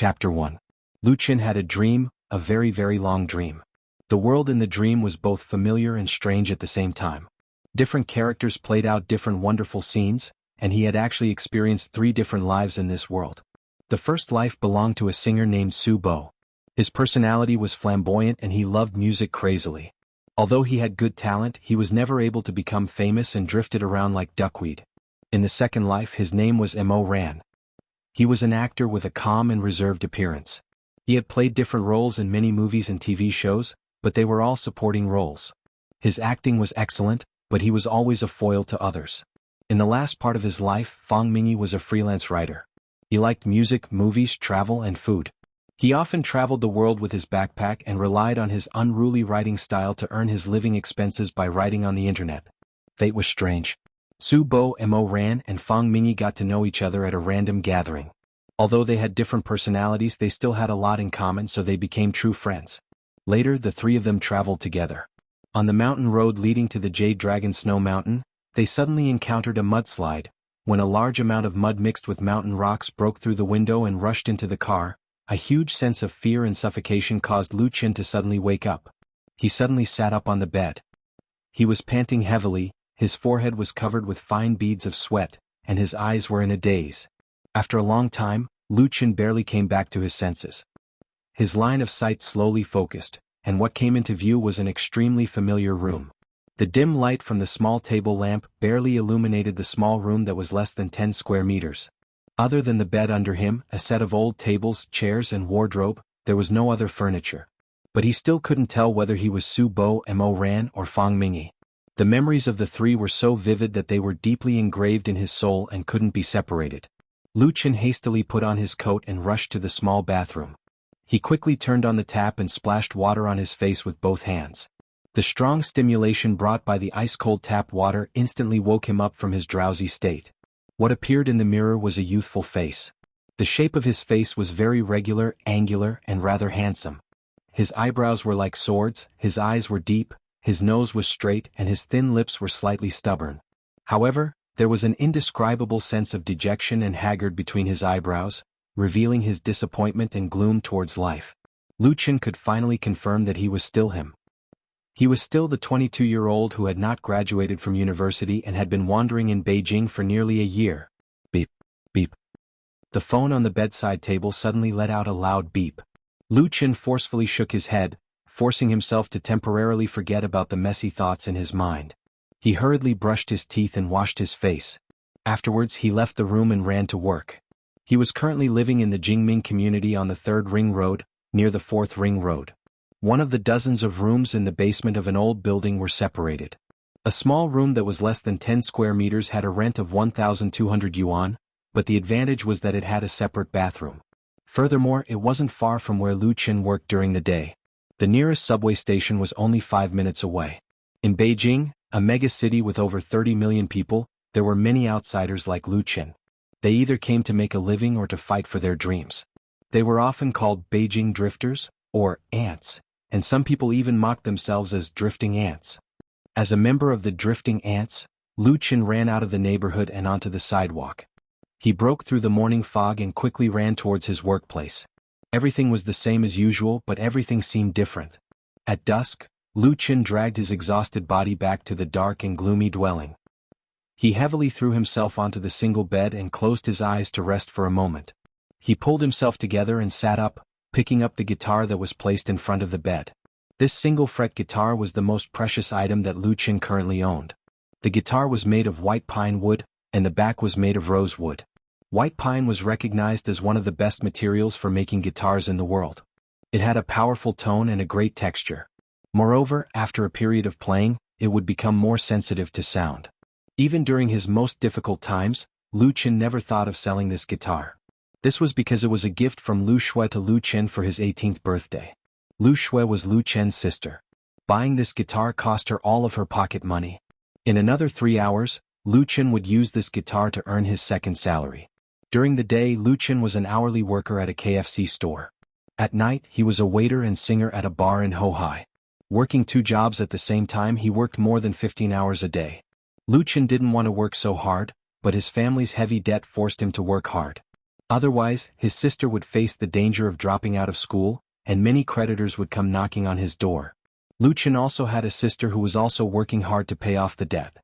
Chapter 1. Luqian had a dream, a very very long dream. The world in the dream was both familiar and strange at the same time. Different characters played out different wonderful scenes, and he had actually experienced 3 different lives in this world. The first life belonged to a singer named Su Bo. His personality was flamboyant and he loved music crazily. Although he had good talent, he was never able to become famous and drifted around like duckweed. In the second life, his name was Mo Ran. He was an actor with a calm and reserved appearance. He had played different roles in many movies and TV shows, but they were all supporting roles. His acting was excellent, but he was always a foil to others. In the last part of his life, Fang Mingyi was a freelance writer. He liked music, movies, travel, and food. He often traveled the world with his backpack and relied on his unruly writing style to earn his living expenses by writing on the internet. Fate was strange. Su Bo, Mo Ran, and Fang Mingyi got to know each other at a random gathering. Although they had different personalities, they still had a lot in common, so they became true friends. Later, the 3 of them traveled together. On the mountain road leading to the Jade Dragon Snow Mountain, they suddenly encountered a mudslide. When a large amount of mud mixed with mountain rocks broke through the window and rushed into the car, a huge sense of fear and suffocation caused Luqian to suddenly wake up. He suddenly sat up on the bed. He was panting heavily, his forehead was covered with fine beads of sweat, and his eyes were in a daze. After a long time, Luqian barely came back to his senses. His line of sight slowly focused, and what came into view was an extremely familiar room. The dim light from the small table lamp barely illuminated the small room that was less than 10 square meters. Other than the bed under him, a set of old tables, chairs, and wardrobe, there was no other furniture. But he still couldn't tell whether he was Su Bo, Mo Ran, or Fang Mingyi. The memories of the 3 were so vivid that they were deeply engraved in his soul and couldn't be separated. Luqian hastily put on his coat and rushed to the small bathroom. He quickly turned on the tap and splashed water on his face with both hands. The strong stimulation brought by the ice-cold tap water instantly woke him up from his drowsy state. What appeared in the mirror was a youthful face. The shape of his face was very regular, angular, and rather handsome. His eyebrows were like swords, his eyes were deep, his nose was straight, and his thin lips were slightly stubborn. However, there was an indescribable sense of dejection and haggard between his eyebrows, revealing his disappointment and gloom towards life. Luqian could finally confirm that he was still him. He was still the 22-year-old who had not graduated from university and had been wandering in Beijing for nearly a year. Beep, beep. The phone on the bedside table suddenly let out a loud beep. Luqian forcefully shook his head, forcing himself to temporarily forget about the messy thoughts in his mind. He hurriedly brushed his teeth and washed his face. Afterwards, he left the room and ran to work. He was currently living in the Jingming community on the 3rd Ring Road, near the 4th Ring Road. One of the dozens of rooms in the basement of an old building were separated. A small room that was less than 10 square meters had a rent of 1,200 yuan, but the advantage was that it had a separate bathroom. Furthermore, it wasn't far from where Luqian worked during the day. The nearest subway station was only 5 minutes away. In Beijing, a mega city with over 30 million people, there were many outsiders like Luqian. They either came to make a living or to fight for their dreams. They were often called Beijing drifters, or ants, and some people even mocked themselves as drifting ants. As a member of the drifting ants, Luqian ran out of the neighborhood and onto the sidewalk. He broke through the morning fog and quickly ran towards his workplace. Everything was the same as usual, but everything seemed different. At dusk, Luqian dragged his exhausted body back to the dark and gloomy dwelling. He heavily threw himself onto the single bed and closed his eyes to rest for a moment. He pulled himself together and sat up, picking up the guitar that was placed in front of the bed. This single-fret guitar was the most precious item that Luqian currently owned. The guitar was made of white pine wood, and the back was made of rosewood. White pine was recognized as one of the best materials for making guitars in the world. It had a powerful tone and a great texture. Moreover, after a period of playing, it would become more sensitive to sound. Even during his most difficult times, Luqian never thought of selling this guitar. This was because it was a gift from Lu Shui to Luqian for his 18th birthday. Lu Shui was Lu Chen's sister. Buying this guitar cost her all of her pocket money. In another 3 hours, Luqian would use this guitar to earn his second salary. During the day, Luqian was an hourly worker at a KFC store. At night, he was a waiter and singer at a bar in Hohai. Working 2 jobs at the same time, he worked more than 15 hours a day. Luqian didn't want to work so hard, but his family's heavy debt forced him to work hard. Otherwise, his sister would face the danger of dropping out of school, and many creditors would come knocking on his door. Lu Chen also had a sister who was also working hard to pay off the debt.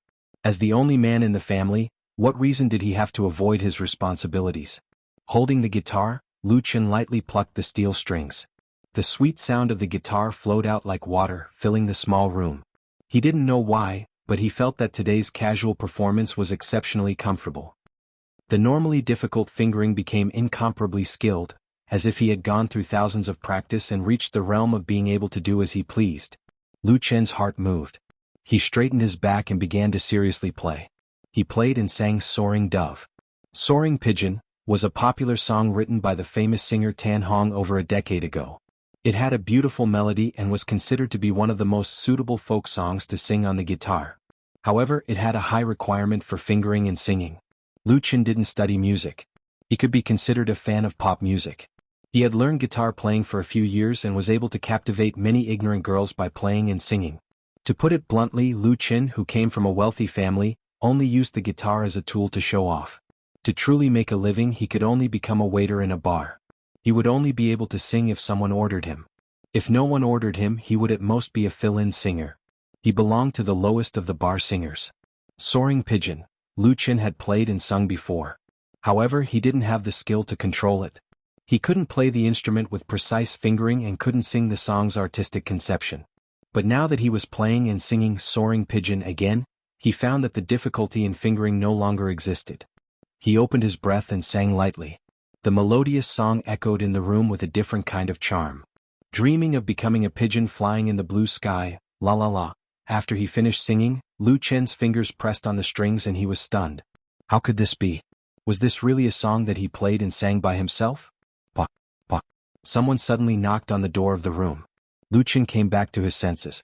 As the only man in the family, what reason did he have to avoid his responsibilities? Holding the guitar, Lu Chen lightly plucked the steel strings. The sweet sound of the guitar flowed out like water, filling the small room. He didn't know why, but he felt that today's casual performance was exceptionally comfortable. The normally difficult fingering became incomparably skilled, as if he had gone through thousands of practice and reached the realm of being able to do as he pleased. Lu Chen's heart moved. He straightened his back and began to seriously play. He played and sang Soaring Dove. Soaring Pigeon was a popular song written by the famous singer Tan Hong over a decade ago. It had a beautiful melody and was considered to be one of the most suitable folk songs to sing on the guitar. However, it had a high requirement for fingering and singing. Lu Chen didn't study music. He could be considered a fan of pop music. He had learned guitar playing for a few years and was able to captivate many ignorant girls by playing and singing. To put it bluntly, Lu Chen, who came from a wealthy family, only used the guitar as a tool to show off. To truly make a living, he could only become a waiter in a bar. He would only be able to sing if someone ordered him. If no one ordered him, he would at most be a fill-in singer. He belonged to the lowest of the bar singers. Soaring Pigeon, Lu Chen had played and sung before. However, he didn't have the skill to control it. He couldn't play the instrument with precise fingering and couldn't sing the song's artistic conception. But now that he was playing and singing Soaring Pigeon again, he found that the difficulty in fingering no longer existed. He opened his breath and sang lightly. The melodious song echoed in the room with a different kind of charm. Dreaming of becoming a pigeon flying in the blue sky, la la la. After he finished singing, Lu Chen's fingers pressed on the strings and he was stunned. How could this be? Was this really a song that he played and sang by himself? Pah, pah. Someone suddenly knocked on the door of the room. Lu Chen came back to his senses.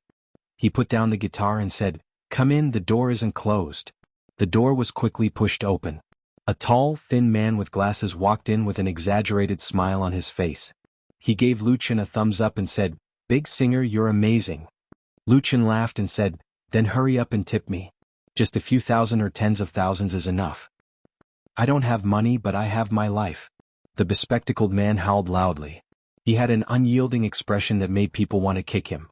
He put down the guitar and said, "Come in, the door isn't closed." The door was quickly pushed open. A tall, thin man with glasses walked in with an exaggerated smile on his face. He gave Lu Chen a thumbs up and said, "Big singer, you're amazing." Lu Chen laughed and said, "Then hurry up and tip me. Just a few thousand or tens of thousands is enough." "I don't have money, but I have my life." The bespectacled man howled loudly. He had an unyielding expression that made people want to kick him.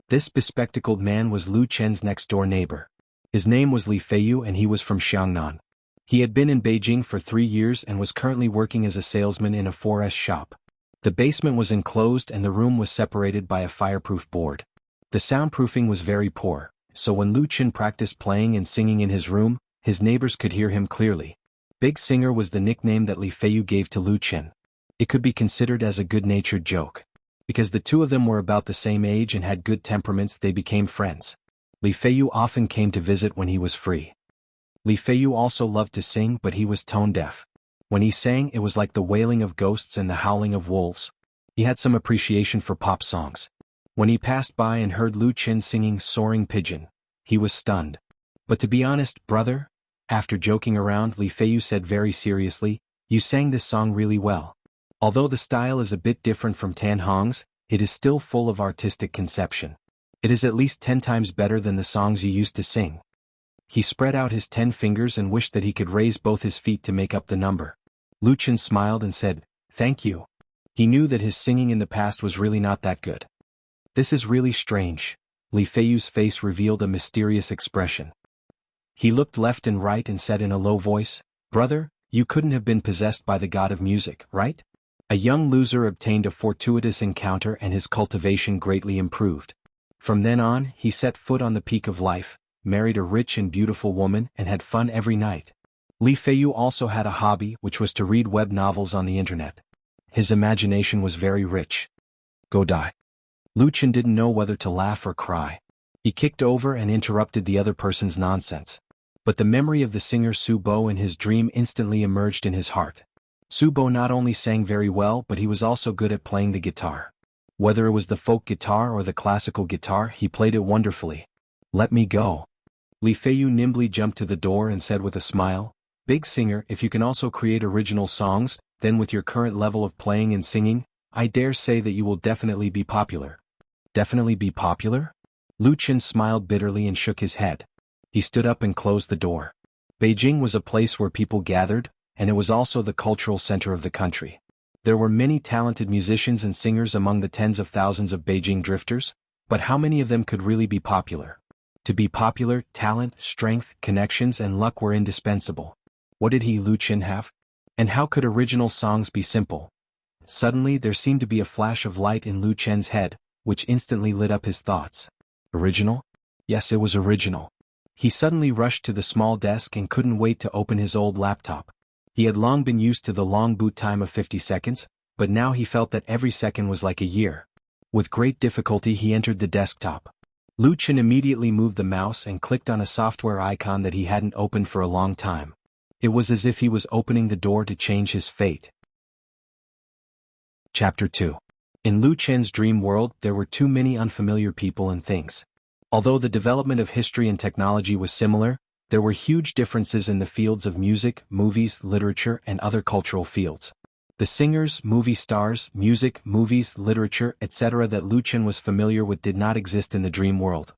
This bespectacled man was Lu Chen's next-door neighbor. His name was Li Feiyu and he was from Xiangnan. He had been in Beijing for 3 years and was currently working as a salesman in a 4S shop. The basement was enclosed and the room was separated by a fireproof board. The soundproofing was very poor, so when Lu Chen practiced playing and singing in his room, his neighbors could hear him clearly. Big Singer was the nickname that Li Feiyu gave to Lu Chen. It could be considered as a good-natured joke. Because the two of them were about the same age and had good temperaments, they became friends. Li Feiyu often came to visit when he was free. Li Feiyu also loved to sing, but he was tone-deaf. When he sang, it was like the wailing of ghosts and the howling of wolves. He had some appreciation for pop songs. When he passed by and heard Lu Chen singing Soaring Pigeon, he was stunned. "But to be honest, brother," after joking around, Li Feiyu said very seriously, "you sang this song really well. Although the style is a bit different from Tan Hong's, it is still full of artistic conception. It is at least 10 times better than the songs you used to sing." He spread out his 10 fingers and wished that he could raise both his feet to make up the number. Lu Chen smiled and said, "Thank you." He knew that his singing in the past was really not that good. "This is really strange." Li Feiyu's face revealed a mysterious expression. He looked left and right and said in a low voice, "Brother, you couldn't have been possessed by the god of music, right?" A young loser obtained a fortuitous encounter and his cultivation greatly improved. From then on, he set foot on the peak of life, married a rich and beautiful woman and had fun every night. Li Feiyu also had a hobby, which was to read web novels on the internet. His imagination was very rich. Go die. Lu Chen didn't know whether to laugh or cry. He kicked over and interrupted the other person's nonsense. But the memory of the singer Su Bo in his dream instantly emerged in his heart. Su Bo not only sang very well, but he was also good at playing the guitar. Whether it was the folk guitar or the classical guitar, he played it wonderfully. "Let me go." Li Feiyu nimbly jumped to the door and said with a smile, "Big singer, if you can also create original songs, then with your current level of playing and singing, I dare say that you will definitely be popular." "Definitely be popular?" Lu Chen smiled bitterly and shook his head. He stood up and closed the door. Beijing was a place where people gathered, and it was also the cultural center of the country. There were many talented musicians and singers among the tens of thousands of Beijing drifters, but how many of them could really be popular? To be popular, talent, strength, connections, and luck were indispensable. What did Lu Qin have? And how could original songs be simple? Suddenly there seemed to be a flash of light in Lu Chen's head, which instantly lit up his thoughts. Original? Yes, it was original. He suddenly rushed to the small desk and couldn't wait to open his old laptop. He had long been used to the long boot time of 50 seconds, but now he felt that every second was like a year. With great difficulty he entered the desktop. Lu Qin immediately moved the mouse and clicked on a software icon that he hadn't opened for a long time. It was as if he was opening the door to change his fate. Chapter 2. In Lu Chen's dream world there were too many unfamiliar people and things. Although the development of history and technology was similar, there were huge differences in the fields of music, movies, literature, and other cultural fields. The singers, movie stars, music, movies, literature, etc. that Lu Chen was familiar with did not exist in the dream world.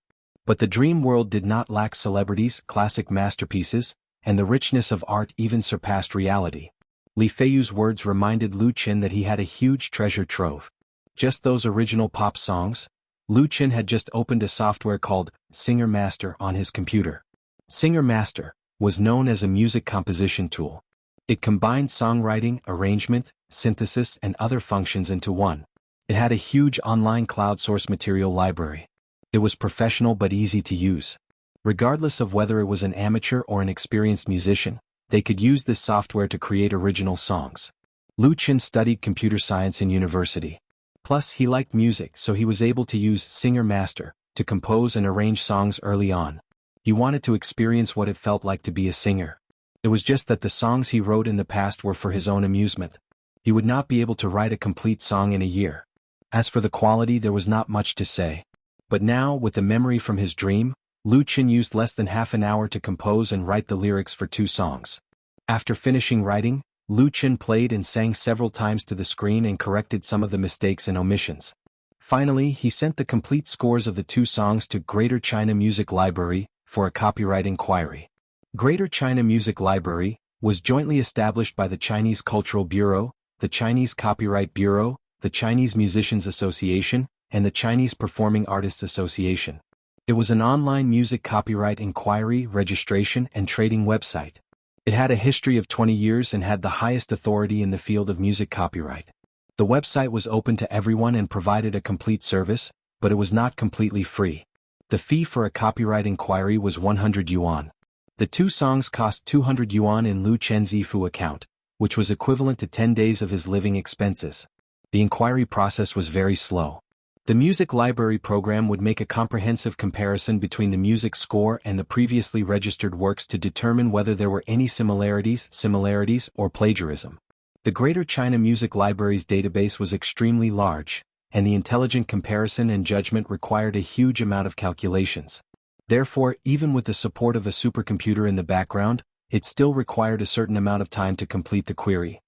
But the dream world did not lack celebrities, classic masterpieces, and the richness of art even surpassed reality. Li Feiyu's words reminded Lu Chen that he had a huge treasure trove. Just those original pop songs? Lu Chen had just opened a software called Singer Master on his computer. Singer Master was known as a music composition tool. It combined songwriting, arrangement, synthesis, and other functions into one. It had a huge online cloud source material library. It was professional but easy to use. Regardless of whether it was an amateur or an experienced musician, they could use this software to create original songs. Lu Chen studied computer science in university. Plus, he liked music, so he was able to use Singer Master to compose and arrange songs early on. He wanted to experience what it felt like to be a singer. It was just that the songs he wrote in the past were for his own amusement. He would not be able to write a complete song in a year. As for the quality, there was not much to say. But now, with the memory from his dream, Lu Chen used less than half an hour to compose and write the lyrics for 2 songs. After finishing writing, Lu Chen played and sang several times to the screen and corrected some of the mistakes and omissions. Finally, he sent the complete scores of the 2 songs to Greater China Music Library for a copyright inquiry. Greater China Music Library was jointly established by the Chinese Cultural Bureau, the Chinese Copyright Bureau, the Chinese Musicians Association, and the Chinese Performing Artists Association. It was an online music copyright inquiry, registration, and trading website. It had a history of 20 years and had the highest authority in the field of music copyright. The website was open to everyone and provided a complete service, but it was not completely free. The fee for a copyright inquiry was 100 yuan. The 2 songs cost 200 yuan in Lu Chen's Yifu account, which was equivalent to 10 days of his living expenses. The inquiry process was very slow. The music library program would make a comprehensive comparison between the music score and the previously registered works to determine whether there were any similarities, or plagiarism. The Greater China Music Library's database was extremely large, and the intelligent comparison and judgment required a huge amount of calculations. Therefore, even with the support of a supercomputer in the background, it still required a certain amount of time to complete the query.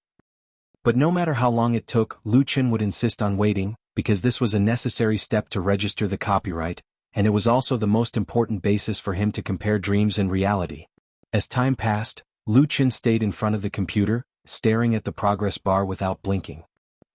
But no matter how long it took, Lu Chen would insist on waiting, because this was a necessary step to register the copyright, and it was also the most important basis for him to compare dreams and reality. As time passed, Lu Chen stayed in front of the computer, staring at the progress bar without blinking.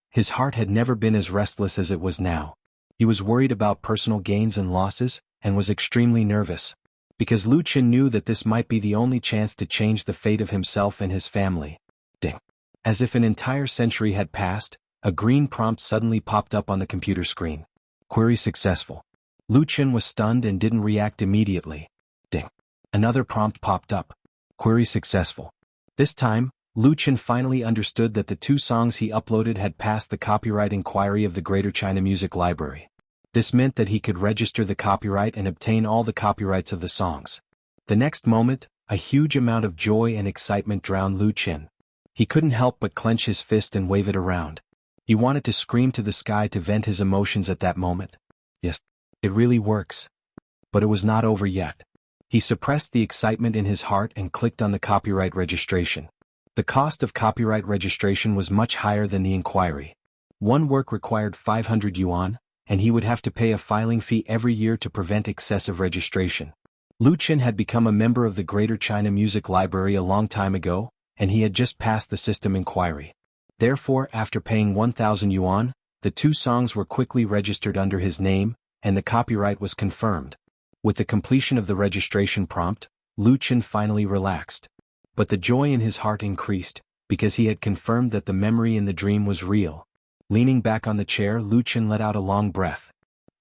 His heart had never been as restless as it was now. He was worried about personal gains and losses, and was extremely nervous. Because Lu Chen knew that this might be the only chance to change the fate of himself and his family. Ding. As if an entire century had passed, a green prompt suddenly popped up on the computer screen. Query successful. Lu Chen was stunned and didn't react immediately. Ding. Another prompt popped up. Query successful. This time, Lu Chen finally understood that the 2 songs he uploaded had passed the copyright inquiry of the Greater China Music Library. This meant that he could register the copyright and obtain all the copyrights of the songs. The next moment, a huge amount of joy and excitement drowned Lu Chen. He couldn't help but clench his fist and wave it around. He wanted to scream to the sky to vent his emotions at that moment. Yes, it really works. But it was not over yet. He suppressed the excitement in his heart and clicked on the copyright registration. The cost of copyright registration was much higher than the inquiry. One work required 500 yuan, and he would have to pay a filing fee every year to prevent excessive registration. Lu Chen had become a member of the Greater China Music Library a long time ago, and he had just passed the system inquiry. Therefore, after paying 1,000 yuan, the two songs were quickly registered under his name, and the copyright was confirmed. With the completion of the registration prompt, Lu Chen finally relaxed. But the joy in his heart increased, because he had confirmed that the memory in the dream was real. Leaning back on the chair, Lu Chen let out a long breath.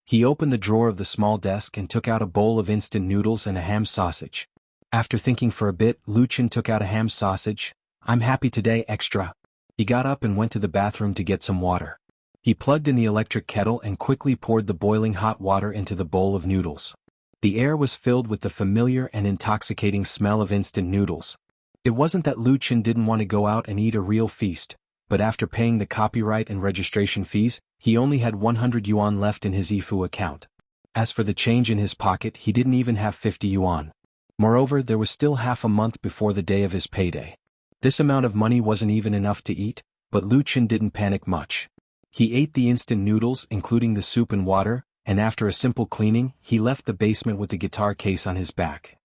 He opened the drawer of the small desk and took out a bowl of instant noodles and a ham sausage. After thinking for a bit, Lu Chen took out a ham sausage. "I'm happy today, extra." He got up and went to the bathroom to get some water. He plugged in the electric kettle and quickly poured the boiling hot water into the bowl of noodles. The air was filled with the familiar and intoxicating smell of instant noodles. It wasn't that Lu Chen didn't want to go out and eat a real feast, but after paying the copyright and registration fees, he only had 100 yuan left in his Yifu account. As for the change in his pocket, he didn't even have 50 yuan. Moreover, there was still half a month before the day of his payday. This amount of money wasn't even enough to eat, but Lu Chen didn't panic much. He ate the instant noodles, including the soup and water, and after a simple cleaning, he left the basement with the guitar case on his back.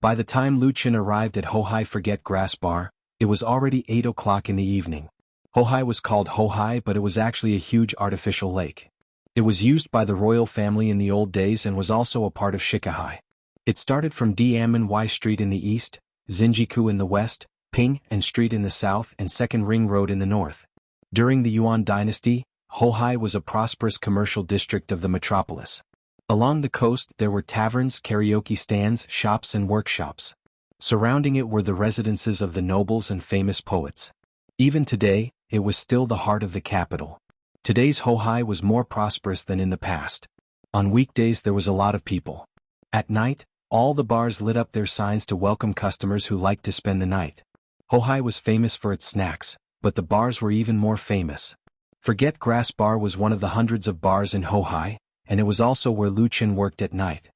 By the time Lu Chen arrived at Hohai Forget Grass Bar, it was already 8 o'clock in the evening. Hohai was called Hohai, but it was actually a huge artificial lake. It was used by the royal family in the old days and was also a part of Shikahai. It started from Dianmen Y Street in the east, Xinjiku in the west, Ping and Street in the south, and Second Ring Road in the north. During the Yuan dynasty, Hohai was a prosperous commercial district of the metropolis. Along the coast there were taverns, karaoke stands, shops and workshops. Surrounding it were the residences of the nobles and famous poets. Even today, it was still the heart of the capital. Today's Hohai was more prosperous than in the past. On weekdays there was a lot of people. At night, all the bars lit up their signs to welcome customers who liked to spend the night. Hohai was famous for its snacks, but the bars were even more famous. Forget Grass Bar was one of the hundreds of bars in Hohai, and it was also where Lu Chen worked at night.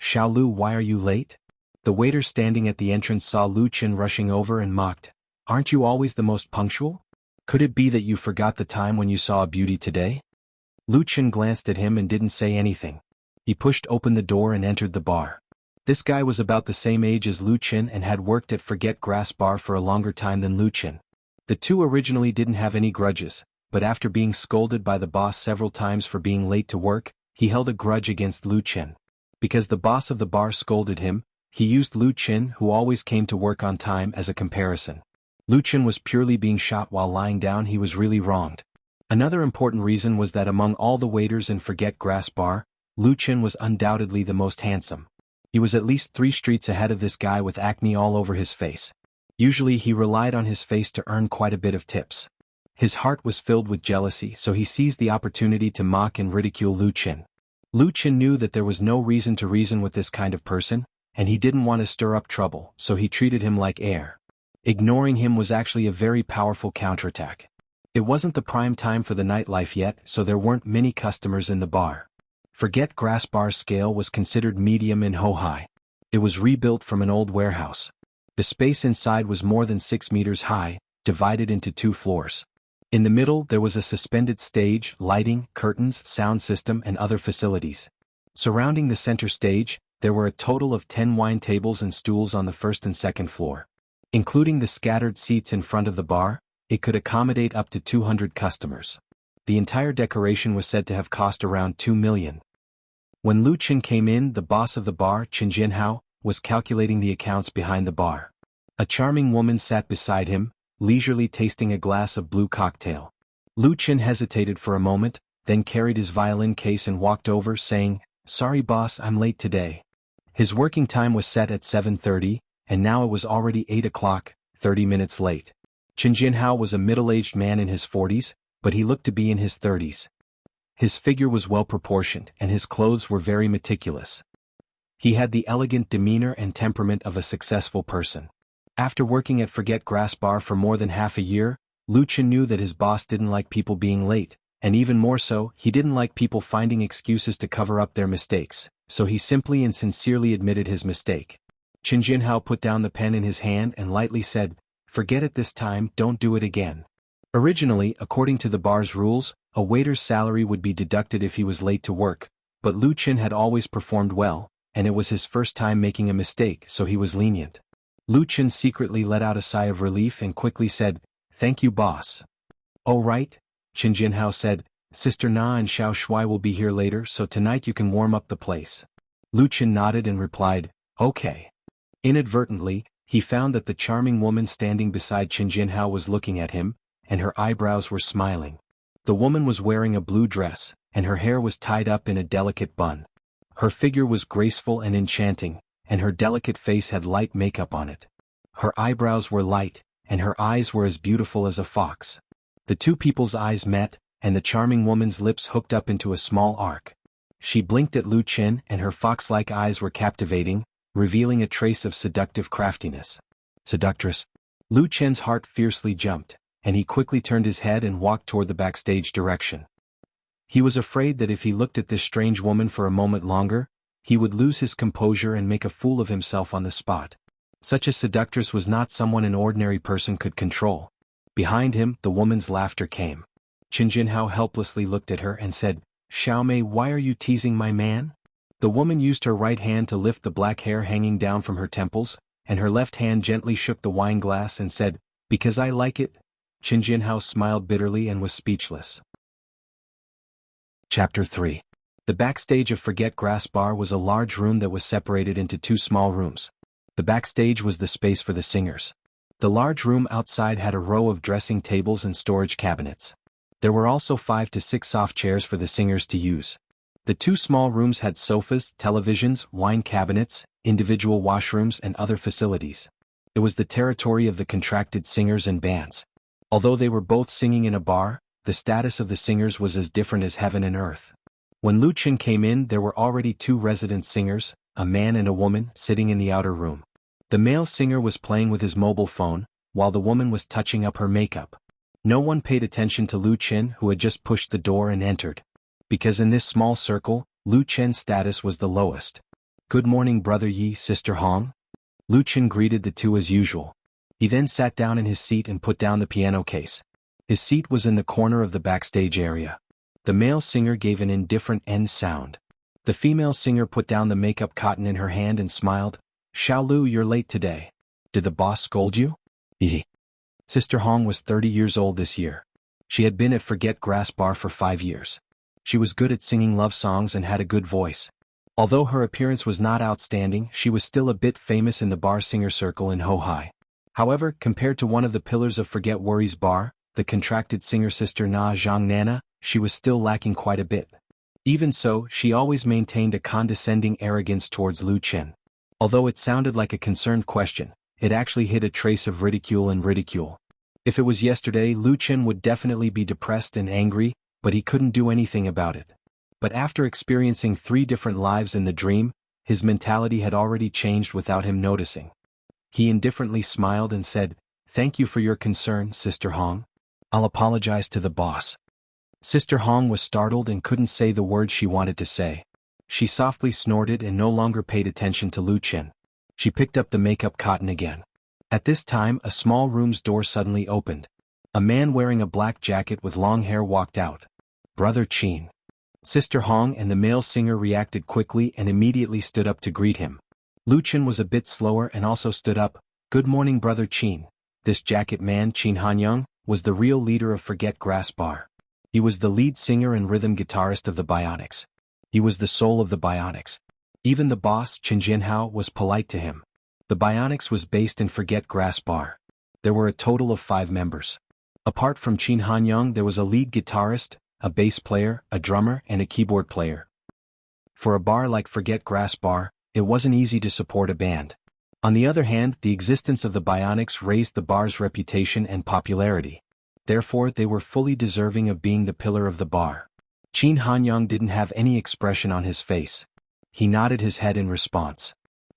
"Xiaolu, why are you late?" The waiter standing at the entrance saw Lu Chen rushing over and mocked. "Aren't you always the most punctual? Could it be that you forgot the time when you saw a beauty today?" Lu Chen glanced at him and didn't say anything. He pushed open the door and entered the bar. This guy was about the same age as Lu Chen and had worked at Forget Grass Bar for a longer time than Lu Chen. The two originally didn't have any grudges, but after being scolded by the boss several times for being late to work, he held a grudge against Lu Chen. Because the boss of the bar scolded him, he used Lu Chen, who always came to work on time, as a comparison. Lu Chen was purely being shot while lying down. He was really wronged. Another important reason was that among all the waiters in Forget Grass Bar, Lu Chen was undoubtedly the most handsome. He was at least 3 streets ahead of this guy with acne all over his face. Usually he relied on his face to earn quite a bit of tips. His heart was filled with jealousy, so he seized the opportunity to mock and ridicule Lu Chen. Lu Chen knew that there was no reason to reason with this kind of person, and he didn't want to stir up trouble, so he treated him like air. Ignoring him was actually a very powerful counterattack. It wasn't the prime time for the nightlife yet, so there weren't many customers in the bar. Forget Grass Bar's scale was considered medium in Hohai. It was rebuilt from an old warehouse. The space inside was more than 6 meters high, divided into 2 floors. In the middle there was a suspended stage, lighting, curtains, sound system and other facilities. Surrounding the center stage, there were a total of 10 wine tables and stools on the first and second floor. Including the scattered seats in front of the bar, it could accommodate up to 200 customers. The entire decoration was said to have cost around 2 million. When Lu Chen came in, the boss of the bar, Chen Jianhao, was calculating the accounts behind the bar. A charming woman sat beside him, leisurely tasting a glass of blue cocktail. Lu Chen hesitated for a moment, then carried his violin case and walked over, saying, "Sorry boss, I'm late today." His working time was set at 7:30, and now it was already 8 o'clock, 30 minutes late. Chen Jianhao was a middle-aged man in his 40s, but he looked to be in his 30s. His figure was well-proportioned, and his clothes were very meticulous. He had the elegant demeanor and temperament of a successful person. After working at Forget Grass Bar for more than half a year, Lu Chen knew that his boss didn't like people being late, and even more so, he didn't like people finding excuses to cover up their mistakes, so he simply and sincerely admitted his mistake. Chen Jianhao put down the pen in his hand and lightly said, "Forget it this time, don't do it again." Originally, according to the bar's rules, a waiter's salary would be deducted if he was late to work, but Lu Chen had always performed well, and it was his first time making a mistake, so he was lenient. Lu Chen secretly let out a sigh of relief and quickly said, "Thank you, boss." "Oh right," Qin Jinhao said, "Sister Na and Xiao Shui will be here later, so tonight you can warm up the place." Lu Chen nodded and replied, "Okay." Inadvertently, he found that the charming woman standing beside Qin Jinhao was looking at him, and her eyebrows were smiling. The woman was wearing a blue dress, and her hair was tied up in a delicate bun. Her figure was graceful and enchanting, and her delicate face had light makeup on it. Her eyebrows were light, and her eyes were as beautiful as a fox. The two people's eyes met, and the charming woman's lips hooked up into a small arc. She blinked at Lu Chen and her fox-like eyes were captivating, revealing a trace of seductive craftiness. Seductress. Lu Chen's heart fiercely jumped, and he quickly turned his head and walked toward the backstage direction. He was afraid that if he looked at this strange woman for a moment longer, he would lose his composure and make a fool of himself on the spot. Such a seductress was not someone an ordinary person could control. Behind him, the woman's laughter came. Qin Jinhao helplessly looked at her and said, "Xiaomei, why are you teasing my man?" The woman used her right hand to lift the black hair hanging down from her temples, and her left hand gently shook the wine glass and said, "Because I like it." Qin Jinhao smiled bitterly and was speechless. Chapter 3. The backstage of Forget Grass Bar was a large room that was separated into two small rooms. The backstage was the space for the singers. The large room outside had a row of dressing tables and storage cabinets. There were also 5 to 6 soft chairs for the singers to use. The two small rooms had sofas, televisions, wine cabinets, individual washrooms and other facilities. It was the territory of the contracted singers and bands. Although they were both singing in a bar, the status of the singers was as different as heaven and earth. When Lu Chen came in, there were already 2 resident singers, a man and a woman, sitting in the outer room. The male singer was playing with his mobile phone, while the woman was touching up her makeup. No one paid attention to Lu Chen, who had just pushed the door and entered. Because in this small circle, Lu Chen's status was the lowest. "Good morning, Brother Yi, Sister Hong." Lu Chen greeted the two as usual. He then sat down in his seat and put down the piano case. His seat was in the corner of the backstage area. The male singer gave an indifferent end sound. The female singer put down the makeup cotton in her hand and smiled. "Xiao Lu, you're late today. Did the boss scold you?" Sister Hong was 30 years old this year. She had been at Forget Grass Bar for 5 years. She was good at singing love songs and had a good voice. Although her appearance was not outstanding, she was still a bit famous in the bar singer circle in Hohai. However, compared to one of the pillars of Forget Worries Bar, the contracted singer Sister Na Zhang Nana, she was still lacking quite a bit. Even so, she always maintained a condescending arrogance towards Lu Chen. Although it sounded like a concerned question, it actually hid a trace of ridicule and ridicule. If it was yesterday, Lu Chen would definitely be depressed and angry, but he couldn't do anything about it. But after experiencing 3 different lives in the dream, his mentality had already changed without him noticing. He indifferently smiled and said, "Thank you for your concern, Sister Hong. I'll apologize to the boss." Sister Hong was startled and couldn't say the words she wanted to say. She softly snorted and no longer paid attention to Lu Chen. She picked up the makeup cotton again. At this time, a small room's door suddenly opened. A man wearing a black jacket with long hair walked out. "Brother Qin." Sister Hong and the male singer reacted quickly and immediately stood up to greet him. Lu Chen was a bit slower and also stood up. "Good morning, Brother Qin." This jacket man, Qin Hanyang, was the real leader of Forget Grass Bar. He was the lead singer and rhythm guitarist of the Bionics. He was the soul of the Bionics. Even the boss, Qin Jinhao, was polite to him. The Bionics was based in Forget Grass Bar. There were a total of 5 members. Apart from Qin Hanyang, there was a lead guitarist, a bass player, a drummer, and a keyboard player. For a bar like Forget Grass Bar, it wasn't easy to support a band. On the other hand, the existence of the Bionics raised the bar's reputation and popularity. Therefore, they were fully deserving of being the pillar of the bar. Qin Hanyang didn't have any expression on his face. He nodded his head in response.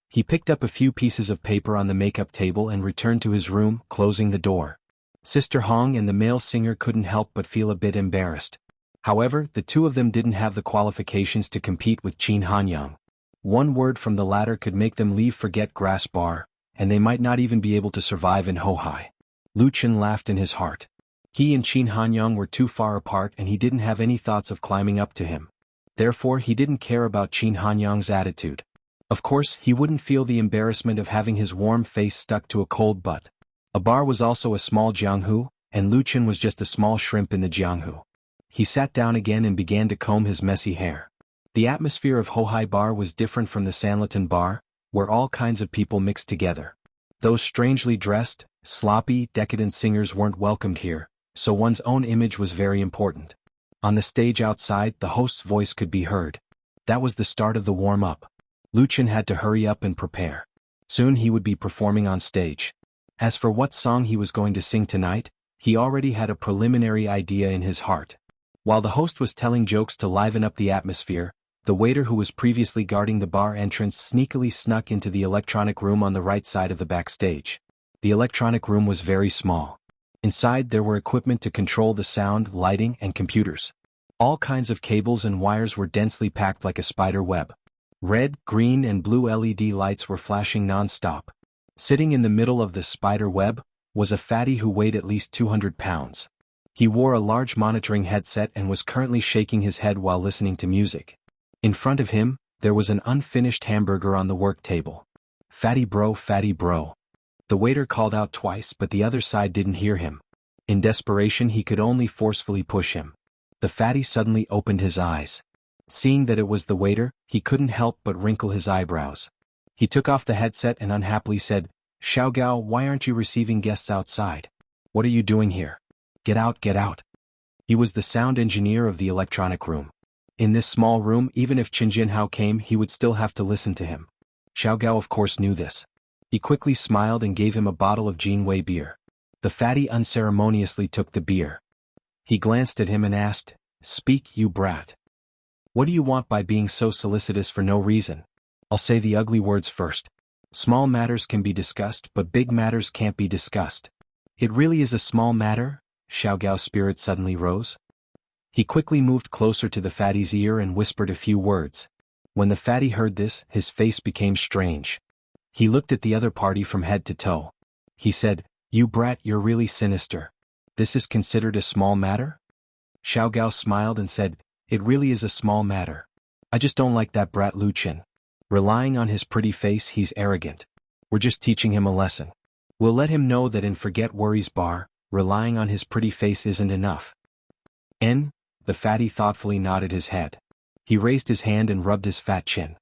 He picked up a few pieces of paper on the makeup table and returned to his room, closing the door. Sister Hong and the male singer couldn't help but feel a bit embarrassed. However, the two of them didn't have the qualifications to compete with Qin Hanyang. One word from the latter could make them leave Forget Grass Bar, and they might not even be able to survive in Hohai. Lu Chen laughed in his heart. He and Qin Hanyang were too far apart and he didn't have any thoughts of climbing up to him. Therefore he didn't care about Qin Hanyang's attitude. Of course, he wouldn't feel the embarrassment of having his warm face stuck to a cold butt. A bar was also a small jianghu, and Lu Chen was just a small shrimp in the jianghu. He sat down again and began to comb his messy hair. The atmosphere of Hohai Bar was different from the Sanlitun Bar, where all kinds of people mixed together. Those strangely dressed, sloppy, decadent singers weren't welcomed here, so one's own image was very important. On the stage outside, the host's voice could be heard. That was the start of the warm-up. Lu Chen had to hurry up and prepare. Soon he would be performing on stage. As for what song he was going to sing tonight, he already had a preliminary idea in his heart. While the host was telling jokes to liven up the atmosphere, the waiter who was previously guarding the bar entrance sneakily snuck into the electronic room on the right side of the backstage. The electronic room was very small. Inside there were equipment to control the sound, lighting, and computers. All kinds of cables and wires were densely packed like a spider web. Red, green, and blue LED lights were flashing non-stop. Sitting in the middle of the spider web was a fatty who weighed at least 200 pounds. He wore a large monitoring headset and was currently shaking his head while listening to music. In front of him, there was an unfinished hamburger on the work table. "Fatty bro, fatty bro." The waiter called out twice, but the other side didn't hear him. In desperation, he could only forcefully push him. The fatty suddenly opened his eyes. Seeing that it was the waiter, he couldn't help but wrinkle his eyebrows. He took off the headset and unhappily said, "Xiaogao, why aren't you receiving guests outside? What are you doing here? Get out, get out." He was the sound engineer of the electronic room. In this small room, even if Qin Jinhao came, he would still have to listen to him. Xiaogao of course knew this. He quickly smiled and gave him a bottle of Jinwei beer. The fatty unceremoniously took the beer. He glanced at him and asked, "Speak, you brat. What do you want by being so solicitous for no reason?" "I'll say the ugly words first. Small matters can be discussed, but big matters can't be discussed." "It really is a small matter?" Xiaogao's spirit suddenly rose. He quickly moved closer to the fatty's ear and whispered a few words. When the fatty heard this, his face became strange. He looked at the other party from head to toe. He said, "You brat, you're really sinister. This is considered a small matter?" Xiaogao smiled and said, "It really is a small matter. I just don't like that brat Lu Chen. Relying on his pretty face, he's arrogant. We're just teaching him a lesson. We'll let him know that in Forget Worries Bar, relying on his pretty face isn't enough." The fatty thoughtfully nodded his head. He raised his hand and rubbed his fat chin.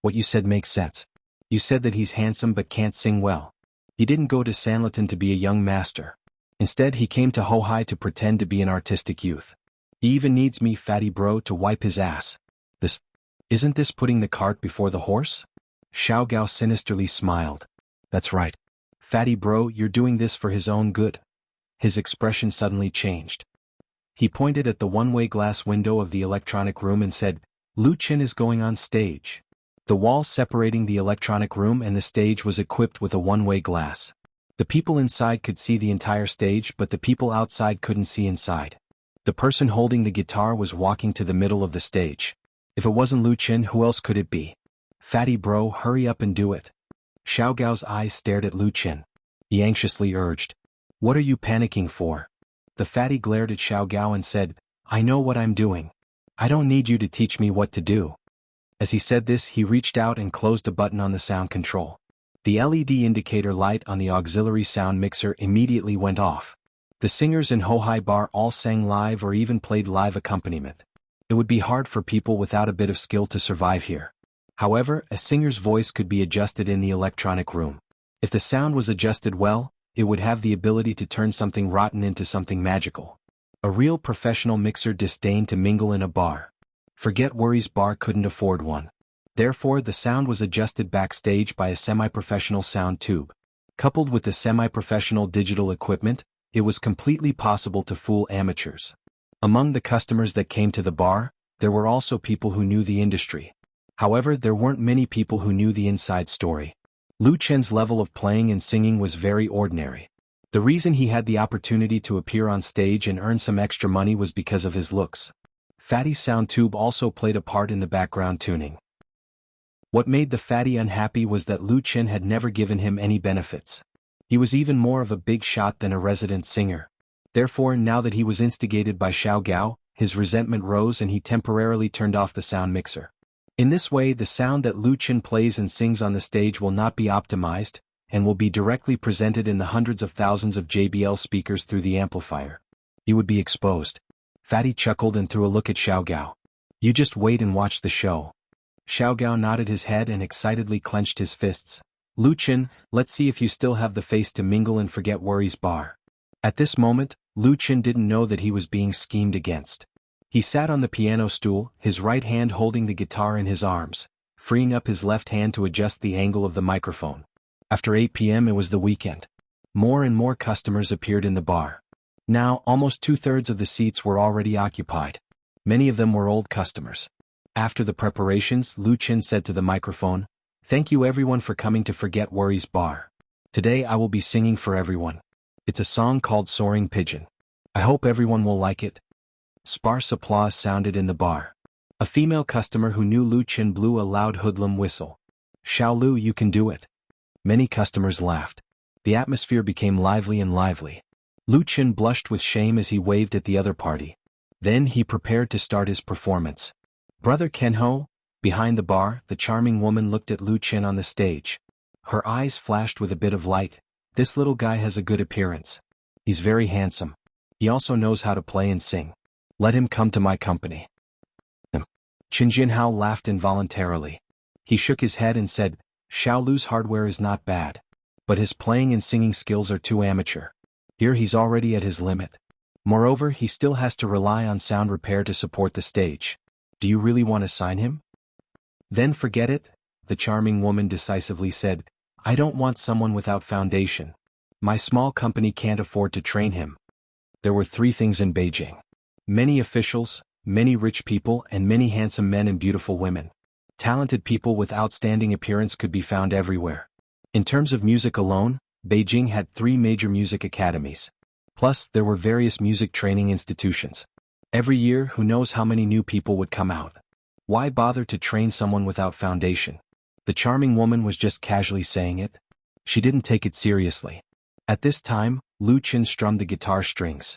"What you said makes sense. You said that he's handsome but can't sing well. He didn't go to Sanlitun to be a young master. Instead he came to Hohai to pretend to be an artistic youth. He even needs me, fatty bro, to wipe his ass. Isn't this putting the cart before the horse?" Xiaogao sinisterly smiled. "That's right. Fatty bro, you're doing this for his own good." His expression suddenly changed. He pointed at the one-way glass window of the electronic room and said, "Lu Chen is going on stage." The wall separating the electronic room and the stage was equipped with a one-way glass. The people inside could see the entire stage, but the people outside couldn't see inside. The person holding the guitar was walking to the middle of the stage. If it wasn't Lu Chen, who else could it be? "Fatty bro, hurry up and do it." Xiaogao's eyes stared at Lu Chen. He anxiously urged, "What are you panicking for?" The fatty glared at Xiaogao and said, "I know what I'm doing. I don't need you to teach me what to do." As he said this, he reached out and closed a button on the sound control. The LED indicator light on the auxiliary sound mixer immediately went off. The singers in Hohai Bar all sang live or even played live accompaniment. It would be hard for people without a bit of skill to survive here. However, a singer's voice could be adjusted in the electronic room. If the sound was adjusted well, it would have the ability to turn something rotten into something magical. A real professional mixer disdained to mingle in a bar. Forget Worries Bar couldn't afford one. Therefore, the sound was adjusted backstage by a semi-professional sound tube. Coupled with the semi-professional digital equipment, it was completely possible to fool amateurs. Among the customers that came to the bar, there were also people who knew the industry. However, there weren't many people who knew the inside story. Lu Chen's level of playing and singing was very ordinary. The reason he had the opportunity to appear on stage and earn some extra money was because of his looks. Fatty's sound tube also played a part in the background tuning. What made the fatty unhappy was that Lu Chen had never given him any benefits. He was even more of a big shot than a resident singer. Therefore, now that he was instigated by Xiaogao, his resentment rose and he temporarily turned off the sound mixer. In this way, the sound that Lu Chen plays and sings on the stage will not be optimized, and will be directly presented in the hundreds of thousands of JBL speakers through the amplifier. You would be exposed. Fatty chuckled and threw a look at Xiaogao. You just wait and watch the show. Xiaogao nodded his head and excitedly clenched his fists. Lu Chen, let's see if you still have the face to mingle and forget worries bar. At this moment, Lu Chen didn't know that he was being schemed against. He sat on the piano stool, his right hand holding the guitar in his arms, freeing up his left hand to adjust the angle of the microphone. After 8 p.m. it was the weekend. More and more customers appeared in the bar. Now, almost 2/3 of the seats were already occupied. Many of them were old customers. After the preparations, Lu Chen said to the microphone, "Thank you everyone for coming to Forget Worries Bar. Today I will be singing for everyone. It's a song called Soaring Pigeon. I hope everyone will like it." Sparse applause sounded in the bar. A female customer who knew Lu Chen blew a loud hoodlum whistle. "Xiao Lu, you can do it." Many customers laughed. The atmosphere became lively and lively. Lu Chen blushed with shame as he waved at the other party. Then he prepared to start his performance. "Brother Kenho," behind the bar, the charming woman looked at Lu Chen on the stage. Her eyes flashed with a bit of light. "This little guy has a good appearance. He's very handsome. He also knows how to play and sing. Let him come to my company." Qin Jinhao laughed involuntarily. He shook his head and said, "Xiao Lu's hardware is not bad. But his playing and singing skills are too amateur. Here he's already at his limit. Moreover, he still has to rely on sound repair to support the stage. Do you really want to sign him?" "Then forget it," the charming woman decisively said. "I don't want someone without foundation. My small company can't afford to train him." There were 3 things in Beijing. Many officials, many rich people, and many handsome men and beautiful women. Talented people with outstanding appearance could be found everywhere. In terms of music alone, Beijing had 3 major music academies. Plus, there were various music training institutions. Every year, who knows how many new people would come out. Why bother to train someone without foundation? The charming woman was just casually saying it. She didn't take it seriously. At this time, Lu Chen strummed the guitar strings.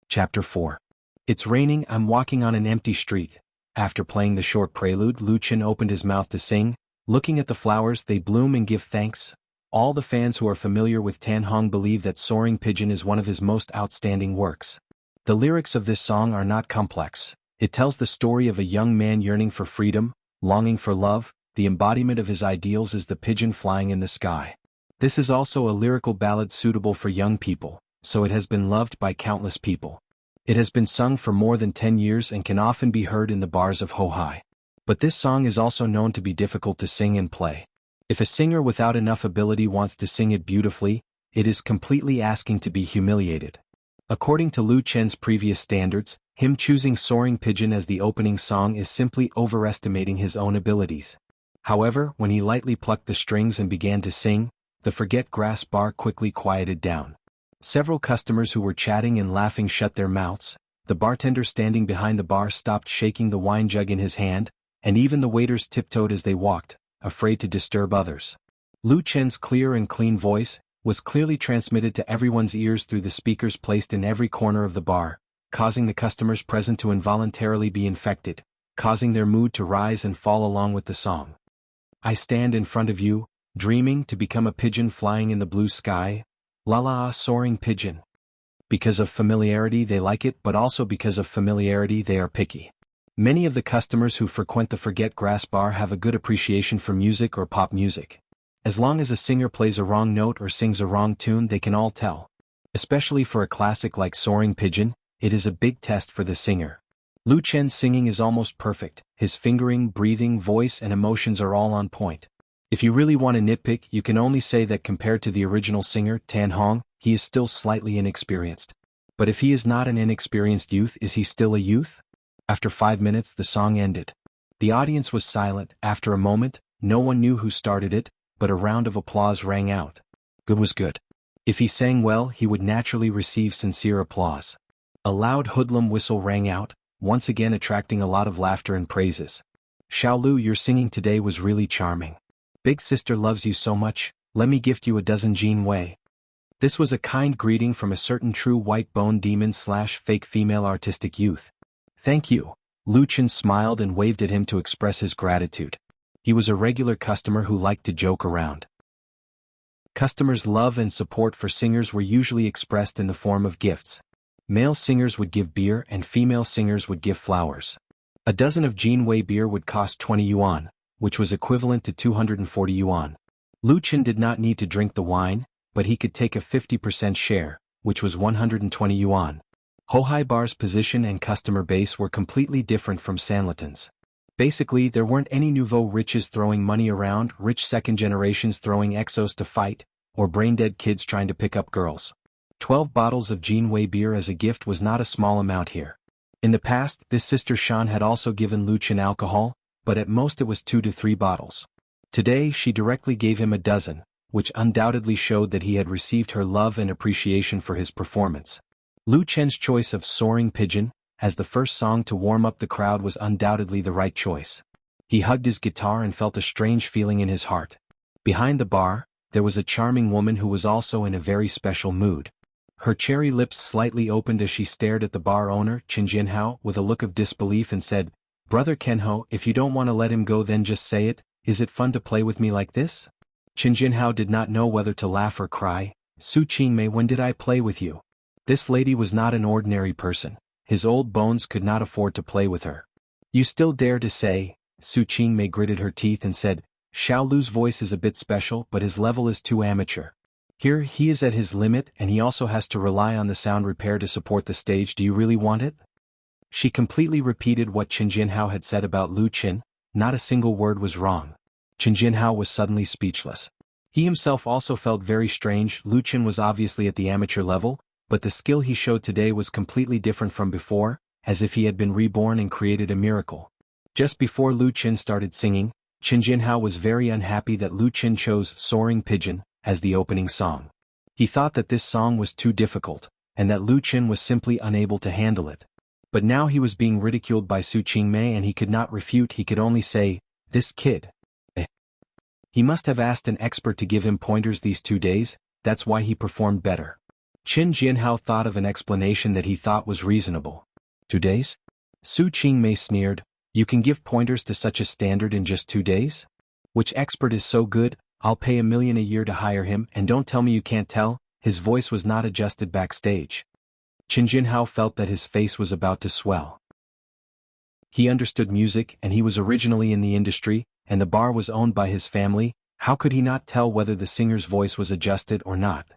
Chapter 4. It's raining, I'm walking on an empty street. After playing the short prelude, Lu Chen opened his mouth to sing, "Looking at the flowers, they bloom and give thanks." All the fans who are familiar with Tan Hong believe that Soaring Pigeon is one of his most outstanding works. The lyrics of this song are not complex. It tells the story of a young man yearning for freedom, longing for love. The embodiment of his ideals is the pigeon flying in the sky. This is also a lyrical ballad suitable for young people, so it has been loved by countless people. It has been sung for more than 10 years and can often be heard in the bars of Hohai. But this song is also known to be difficult to sing and play. If a singer without enough ability wants to sing it beautifully, it is completely asking to be humiliated. According to Lu Chen's previous standards, him choosing Soaring Pigeon as the opening song is simply overestimating his own abilities. However, when he lightly plucked the strings and began to sing, the Forget Grass bar quickly quieted down. Several customers who were chatting and laughing shut their mouths. The bartender standing behind the bar stopped shaking the wine jug in his hand, and even the waiters tiptoed as they walked, afraid to disturb others. Lu Chen's clear and clean voice was clearly transmitted to everyone's ears through the speakers placed in every corner of the bar, causing the customers present to involuntarily be infected, causing their mood to rise and fall along with the song. "I stand in front of you, dreaming to become a pigeon flying in the blue sky. La la, soaring pigeon." Because of familiarity they like it, but also because of familiarity they are picky. Many of the customers who frequent the Forget Grass bar have a good appreciation for music or pop music. As long as a singer plays a wrong note or sings a wrong tune, they can all tell. Especially for a classic like Soaring Pigeon, it is a big test for the singer. Lu Chen's singing is almost perfect. His fingering, breathing, voice and emotions are all on point. If you really want to nitpick, you can only say that compared to the original singer, Tan Hong, he is still slightly inexperienced. But if he is not an inexperienced youth, is he still a youth? After 5 minutes the song ended. The audience was silent. After a moment, no one knew who started it, but a round of applause rang out. Good was good. If he sang well, he would naturally receive sincere applause. A loud hoodlum whistle rang out, once again attracting a lot of laughter and praises. "Xiao Lu, your singing today was really charming. Big sister loves you so much, let me gift you a dozen Jean Wei." This was a kind greeting from a certain true white bone demon / fake female artistic youth. "Thank you. Lu Chen smiled and waved at him to express his gratitude. He was a regular customer who liked to joke around. Customers' love and support for singers were usually expressed in the form of gifts. Male singers would give beer and female singers would give flowers. A dozen of Jinwei beer would cost 20 yuan, which was equivalent to 240 yuan. Lu Chen did not need to drink the wine, but he could take a 50% share, which was 120 yuan. Hohai Bar's position and customer base were completely different from Sanlaton's. Basically, there weren't any nouveau riches throwing money around, rich second generations throwing exos to fight, or brain-dead kids trying to pick up girls. 12 bottles of Jinwei beer as a gift was not a small amount here. In the past, this sister Shan had also given Lu Chen alcohol, but at most it was 2 to 3 bottles. Today she directly gave him a dozen, which undoubtedly showed that he had received her love and appreciation for his performance. Lu Chen's choice of Soaring Pigeon, as the first song to warm up the crowd, was undoubtedly the right choice. He hugged his guitar and felt a strange feeling in his heart. Behind the bar, there was a charming woman who was also in a very special mood. Her cherry lips slightly opened as she stared at the bar owner, Qin Jinhao, with a look of disbelief and said, "Brother Kenho, if you don't want to let him go then just say it. Is it fun to play with me like this?" Qin Jinhao did not know whether to laugh or cry. "Su Qingmei, when did I play with you?" This lady was not an ordinary person. His old bones could not afford to play with her. "You still dare to say?" Su Qingmei gritted her teeth and said, "Xiao Lu's voice is a bit special, but his level is too amateur. Here he is at his limit and he also has to rely on the sound repair to support the stage. Do you really want it?" She completely repeated what Qin Jinhao had said about Lu Chen. Not a single word was wrong. Qin Jinhao was suddenly speechless. He himself also felt very strange. Lu Chen was obviously at the amateur level, but the skill he showed today was completely different from before, as if he had been reborn and created a miracle. Just before Lu Chen started singing, Qin Jinhao was very unhappy that Lu Chen chose Soaring Pigeon as the opening song. He thought that this song was too difficult, and that Lu Chen was simply unable to handle it. But now he was being ridiculed by Su Qingmei and he could not refute. He could only say, "This kid. He must have asked an expert to give him pointers these 2 days, that's why he performed better." Qin Jinhao thought of an explanation that he thought was reasonable. 2 days? Su Qingmei sneered, "You can give pointers to such a standard in just 2 days? Which expert is so good? I'll pay $1 million a year to hire him, and don't tell me you can't tell." His voice was not adjusted backstage. Qin Jinhao felt that his face was about to swell. He understood music and he was originally in the industry, and the bar was owned by his family. How could he not tell whether the singer's voice was adjusted or not?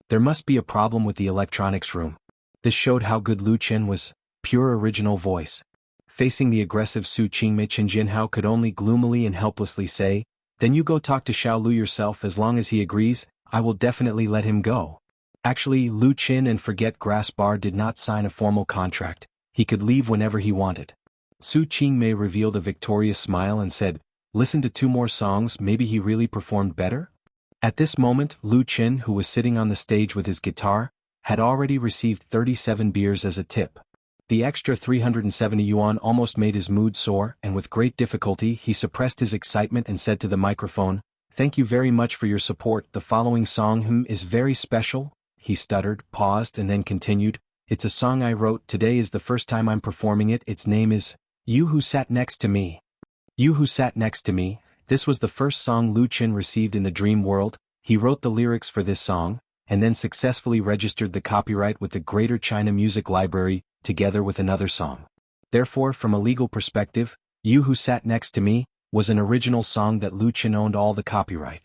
There must be a problem with the electronics room. This showed how good Lu Chen was. Pure original voice. Facing the aggressive Su Qingmei, Qin Jinhao could only gloomily and helplessly say, "Then you go talk to Xiao Lu yourself. As long as he agrees, I will definitely let him go." Actually, Lu Chen and Forget Grass Bar did not sign a formal contract. He could leave whenever he wanted. Su Qingmei revealed a victorious smile and said, "Listen to 2 more songs, maybe he really performed better?" At this moment, Lu Chen, who was sitting on the stage with his guitar, had already received 37 beers as a tip. The extra 370 yuan almost made his mood soar, and with great difficulty he suppressed his excitement and said to the microphone, "Thank you very much for your support. The following song is very special." He stuttered, paused and then continued, "It's a song I wrote. Today is the first time I'm performing it. Its name is, You Who Sat Next to Me." You Who Sat Next to Me. This was the first song Lu Chen received in the dream world. He wrote the lyrics for this song, and then successfully registered the copyright with the Greater China Music Library, together with another song. Therefore, from a legal perspective, You Who Sat Next to Me was an original song that Lu Chen owned all the copyright.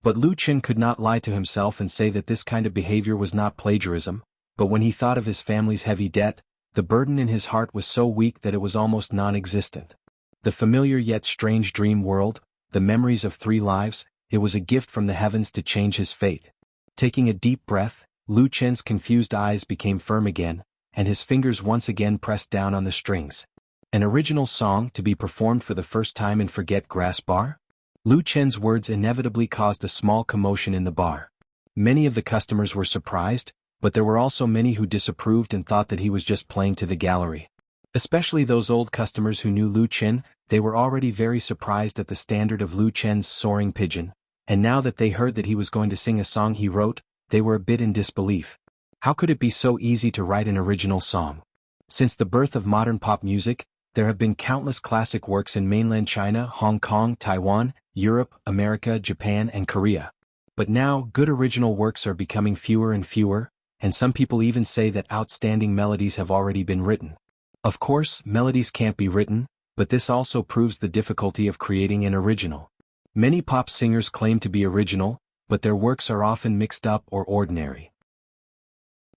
But Lu Chen could not lie to himself and say that this kind of behavior was not plagiarism, but when he thought of his family's heavy debt, the burden in his heart was so weak that it was almost non-existent. The familiar yet strange dream world, the memories of 3 lives, it was a gift from the heavens to change his fate. Taking a deep breath, Lu Chen's confused eyes became firm again, and his fingers once again pressed down on the strings. An original song to be performed for the first time in Forget Grass Bar? Lu Chen's words inevitably caused a small commotion in the bar. Many of the customers were surprised, but there were also many who disapproved and thought that he was just playing to the gallery. Especially those old customers who knew Lu Chen, they were already very surprised at the standard of Lu Chen's Soaring Pigeon, and now that they heard that he was going to sing a song he wrote, they were a bit in disbelief. How could it be so easy to write an original song? Since the birth of modern pop music, There have been countless classic works in mainland China, Hong Kong, Taiwan, Europe, America, Japan, and Korea. But now, good original works are becoming fewer and fewer, and some people even say that outstanding melodies have already been written. Of course, melodies can't be written, but this also proves the difficulty of creating an original. Many pop singers claim to be original, but their works are often mixed up or ordinary.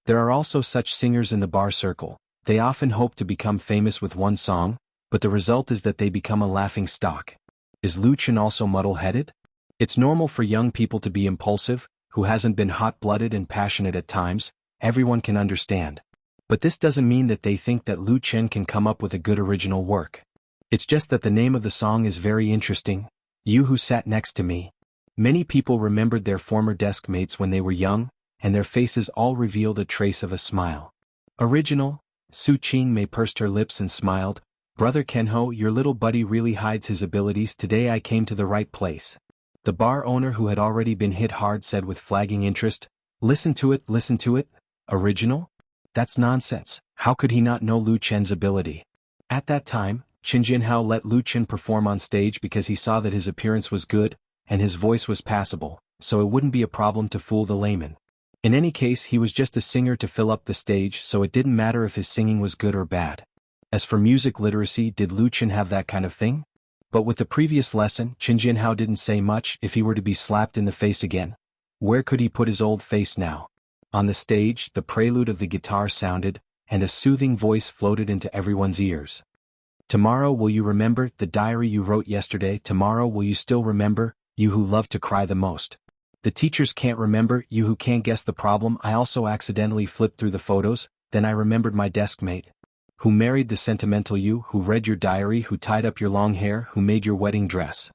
There are also such singers in the bar circle. They often hope to become famous with one song, but the result is that they become a laughing stock. Is Lu Chen also muddle-headed? It's normal for young people to be impulsive, who hasn't been hot-blooded and passionate at times, everyone can understand. But this doesn't mean that they think that Lu Chen can come up with a good original work. It's just that the name of the song is very interesting, You Who Sat Next to Me. Many people remembered their former desk mates when they were young, and their faces all revealed a trace of a smile. Original. Su Qingmei pursed her lips and smiled. Brother Kenho, your little buddy really hides his abilities. Today I came to the right place. The bar owner, who had already been hit hard, said with flagging interest, listen to it. Original? That's nonsense. How could he not know Lu Chen's ability? At that time, Qin Jinhao let Lu Chen perform on stage because he saw that his appearance was good, and his voice was passable, so it wouldn't be a problem to fool the layman. In any case, he was just a singer to fill up the stage, so it didn't matter if his singing was good or bad. As for music literacy, did Lu Chen have that kind of thing? But with the previous lesson, Qin Jinhao didn't say much. If he were to be slapped in the face again, where could he put his old face now? On the stage, the prelude of the guitar sounded, and a soothing voice floated into everyone's ears. Tomorrow will you remember the diary you wrote yesterday? Tomorrow will you still remember, you who love to cry the most? The teachers can't remember, you who can't guess the problem. I also accidentally flipped through the photos, then I remembered my desk mate. Who married the sentimental you, who read your diary, who tied up your long hair, who made your wedding dress.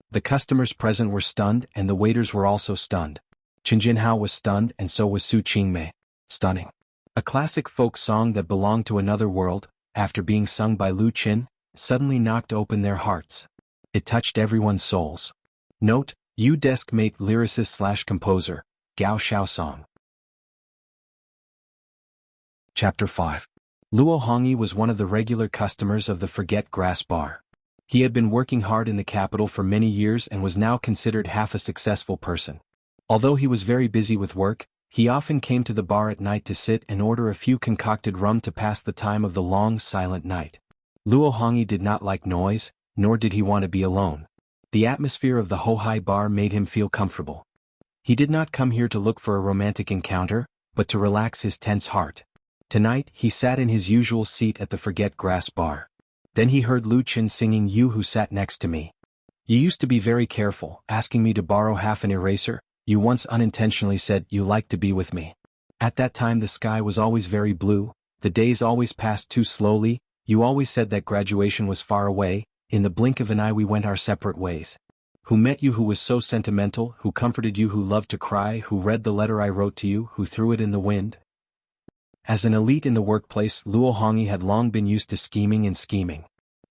The customers present were stunned, and the waiters were also stunned. Qin Jinhao was stunned, and so was Su Qingmei. Stunning. A classic folk song that belonged to another world, after being sung by Lu Chen, suddenly knocked open their hearts. It touched everyone's souls. Note, you desk mate lyricist/composer, Gao Xiaosong. Chapter 5. Luo Hongyi was one of the regular customers of the Forget Grass Bar. He had been working hard in the capital for many years and was now considered half a successful person. Although he was very busy with work, he often came to the bar at night to sit and order a few concocted rum to pass the time of the long, silent night. Luo Hongyi did not like noise, nor did he want to be alone. The atmosphere of the Hohai bar made him feel comfortable. He did not come here to look for a romantic encounter, but to relax his tense heart. Tonight, he sat in his usual seat at the Forget Grass Bar. Then he heard Lu Chen singing You Who Sat Next to Me. You used to be very careful, asking me to borrow half an eraser. You once unintentionally said you liked to be with me. At that time the sky was always very blue, the days always passed too slowly, you always said that graduation was far away, in the blink of an eye we went our separate ways. Who met you, who was so sentimental, who comforted you, who loved to cry, who read the letter I wrote to you, who threw it in the wind? As an elite in the workplace, Luo Hongyi had long been used to scheming.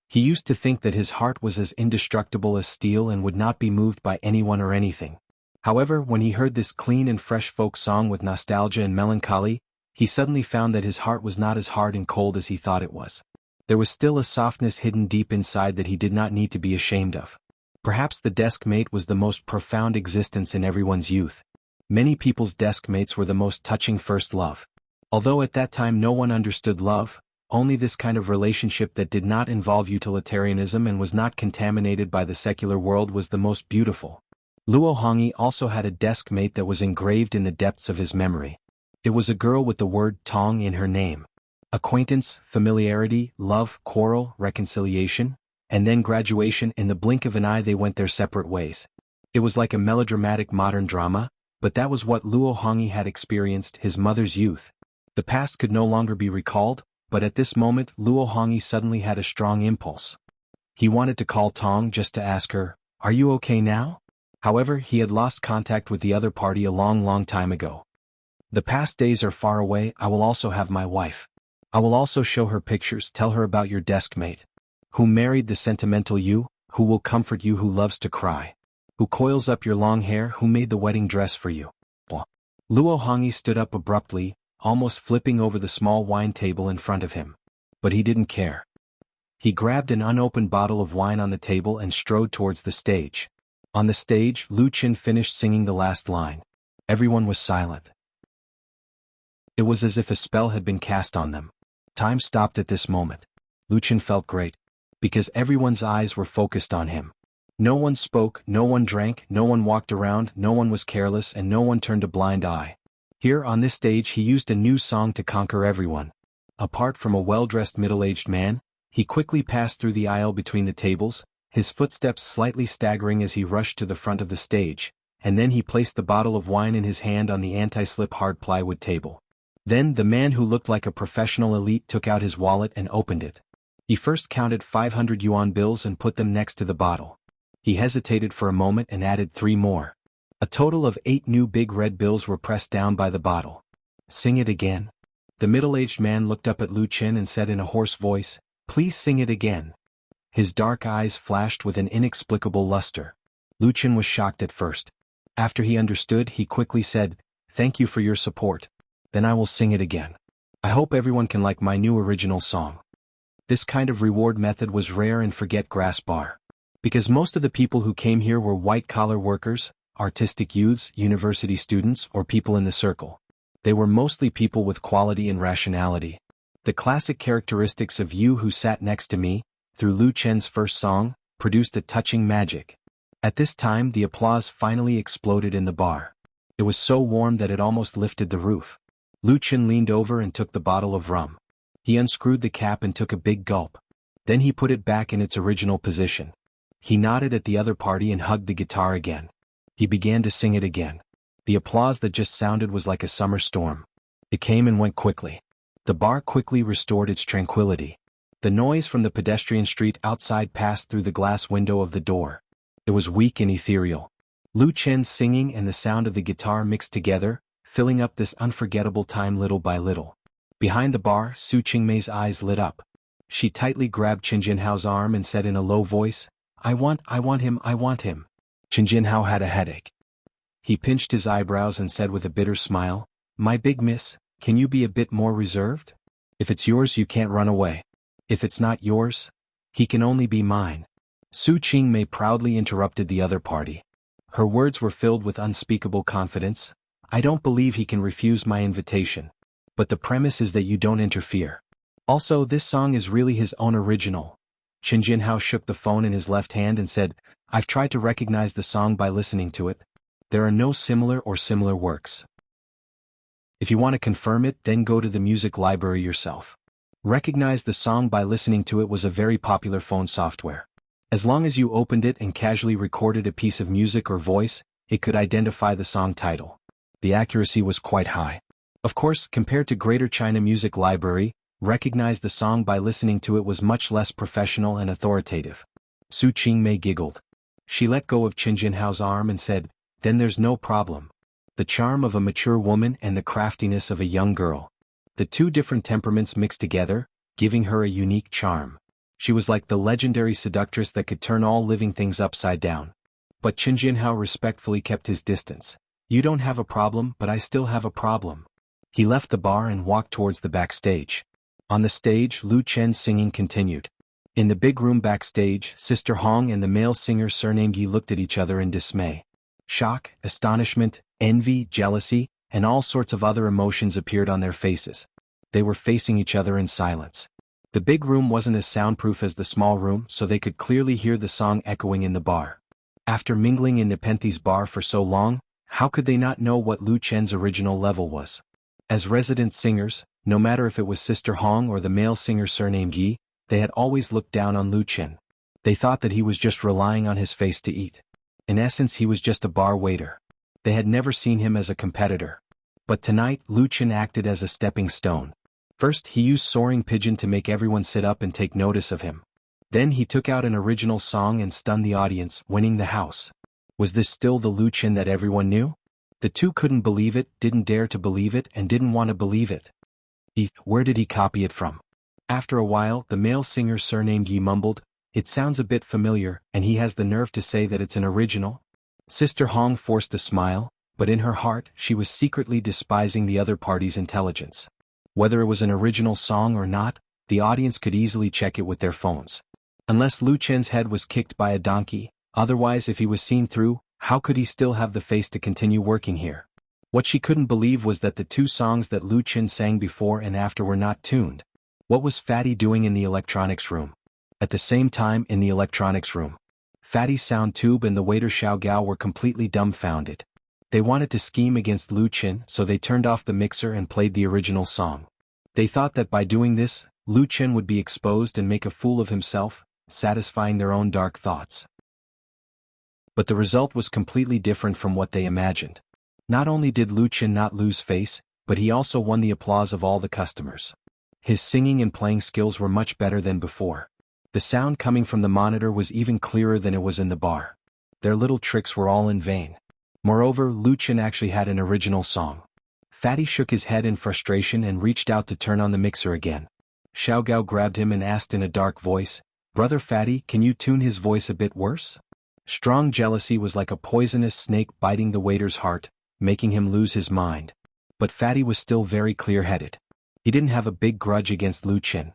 He used to think that his heart was as indestructible as steel and would not be moved by anyone or anything. However, when he heard this clean and fresh folk song with nostalgia and melancholy, he suddenly found that his heart was not as hard and cold as he thought it was. There was still a softness hidden deep inside that he did not need to be ashamed of. Perhaps the desk mate was the most profound existence in everyone's youth. Many people's desk mates were the most touching first love. Although at that time no one understood love, only this kind of relationship that did not involve utilitarianism and was not contaminated by the secular world was the most beautiful. Luo Hongyi also had a desk mate that was engraved in the depths of his memory. It was a girl with the word Tong in her name. Acquaintance, familiarity, love, quarrel, reconciliation, and then graduation. In the blink of an eye they went their separate ways. It was like a melodramatic modern drama, but that was what Luo Hongyi had experienced, his mother's youth. The past could no longer be recalled, but at this moment Luo Hongyi suddenly had a strong impulse. He wanted to call Tong just to ask her, "Are you okay now?" However, he had lost contact with the other party a long time ago. The past days are far away. I will also have my wife. I will also show her pictures, tell her about your desk mate. Who married the sentimental you, who will comfort you, who loves to cry. Who coils up your long hair, who made the wedding dress for you. Luo Hongyi stood up abruptly, almost flipping over the small wine table in front of him. But he didn't care. He grabbed an unopened bottle of wine on the table and strode towards the stage. On the stage, Lu Qin finished singing the last line. Everyone was silent. It was as if a spell had been cast on them. Time stopped at this moment. Lu Qin felt great. Because everyone's eyes were focused on him. No one spoke, no one drank, no one walked around, no one was careless, and no one turned a blind eye. Here on this stage he used a new song to conquer everyone. Apart from a well-dressed middle-aged man, he quickly passed through the aisle between the tables, his footsteps slightly staggering as he rushed to the front of the stage, and then he placed the bottle of wine in his hand on the anti-slip hard plywood table. Then the man who looked like a professional elite took out his wallet and opened it. He first counted 500 yuan bills and put them next to the bottle. He hesitated for a moment and added 3 more. A total of 8 new big red bills were pressed down by the bottle. Sing it again. The middle-aged man looked up at Lu Qin and said in a hoarse voice, "Please sing it again." His dark eyes flashed with an inexplicable luster. Lu Qin was shocked at first. After he understood, he quickly said, "Thank you for your support. Then I will sing it again. I hope everyone can like my new original song." This kind of reward method was rare in Forget Grass Bar. Because most of the people who came here were white-collar workers, artistic youths, university students, or people in the circle. They were mostly people with quality and rationality. The classic characteristics of "You Who Sat Next to Me," through Lu Chen's first song, produced a touching magic. At this time the applause finally exploded in the bar. It was so warm that it almost lifted the roof. Lu Chen leaned over and took the bottle of rum. He unscrewed the cap and took a big gulp. Then he put it back in its original position. He nodded at the other party and hugged the guitar again. He began to sing it again. The applause that just sounded was like a summer storm. It came and went quickly. The bar quickly restored its tranquility. The noise from the pedestrian street outside passed through the glass window of the door. It was weak and ethereal. Lu Chen's singing and the sound of the guitar mixed together, filling up this unforgettable time little by little. Behind the bar, Su Qingmei's eyes lit up. She tightly grabbed Qin Jinhao's arm and said in a low voice, I want him. Qin Jinhao had a headache. He pinched his eyebrows and said with a bitter smile, "My big miss, can you be a bit more reserved? If it's yours you can't run away. If it's not yours, he can only be mine." Su Qingmei proudly interrupted the other party. Her words were filled with unspeakable confidence. "I don't believe he can refuse my invitation. But the premise is that you don't interfere. Also, this song is really his own original." Qin Jinhao shook the phone in his left hand and said, "I've tried to recognize the song by listening to it. There are no similar works. If you want to confirm it, then go to the music library yourself." Recognize the song by listening to it was a very popular phone software. As long as you opened it and casually recorded a piece of music or voice, it could identify the song title. The accuracy was quite high. Of course, compared to Greater China Music Library, recognize the song by listening to it was much less professional and authoritative. Su Qingmei giggled. She let go of Qin Jinhao's arm and said, "Then there's no problem. The charm of a mature woman and the craftiness of a young girl. The two different temperaments mixed together, giving her a unique charm. She was like the legendary seductress that could turn all living things upside down." But Qin Jinhao respectfully kept his distance. "You don't have a problem, but I still have a problem." He left the bar and walked towards the backstage. On the stage, Lu Chen's singing continued. In the big room backstage, Sister Hong and the male singer surnamed Yi looked at each other in dismay. Shock, astonishment, envy, jealousy, and all sorts of other emotions appeared on their faces. They were facing each other in silence. The big room wasn't as soundproof as the small room, so they could clearly hear the song echoing in the bar. After mingling in Nepenthe's bar for so long, how could they not know what Lu Chen's original level was? As resident singers, no matter if it was Sister Hong or the male singer surnamed Yi, they had always looked down on Lu Chen. They thought that he was just relying on his face to eat. In essence, he was just a bar waiter. They had never seen him as a competitor. But tonight, Lu Chen acted as a stepping stone. First, he used Soaring Pigeon to make everyone sit up and take notice of him. Then he took out an original song and stunned the audience, winning the house. Was this still the Lu Chen that everyone knew? The two couldn't believe it, didn't dare to believe it, and didn't want to believe it. Where did he copy it from? After a while, the male singer surnamed Yi mumbled, "It sounds a bit familiar, and he has the nerve to say that it's an original?" Sister Hong forced a smile, but in her heart, she was secretly despising the other party's intelligence. Whether it was an original song or not, the audience could easily check it with their phones. Unless Lu Chen's head was kicked by a donkey, otherwise if he was seen through, how could he still have the face to continue working here? What she couldn't believe was that the two songs that Lu Chen sang before and after were not tuned. What was Fatty doing in the electronics room? At the same time in the electronics room, Fatty's sound tube and the waiter Xiao Gao were completely dumbfounded. They wanted to scheme against Lu Chen, so they turned off the mixer and played the original song. They thought that by doing this, Lu Chen would be exposed and make a fool of himself, satisfying their own dark thoughts. But the result was completely different from what they imagined. Not only did Lu Chen not lose face, but he also won the applause of all the customers. His singing and playing skills were much better than before. The sound coming from the monitor was even clearer than it was in the bar. Their little tricks were all in vain. Moreover, Lu Chen actually had an original song. Fatty shook his head in frustration and reached out to turn on the mixer again. Xiao Gao grabbed him and asked in a dark voice, "Brother Fatty, can you tune his voice a bit worse?" Strong jealousy was like a poisonous snake biting the waiter's heart, making him lose his mind. But Fatty was still very clear-headed. He didn't have a big grudge against Lu Chen.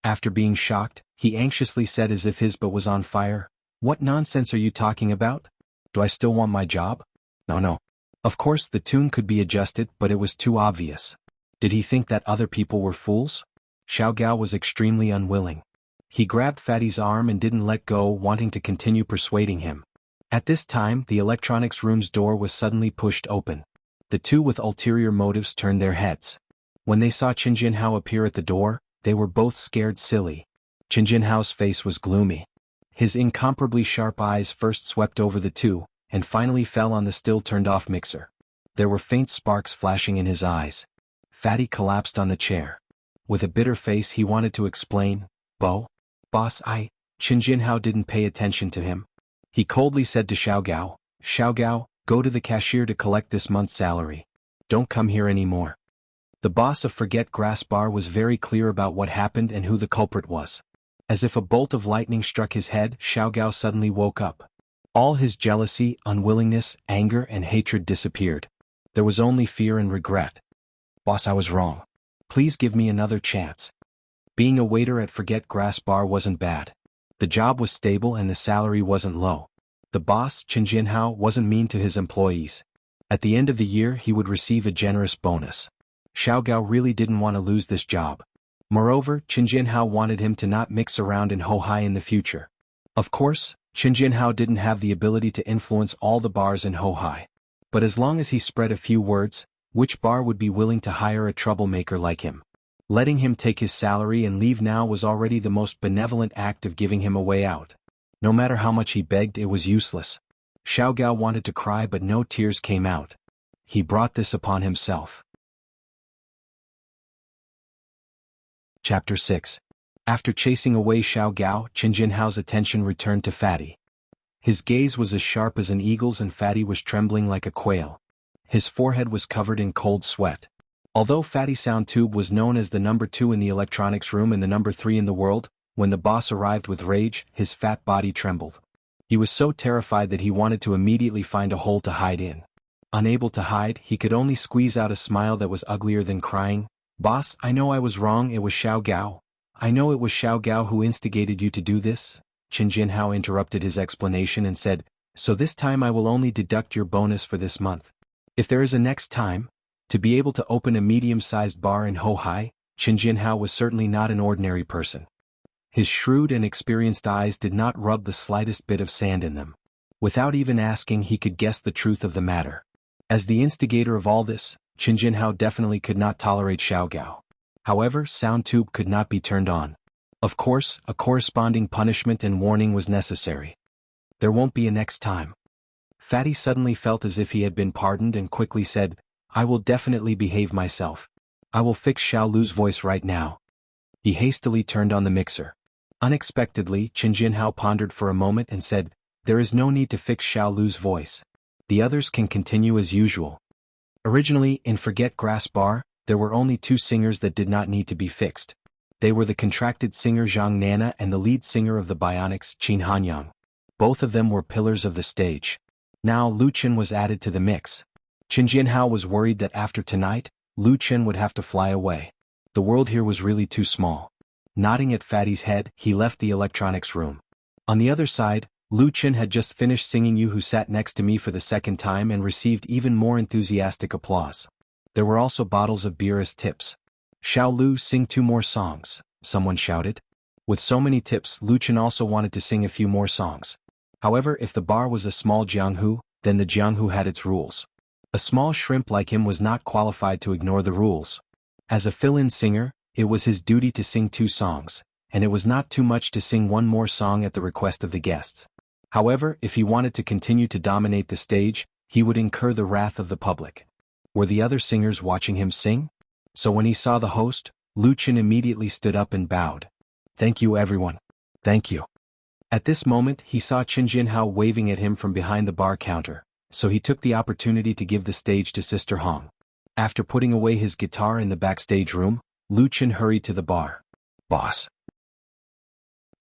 After being shocked, he anxiously said as if his butt was on fire, "What nonsense are you talking about? Do I still want my job? No. Of course the tune could be adjusted, but it was too obvious. Did he think that other people were fools?" Xiao Gao was extremely unwilling. He grabbed Fatty's arm and didn't let go, wanting to continue persuading him. At this time, the electronics room's door was suddenly pushed open. The two with ulterior motives turned their heads. When they saw Qin Jinhao appear at the door, they were both scared silly. Qin Jinhao's face was gloomy. His incomparably sharp eyes first swept over the two, and finally fell on the still turned-off mixer. There were faint sparks flashing in his eyes. Fatty collapsed on the chair. With a bitter face he wanted to explain, "Boss, Qin Jinhao didn't pay attention to him." He coldly said to Xiao Gao, "Xiao Gao, go to the cashier to collect this month's salary. Don't come here anymore." The boss of Forget Grass Bar was very clear about what happened and who the culprit was. As if a bolt of lightning struck his head, Xiao Gao suddenly woke up. All his jealousy, unwillingness, anger, and hatred disappeared. There was only fear and regret. "Boss, I was wrong. Please give me another chance." Being a waiter at Forget Grass Bar wasn't bad. The job was stable and the salary wasn't low. The boss, Qin Jinhao, wasn't mean to his employees. At the end of the year he would receive a generous bonus. Xiao Gao really didn't want to lose this job. Moreover, Qin Jinhao wanted him to not mix around in Hohai in the future. Of course, Qin Jinhao didn't have the ability to influence all the bars in Hohai. But as long as he spread a few words, which bar would be willing to hire a troublemaker like him? Letting him take his salary and leave now was already the most benevolent act of giving him a way out. No matter how much he begged, it was useless. Xiao Gao wanted to cry but no tears came out. He brought this upon himself. Chapter 6. After chasing away Xiao Gao, Qin Jinhao's attention returned to Fatty. His gaze was as sharp as an eagle's and Fatty was trembling like a quail. His forehead was covered in cold sweat. Although Fatty's sound tube was known as the number 2 in the electronics room and the number 3 in the world, when the boss arrived with rage, his fat body trembled. He was so terrified that he wanted to immediately find a hole to hide in. Unable to hide, he could only squeeze out a smile that was uglier than crying. "Boss, I know I was wrong, it was Xiao Gao. I know it was Xiao Gao who instigated you to do this." Qin Jinhao interrupted his explanation and said, "So this time I will only deduct your bonus for this month. If there is a next time, to be able to open a medium-sized bar in Hohai, Qin Jinhao was certainly not an ordinary person. His shrewd and experienced eyes did not rub the slightest bit of sand in them. Without even asking, he could guess the truth of the matter. As the instigator of all this, Qin Jinhao definitely could not tolerate Xiao Gao. However, sound tube could not be turned on. Of course, a corresponding punishment and warning was necessary. There won't be a next time. Fatty suddenly felt as if he had been pardoned and quickly said, "I will definitely behave myself. I will fix Xiao Lu's voice right now." He hastily turned on the mixer. Unexpectedly, Qin Jinhao pondered for a moment and said, "There is no need to fix Xiao Lu's voice. The others can continue as usual." Originally, in Forget Grass Bar, there were only 2 singers that did not need to be fixed. They were the contracted singer Zhang Nana and the lead singer of the Bionics, Qin Hanyang. Both of them were pillars of the stage. Now Lu Chen was added to the mix. Qin Jinhao was worried that after tonight, Lu Chen would have to fly away. The world here was really too small. Nodding at Fatty's head, he left the electronics room. On the other side, Lu Chen had just finished singing You Who Sat Next to Me for the second time and received even more enthusiastic applause. There were also bottles of beer as tips. Xiao Lu, sing 2 more songs, someone shouted. With so many tips, Lu Chen also wanted to sing a few more songs. However, if the bar was a small jianghu, then the jianghu had its rules. A small shrimp like him was not qualified to ignore the rules. As a fill-in singer, it was his duty to sing 2 songs, and it was not too much to sing 1 more song at the request of the guests. However, if he wanted to continue to dominate the stage, he would incur the wrath of the public. Were the other singers watching him sing? So when he saw the host, Lu Chen immediately stood up and bowed. Thank you everyone. Thank you. At this moment he saw Qin Jinhao waving at him from behind the bar counter, so he took the opportunity to give the stage to Sister Hong. After putting away his guitar in the backstage room, Lu Chen hurried to the bar. Boss.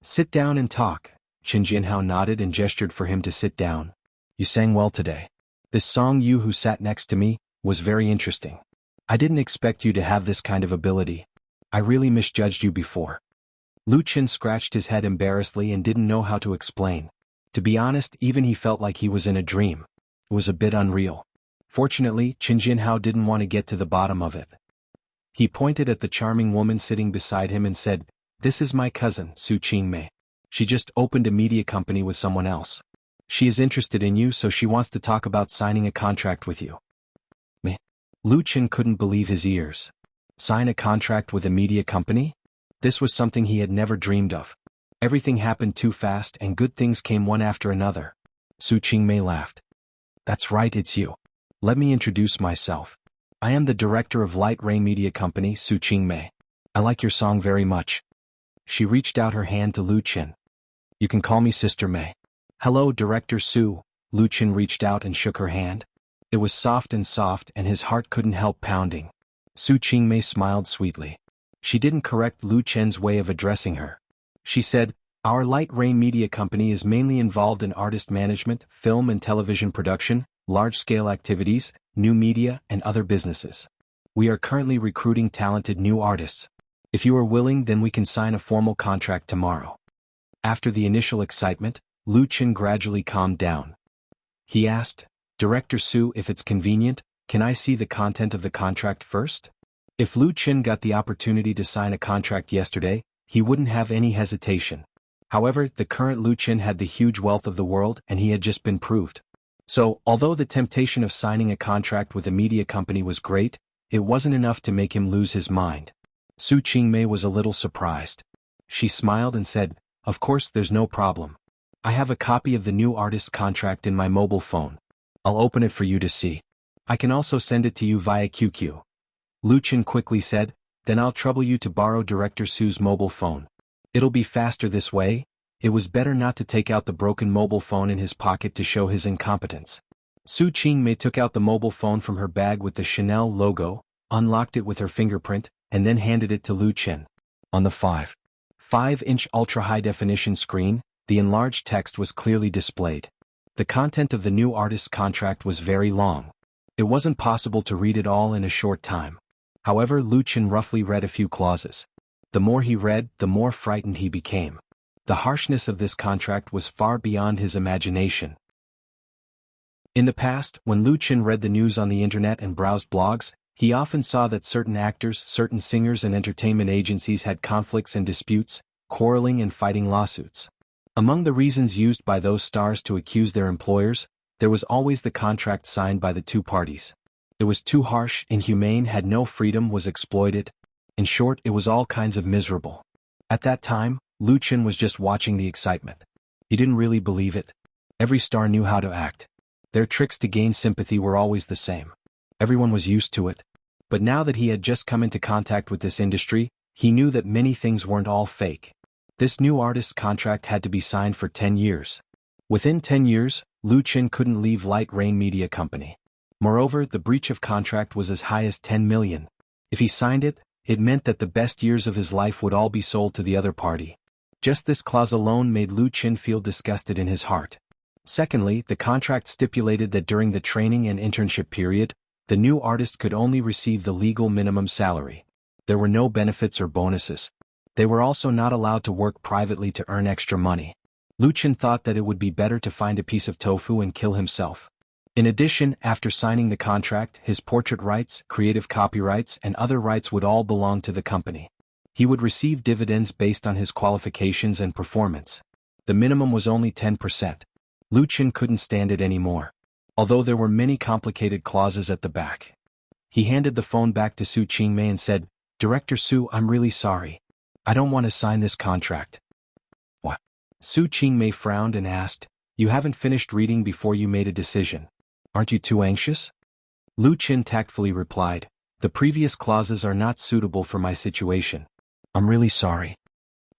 Sit down and talk. Qin Jinhao nodded and gestured for him to sit down. You sang well today. This song You Who Sat Next to Me was very interesting. I didn't expect you to have this kind of ability. I really misjudged you before. Lu Chen scratched his head embarrassedly and didn't know how to explain. To be honest, even he felt like he was in a dream. It was a bit unreal. Fortunately, Qin Jinhao didn't want to get to the bottom of it. He pointed at the charming woman sitting beside him and said, "This is my cousin, Su Qingmei. She just opened a media company with someone else. She is interested in you, so she wants to talk about signing a contract with you." Me? Lu Chen couldn't believe his ears. Sign a contract with a media company? This was something he had never dreamed of. Everything happened too fast and good things came one after another. Su Qingmei laughed. That's right, it's you. Let me introduce myself. I am the director of Light Rain Media Company, Su Qingmei. I like your song very much. She reached out her hand to Lu Chen. You can call me Sister Mei. Hello, Director Su. Lu Chen reached out and shook her hand. It was soft and his heart couldn't help pounding. Su Qingmei smiled sweetly. She didn't correct Lu Chen's way of addressing her. She said, Our Light Rain Media Company is mainly involved in artist management, film and television production, large-scale activities, new media, and other businesses. We are currently recruiting talented new artists. If you are willing, then we can sign a formal contract tomorrow. After the initial excitement, Lu Chen gradually calmed down. He asked, Director Su, if it's convenient, can I see the content of the contract first? If Lu Chen got the opportunity to sign a contract yesterday, he wouldn't have any hesitation. However, the current Lu Chen had the huge wealth of the world and he had just been proved. So, although the temptation of signing a contract with a media company was great, it wasn't enough to make him lose his mind. Su Qingmei was a little surprised. She smiled and said, Of course, there's no problem. I have a copy of the new artist's contract in my mobile phone. I'll open it for you to see. I can also send it to you via QQ. Lu Chen quickly said, Then I'll trouble you to borrow Director Su's mobile phone. It'll be faster this way. It was better not to take out the broken mobile phone in his pocket to show his incompetence. Su Qingmei took out the mobile phone from her bag with the Chanel logo, unlocked it with her fingerprint, and then handed it to Lu Chen. On the 5.5-inch ultra-high-definition screen, the enlarged text was clearly displayed. The content of the new artist's contract was very long. It wasn't possible to read it all in a short time. However, Lu Chen roughly read a few clauses. The more he read, the more frightened he became. The harshness of this contract was far beyond his imagination. In the past, when Lu Chen read the news on the internet and browsed blogs, he often saw that certain actors, certain singers and entertainment agencies had conflicts and disputes, quarreling and fighting lawsuits. Among the reasons used by those stars to accuse their employers, there was always the contract signed by the two parties. It was too harsh, inhumane, had no freedom, was exploited. In short, it was all kinds of miserable. At that time, Lu Chen was just watching the excitement. He didn't really believe it. Every star knew how to act. Their tricks to gain sympathy were always the same. Everyone was used to it. But now that he had just come into contact with this industry, he knew that many things weren't all fake. This new artist's contract had to be signed for 10 years. Within 10 years, Lu Chen couldn't leave Light Rain Media Company. Moreover, the breach of contract was as high as 10 million. If he signed it, it meant that the best years of his life would all be sold to the other party. Just this clause alone made Lu Chen feel disgusted in his heart. Secondly, the contract stipulated that during the training and internship period, the new artist could only receive the legal minimum salary. There were no benefits or bonuses. They were also not allowed to work privately to earn extra money. Lu Chen thought that it would be better to find a piece of tofu and kill himself. In addition, after signing the contract, his portrait rights, creative copyrights, and other rights would all belong to the company. He would receive dividends based on his qualifications and performance. The minimum was only 10%. Lu Chen couldn't stand it anymore. Although there were many complicated clauses at the back. He handed the phone back to Su Qingmei and said, "Director Su, I'm really sorry. I don't want to sign this contract." "What?" Su Qingmei frowned and asked, "You haven't finished reading before you made a decision. Aren't you too anxious?" Lu Chen tactfully replied, "The previous clauses are not suitable for my situation. I'm really sorry."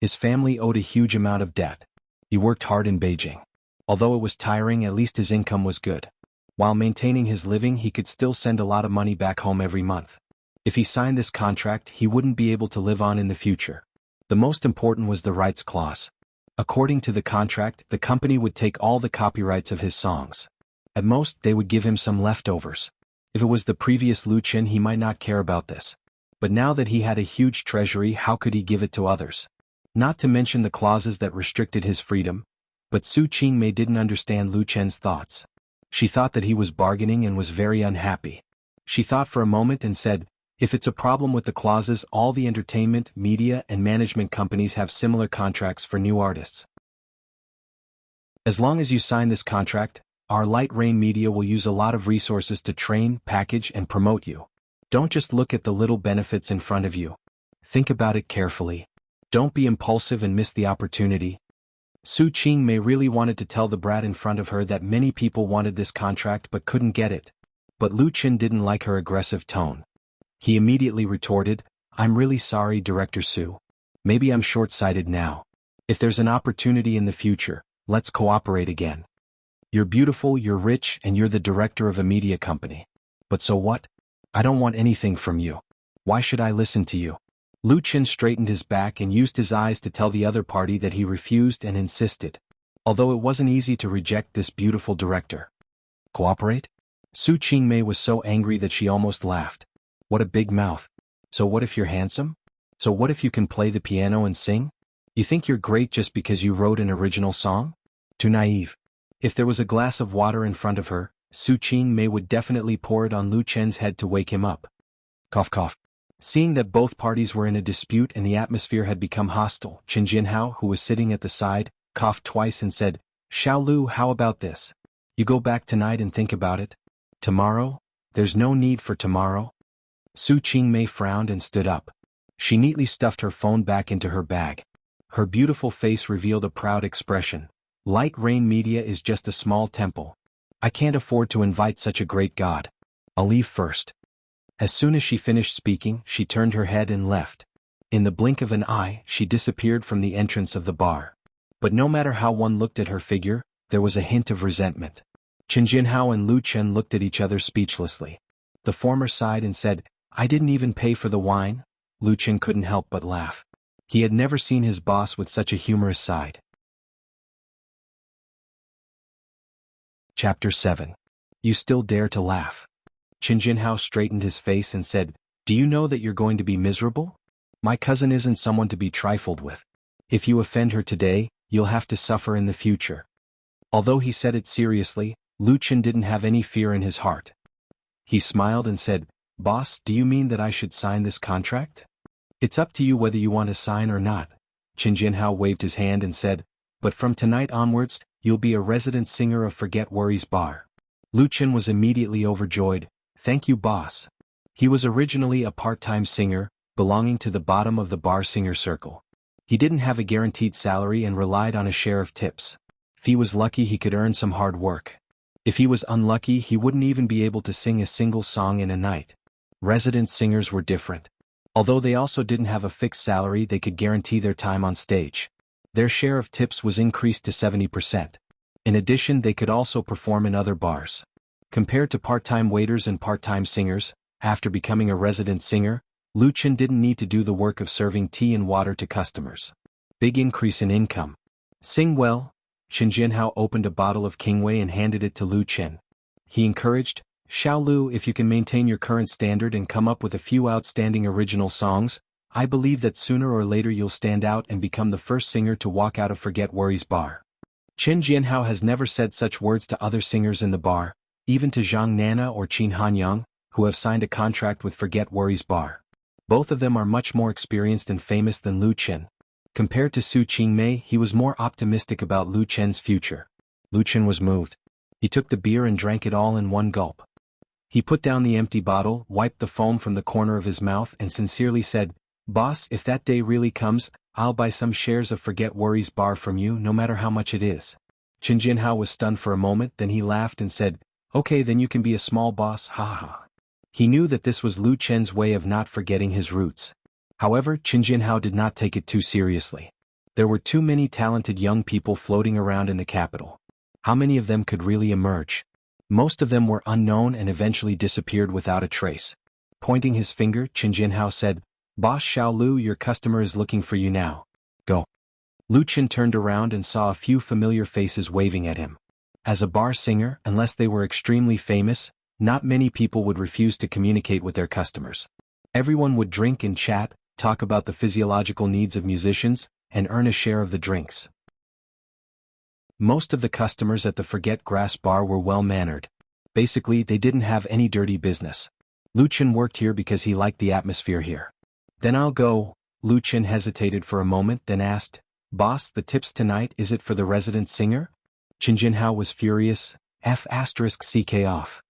His family owed a huge amount of debt. He worked hard in Beijing. Although it was tiring, at least his income was good. While maintaining his living, he could still send a lot of money back home every month. If he signed this contract, he wouldn't be able to live on in the future. The most important was the rights clause. According to the contract, the company would take all the copyrights of his songs. At most, they would give him some leftovers. If it was the previous Lu Chen, he might not care about this. But now that he had a huge treasury, how could he give it to others? Not to mention the clauses that restricted his freedom. But Su Qingmei didn't understand Lu Chen's thoughts. She thought that he was bargaining and was very unhappy. She thought for a moment and said, "If it's a problem with the clauses, all the entertainment, media, and management companies have similar contracts for new artists. As long as you sign this contract, our Light Rain Media will use a lot of resources to train, package, and promote you. Don't just look at the little benefits in front of you. Think about it carefully. Don't be impulsive and miss the opportunity." Su Qingmei really wanted to tell the brat in front of her that many people wanted this contract but couldn't get it. But Lu Chen didn't like her aggressive tone. He immediately retorted, "I'm really sorry, Director Su. Maybe I'm short-sighted now. If there's an opportunity in the future, let's cooperate again. You're beautiful, you're rich, and you're the director of a media company. But so what? I don't want anything from you. Why should I listen to you?" Lu Chen straightened his back and used his eyes to tell the other party that he refused and insisted. Although it wasn't easy to reject this beautiful director. Cooperate? Su Qingmei was so angry that she almost laughed. What a big mouth. So what if you're handsome? So what if you can play the piano and sing? You think you're great just because you wrote an original song? Too naive. If there was a glass of water in front of her, Su Qingmei would definitely pour it on Lu Chen's head to wake him up. Cough cough. Seeing that both parties were in a dispute and the atmosphere had become hostile, Chen Jinhao, who was sitting at the side, coughed twice and said, "Xiao Lu, how about this? You go back tonight and think about it. Tomorrow? There's no need for tomorrow." Su Qingmei frowned and stood up. She neatly stuffed her phone back into her bag. Her beautiful face revealed a proud expression. "Light Rain Media is just a small temple. I can't afford to invite such a great god. I'll leave first." As soon as she finished speaking, she turned her head and left. In the blink of an eye, she disappeared from the entrance of the bar. But no matter how one looked at her figure, there was a hint of resentment. Chen Jinhao and Lu Chen looked at each other speechlessly. The former sighed and said, "I didn't even pay for the wine?" Lu Chen couldn't help but laugh. He had never seen his boss with such a humorous side. Chapter 7. You still dare to laugh? Chen Jinhao straightened his face and said, "Do you know that you're going to be miserable? My cousin isn't someone to be trifled with. If you offend her today, you'll have to suffer in the future." Although he said it seriously, Lu Chen didn't have any fear in his heart. He smiled and said, "Boss, do you mean that I should sign this contract?" "It's up to you whether you want to sign or not." Chen Jinhao waved his hand and said, "But from tonight onwards, you'll be a resident singer of Forget Worries Bar." Lu Chen was immediately overjoyed. "Thank you, boss." He was originally a part-time singer, belonging to the bottom of the bar singer circle. He didn't have a guaranteed salary and relied on a share of tips. If he was lucky, he could earn some hard work. If he was unlucky, he wouldn't even be able to sing a single song in a night. Resident singers were different. Although they also didn't have a fixed salary, they could guarantee their time on stage. Their share of tips was increased to 70%. In addition, they could also perform in other bars. Compared to part-time waiters and part-time singers, after becoming a resident singer, Lu Chen didn't need to do the work of serving tea and water to customers. Big increase in income. "Sing well." Chen Jinhao opened a bottle of Qingwei and handed it to Lu Chen. He encouraged, "Xiao Lu, if you can maintain your current standard and come up with a few outstanding original songs, I believe that sooner or later you'll stand out and become the first singer to walk out of Forget Worries bar. Chen Jianhao has never said such words to other singers in the bar, even to Zhang Nana or Qin Hanyang, who have signed a contract with Forget Worries bar. Both of them are much more experienced and famous than Lu Chen. Compared to Su Qingmei, he was more optimistic about Lu Chen's future. Lu Chen was moved. He took the beer and drank it all in one gulp. He put down the empty bottle, wiped the foam from the corner of his mouth and sincerely said, "Boss, if that day really comes, I'll buy some shares of Forget Worries bar from you no matter how much it is." Chen Jinhao was stunned for a moment, then he laughed and said, "Okay, then you can be a small boss, ha ha." He knew that this was Lu Chen's way of not forgetting his roots. However, Chen Jinhao did not take it too seriously. There were too many talented young people floating around in the capital. How many of them could really emerge? Most of them were unknown and eventually disappeared without a trace. Pointing his finger, Chen Jinhao said, "Boss Xiao Lu, your customer is looking for you now. Go." Lu Chen turned around and saw a few familiar faces waving at him. As a bar singer, unless they were extremely famous, not many people would refuse to communicate with their customers. Everyone would drink and chat, talk about the physiological needs of musicians, and earn a share of the drinks. Most of the customers at the Forget Grass bar were well-mannered. Basically, they didn't have any dirty business. Lu Chen worked here because he liked the atmosphere here. "Then I'll go." Lu Chen hesitated for a moment, then asked, "Boss, the tips tonight, is it for the resident singer?" Chen Jinhao was furious. F***ck off.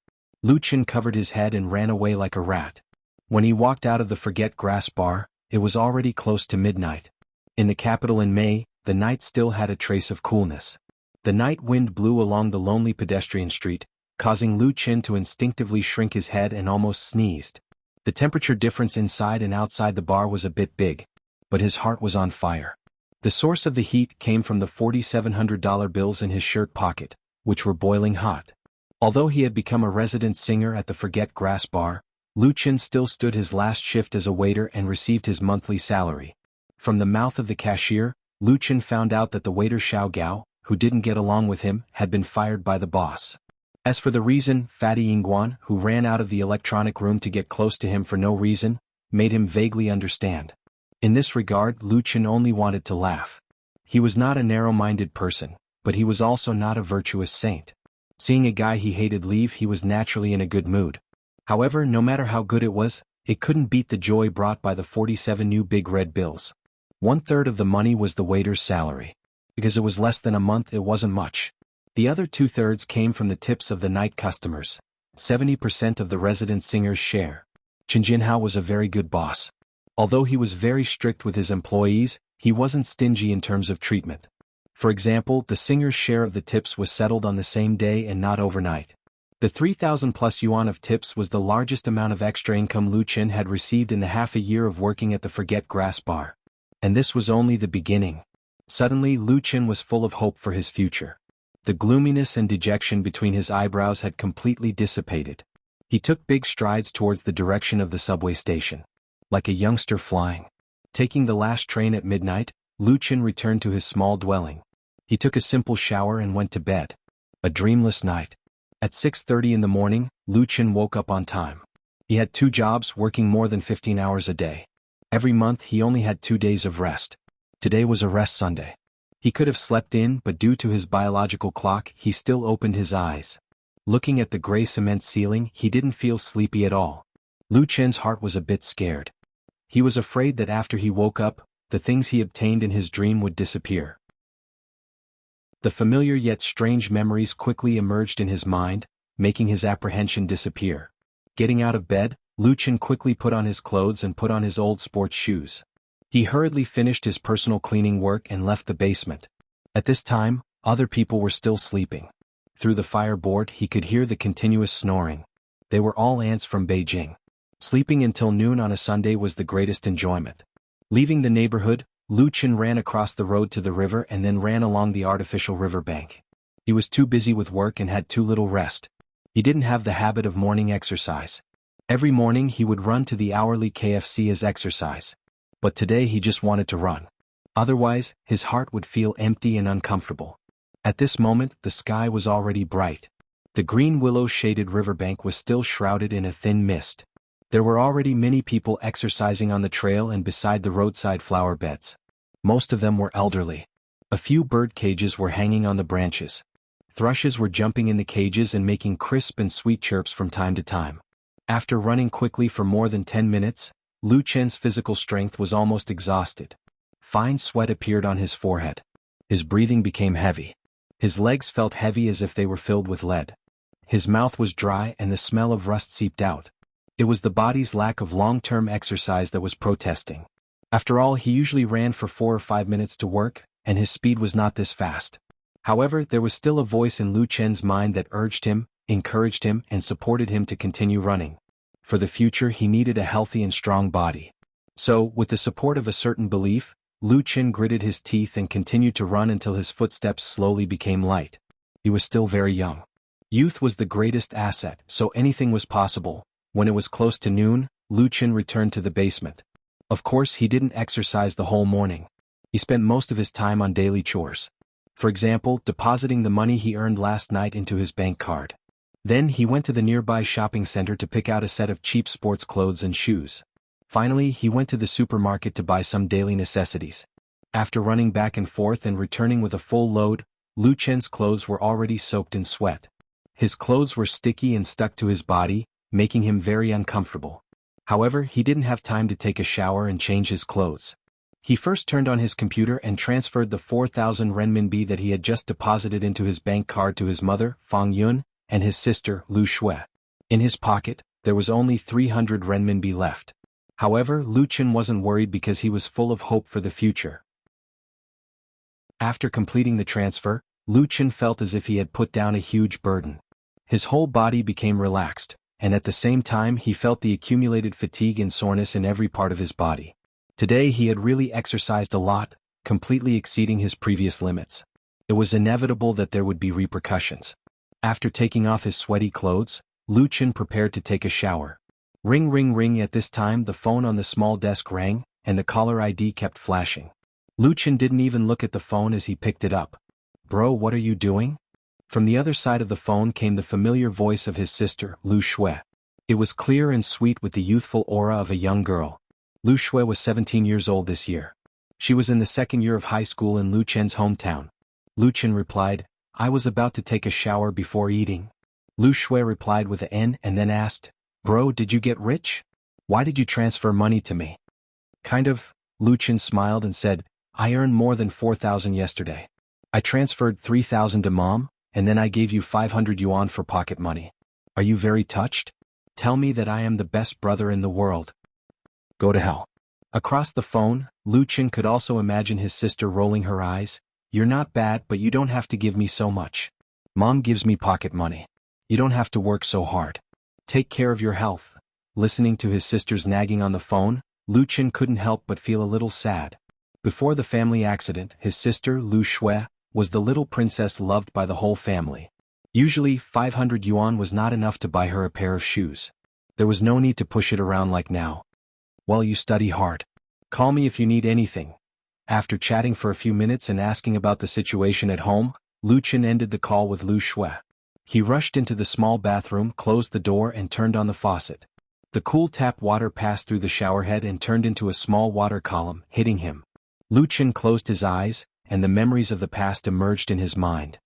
Lu Chen covered his head and ran away like a rat. When he walked out of the Forget Grass bar, it was already close to midnight. In the capital in May, the night still had a trace of coolness. The night wind blew along the lonely pedestrian street, causing Lu Chen to instinctively shrink his head and almost sneezed. The temperature difference inside and outside the bar was a bit big, but his heart was on fire. The source of the heat came from the $4,700 bills in his shirt pocket, which were boiling hot. Although he had become a resident singer at the Forget Grass bar, Lu Chen still stood his last shift as a waiter and received his monthly salary. From the mouth of the cashier, Lu Chen found out that the waiter Xiao Gao, who didn't get along with him, had been fired by the boss. As for the reason, Fatty Yingguan, who ran out of the electronic room to get close to him for no reason, made him vaguely understand. In this regard, Lu Chen only wanted to laugh. He was not a narrow-minded person, but he was also not a virtuous saint. Seeing a guy he hated leave, he was naturally in a good mood. However, no matter how good it was, it couldn't beat the joy brought by the 47 new big red bills. 1/3 of the money was the waiter's salary. Because it was less than a month, it wasn't much. The other 2/3 came from the tips of the night customers. 70% of the resident singer's share. Chen Jinhao was a very good boss. Although he was very strict with his employees, he wasn't stingy in terms of treatment. For example, the singer's share of the tips was settled on the same day and not overnight. The 3,000 plus yuan of tips was the largest amount of extra income Lu Chen had received in the half a year of working at the Forget Grass bar. And this was only the beginning. Suddenly, Lu Chen was full of hope for his future. The gloominess and dejection between his eyebrows had completely dissipated. He took big strides towards the direction of the subway station. Like a youngster flying. Taking the last train at midnight, Lu Chen returned to his small dwelling. He took a simple shower and went to bed. A dreamless night. At 6:30 in the morning, Lu Chen woke up on time. He had 2 jobs, working more than 15 hours a day. Every month he only had 2 days of rest. Today was a rest Sunday. He could have slept in, but due to his biological clock, he still opened his eyes. Looking at the gray cement ceiling, he didn't feel sleepy at all. Lu Chen's heart was a bit scared. He was afraid that after he woke up, the things he obtained in his dream would disappear. The familiar yet strange memories quickly emerged in his mind, making his apprehension disappear. Getting out of bed, Lu Chen quickly put on his clothes and put on his old sports shoes. He hurriedly finished his personal cleaning work and left the basement. At this time, other people were still sleeping. Through the fireboard he could hear the continuous snoring. They were all ants from Beijing. Sleeping until noon on a Sunday was the greatest enjoyment. Leaving the neighborhood, Lu Chen ran across the road to the river and then ran along the artificial river bank. He was too busy with work and had too little rest. He didn't have the habit of morning exercise. Every morning he would run to the hourly KFC as exercise. But today he just wanted to run. Otherwise, his heart would feel empty and uncomfortable. At this moment, the sky was already bright. The green willow-shaded riverbank was still shrouded in a thin mist. There were already many people exercising on the trail and beside the roadside flower beds. Most of them were elderly. A few bird cages were hanging on the branches. Thrushes were jumping in the cages and making crisp and sweet chirps from time to time. After running quickly for more than 10 minutes, Lu Chen's physical strength was almost exhausted. Fine sweat appeared on his forehead. His breathing became heavy. His legs felt heavy as if they were filled with lead. His mouth was dry and the smell of rust seeped out. It was the body's lack of long-term exercise that was protesting. After all, he usually ran for 4 or 5 minutes to work, and his speed was not this fast. However, there was still a voice in Lu Chen's mind that urged him, encouraged him, and supported him to continue running. For the future, he needed a healthy and strong body. So, with the support of a certain belief, Lu Chen gritted his teeth and continued to run until his footsteps slowly became light. He was still very young. Youth was the greatest asset, so anything was possible. When it was close to noon, Lu Chen returned to the basement. Of course, he didn't exercise the whole morning. He spent most of his time on daily chores. For example, depositing the money he earned last night into his bank card. Then he went to the nearby shopping center to pick out a set of cheap sports clothes and shoes. Finally, he went to the supermarket to buy some daily necessities. After running back and forth and returning with a full load, Lu Chen's clothes were already soaked in sweat. His clothes were sticky and stuck to his body, making him very uncomfortable. However, he didn't have time to take a shower and change his clothes. He first turned on his computer and transferred the 4,000 renminbi that he had just deposited into his bank card to his mother, Fang Yun, and his sister, Lu Shui. In his pocket, there was only 300 renminbi left. However, Lu Chen wasn't worried because he was full of hope for the future. After completing the transfer, Lu Chen felt as if he had put down a huge burden. His whole body became relaxed, and at the same time he felt the accumulated fatigue and soreness in every part of his body. Today he had really exercised a lot, completely exceeding his previous limits. It was inevitable that there would be repercussions. After taking off his sweaty clothes, Lu Chen prepared to take a shower. Ring ring ring. At this time the phone on the small desk rang, and the caller ID kept flashing. Lu Chen didn't even look at the phone as he picked it up. "Bro, what are you doing?" From the other side of the phone came the familiar voice of his sister, Lu Shui. It was clear and sweet with the youthful aura of a young girl. Lu Shui was 17 years old this year. She was in the second year of high school in Lu Chen's hometown. Lu Chen replied, "I was about to take a shower before eating." Lu Shui replied with an N and then asked, "Bro, did you get rich? Why did you transfer money to me?" "Kind of," Lu Chen smiled and said, "I earned more than 4,000 yesterday. I transferred 3,000 to mom, and then I gave you 500 yuan for pocket money. Are you very touched? Tell me that I am the best brother in the world. Go to hell." Across the phone, Lu Chen could also imagine his sister rolling her eyes. "You're not bad, but you don't have to give me so much. Mom gives me pocket money. You don't have to work so hard. Take care of your health." Listening to his sister's nagging on the phone, Lu Chen couldn't help but feel a little sad. Before the family accident, his sister, Lu Shui, was the little princess loved by the whole family. Usually, 500 yuan was not enough to buy her a pair of shoes. There was no need to push it around like now. "Well, you study hard. Call me if you need anything." After chatting for a few minutes and asking about the situation at home, Lu Chen ended the call with Lu Shui. He rushed into the small bathroom, closed the door and turned on the faucet. The cool tap water passed through the showerhead and turned into a small water column, hitting him. Lu Chen closed his eyes, and the memories of the past emerged in his mind.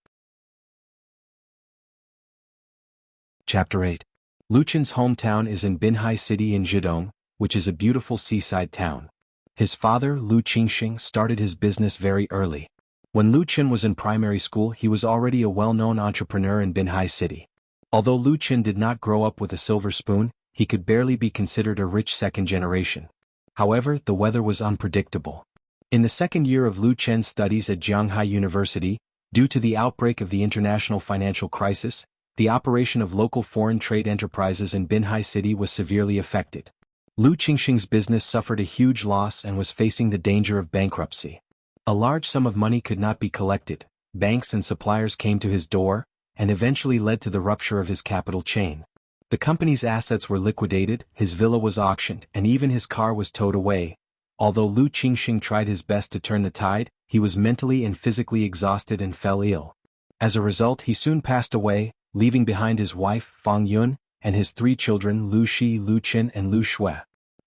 Chapter 8. Lu Chen's hometown is in Binhai City in Zhidong, which is a beautiful seaside town. His father, Lu Qingxing, started his business very early. When Lu Chen was in primary school, he was already a well-known entrepreneur in Binhai City. Although Lu Chen did not grow up with a silver spoon, he could barely be considered a rich second generation. However, the weather was unpredictable. In the second year of Lu Chen's studies at Jianghai University, due to the outbreak of the international financial crisis, the operation of local foreign trade enterprises in Binhai City was severely affected. Lu Qingxing's business suffered a huge loss and was facing the danger of bankruptcy. A large sum of money could not be collected, banks and suppliers came to his door, and eventually led to the rupture of his capital chain. The company's assets were liquidated, his villa was auctioned, and even his car was towed away. Although Lu Qingxing tried his best to turn the tide, he was mentally and physically exhausted and fell ill. As a result, he soon passed away, leaving behind his wife, Fang Yun, and his 3 children Lu Shi, Lu Qin and Lu Shui.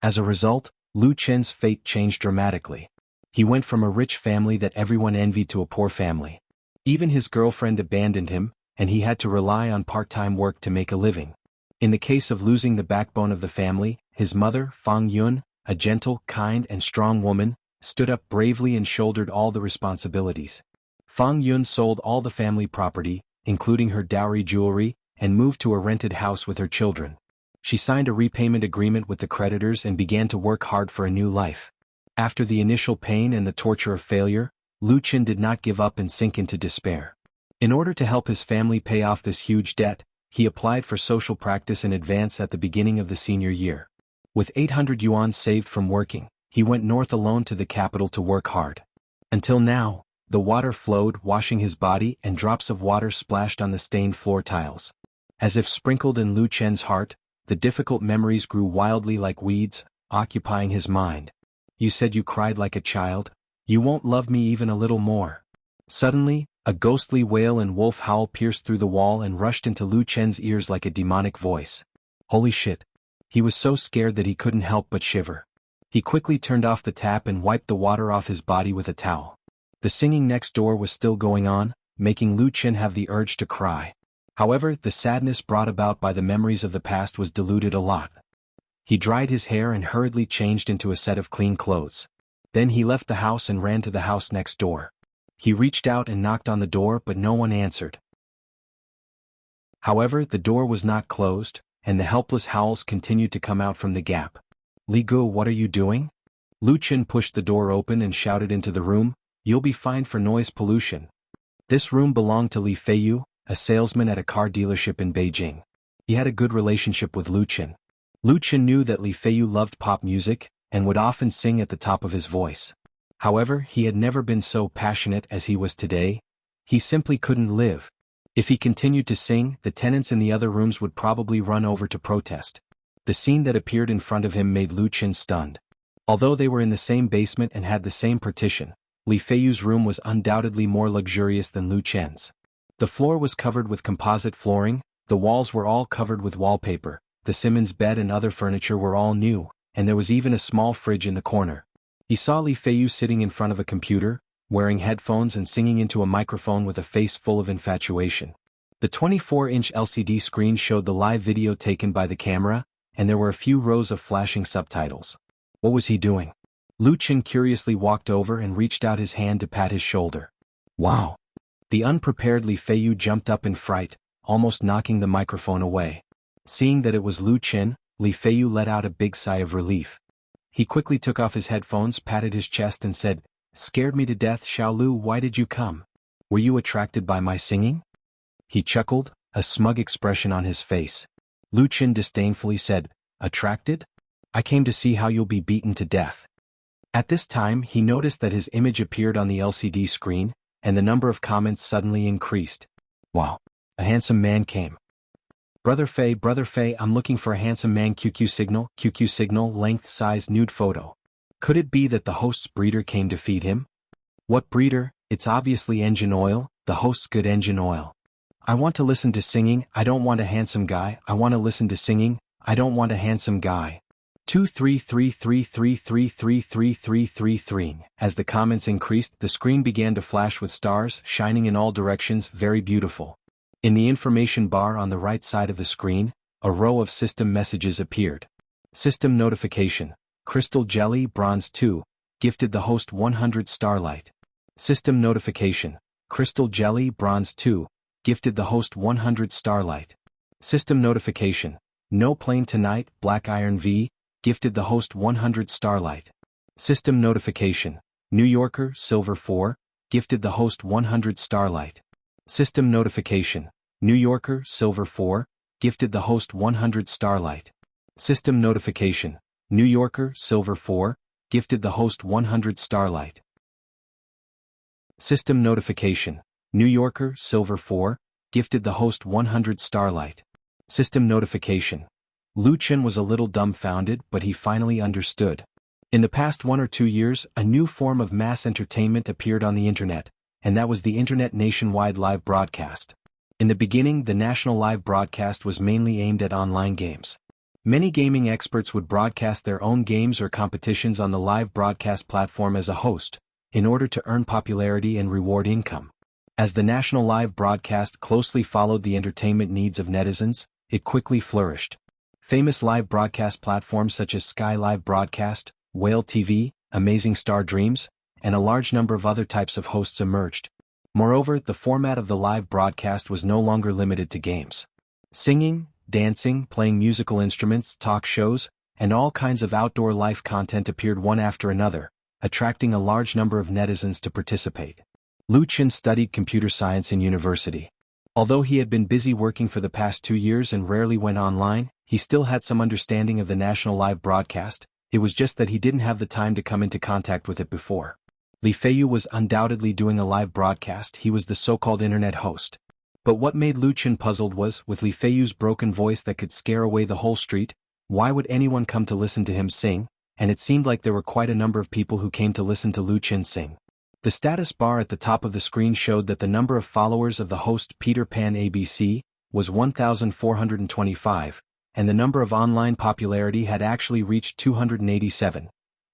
As a result, Lu Qin's fate changed dramatically. He went from a rich family that everyone envied to a poor family. Even his girlfriend abandoned him, and he had to rely on part-time work to make a living. In the case of losing the backbone of the family, his mother, Fang Yun, a gentle, kind and strong woman, stood up bravely and shouldered all the responsibilities. Fang Yun sold all the family property, including her dowry jewelry, and moved to a rented house with her children. She signed a repayment agreement with the creditors and began to work hard for a new life. After the initial pain and the torture of failure, Lu Qin did not give up and sink into despair. In order to help his family pay off this huge debt, he applied for social practice in advance at the beginning of the senior year. With 800 yuan saved from working, he went north alone to the capital to work hard. Until now, the water flowed, washing his body, and drops of water splashed on the stained floor tiles. As if sprinkled in Lu Qin's heart, the difficult memories grew wildly like weeds, occupying his mind. You said you cried like a child? You won't love me even a little more. Suddenly, a ghostly wail and wolf howl pierced through the wall and rushed into Lu Qin's ears like a demonic voice. Holy shit. He was so scared that he couldn't help but shiver. He quickly turned off the tap and wiped the water off his body with a towel. The singing next door was still going on, making Lu Qin have the urge to cry. However, the sadness brought about by the memories of the past was diluted a lot. He dried his hair and hurriedly changed into a set of clean clothes. Then he left the house and ran to the house next door. He reached out and knocked on the door but no one answered. However, the door was not closed, and the helpless howls continued to come out from the gap. Li Gu, what are you doing? Lu Qin pushed the door open and shouted into the room, you'll be fined for noise pollution. This room belonged to Li Feiyu, a salesman at a car dealership in Beijing. He had a good relationship with Lu Qin. Lu Qin knew that Li Feiyu loved pop music, and would often sing at the top of his voice. However, he had never been so passionate as he was today. He simply couldn't live. If he continued to sing, the tenants in the other rooms would probably run over to protest. The scene that appeared in front of him made Lu Qin stunned. Although they were in the same basement and had the same partition, Li Feiyu's room was undoubtedly more luxurious than Lu Qin's. The floor was covered with composite flooring, the walls were all covered with wallpaper, the Simmons bed and other furniture were all new, and there was even a small fridge in the corner. He saw Li Feiyu sitting in front of a computer, wearing headphones and singing into a microphone with a face full of infatuation. The 24-inch LCD screen showed the live video taken by the camera, and there were a few rows of flashing subtitles. What was he doing? Lu Qin curiously walked over and reached out his hand to pat his shoulder. Wow! The unprepared Li Feiyu jumped up in fright, almost knocking the microphone away. Seeing that it was Lu Qin, Li Feiyu let out a big sigh of relief. He quickly took off his headphones, patted his chest and said, Scared me to death, Xiao Lu, why did you come? Were you attracted by my singing? He chuckled, a smug expression on his face. Lu Qin disdainfully said, Attracted? I came to see how you'll be beaten to death. At this time he noticed that his image appeared on the LCD screen, and the number of comments suddenly increased. Wow! A handsome man came. Brother Fei, I'm looking for a handsome man. QQ signal, length size nude photo. Could it be that the host's breeder came to feed him? What breeder? It's obviously engine oil, the host's good engine oil. I want to listen to singing, I don't want a handsome guy, I want to listen to singing, I don't want a handsome guy. 23333333333. As the comments increased, the screen began to flash with stars, shining in all directions, very beautiful. In the information bar on the right side of the screen, a row of system messages appeared. System notification. Crystal Jelly Bronze 2, gifted the host 100 starlight. System notification. Crystal Jelly Bronze 2, gifted the host 100 starlight. System notification. No Plane Tonight Black Iron V, gifted the host 100 starlight. System notification. New Yorker Silver 4, gifted the host 100 starlight. System notification. New Yorker Silver 4, gifted the host 100 starlight. System notification. New Yorker Silver 4, gifted the host 100 starlight. System notification. New Yorker Silver 4, gifted the host 100 starlight. System notification. Lu Qin was a little dumbfounded, but he finally understood. In the past 1 or 2 years, a new form of mass entertainment appeared on the internet, and that was the internet nationwide live broadcast. In the beginning, the national live broadcast was mainly aimed at online games. Many gaming experts would broadcast their own games or competitions on the live broadcast platform as a host, in order to earn popularity and reward income. As the national live broadcast closely followed the entertainment needs of netizens, it quickly flourished. Famous live broadcast platforms such as Sky Live Broadcast, Whale TV, Amazing Star Dreams, and a large number of other types of hosts emerged. Moreover, the format of the live broadcast was no longer limited to games. Singing, dancing, playing musical instruments, talk shows, and all kinds of outdoor life content appeared one after another, attracting a large number of netizens to participate. Wuxia studied computer science in university. Although he had been busy working for the past 2 years and rarely went online, he still had some understanding of the national live broadcast. It was just that he didn't have the time to come into contact with it before. Li Feiyu was undoubtedly doing a live broadcast. He was the so-called internet host. But what made Wuxia puzzled was, with Li Feiyu's broken voice that could scare away the whole street, why would anyone come to listen to him sing? And it seemed like there were quite a number of people who came to listen to Wuxia sing. The status bar at the top of the screen showed that the number of followers of the host Peter Pan ABC was 1,425, and the number of online popularity had actually reached 287,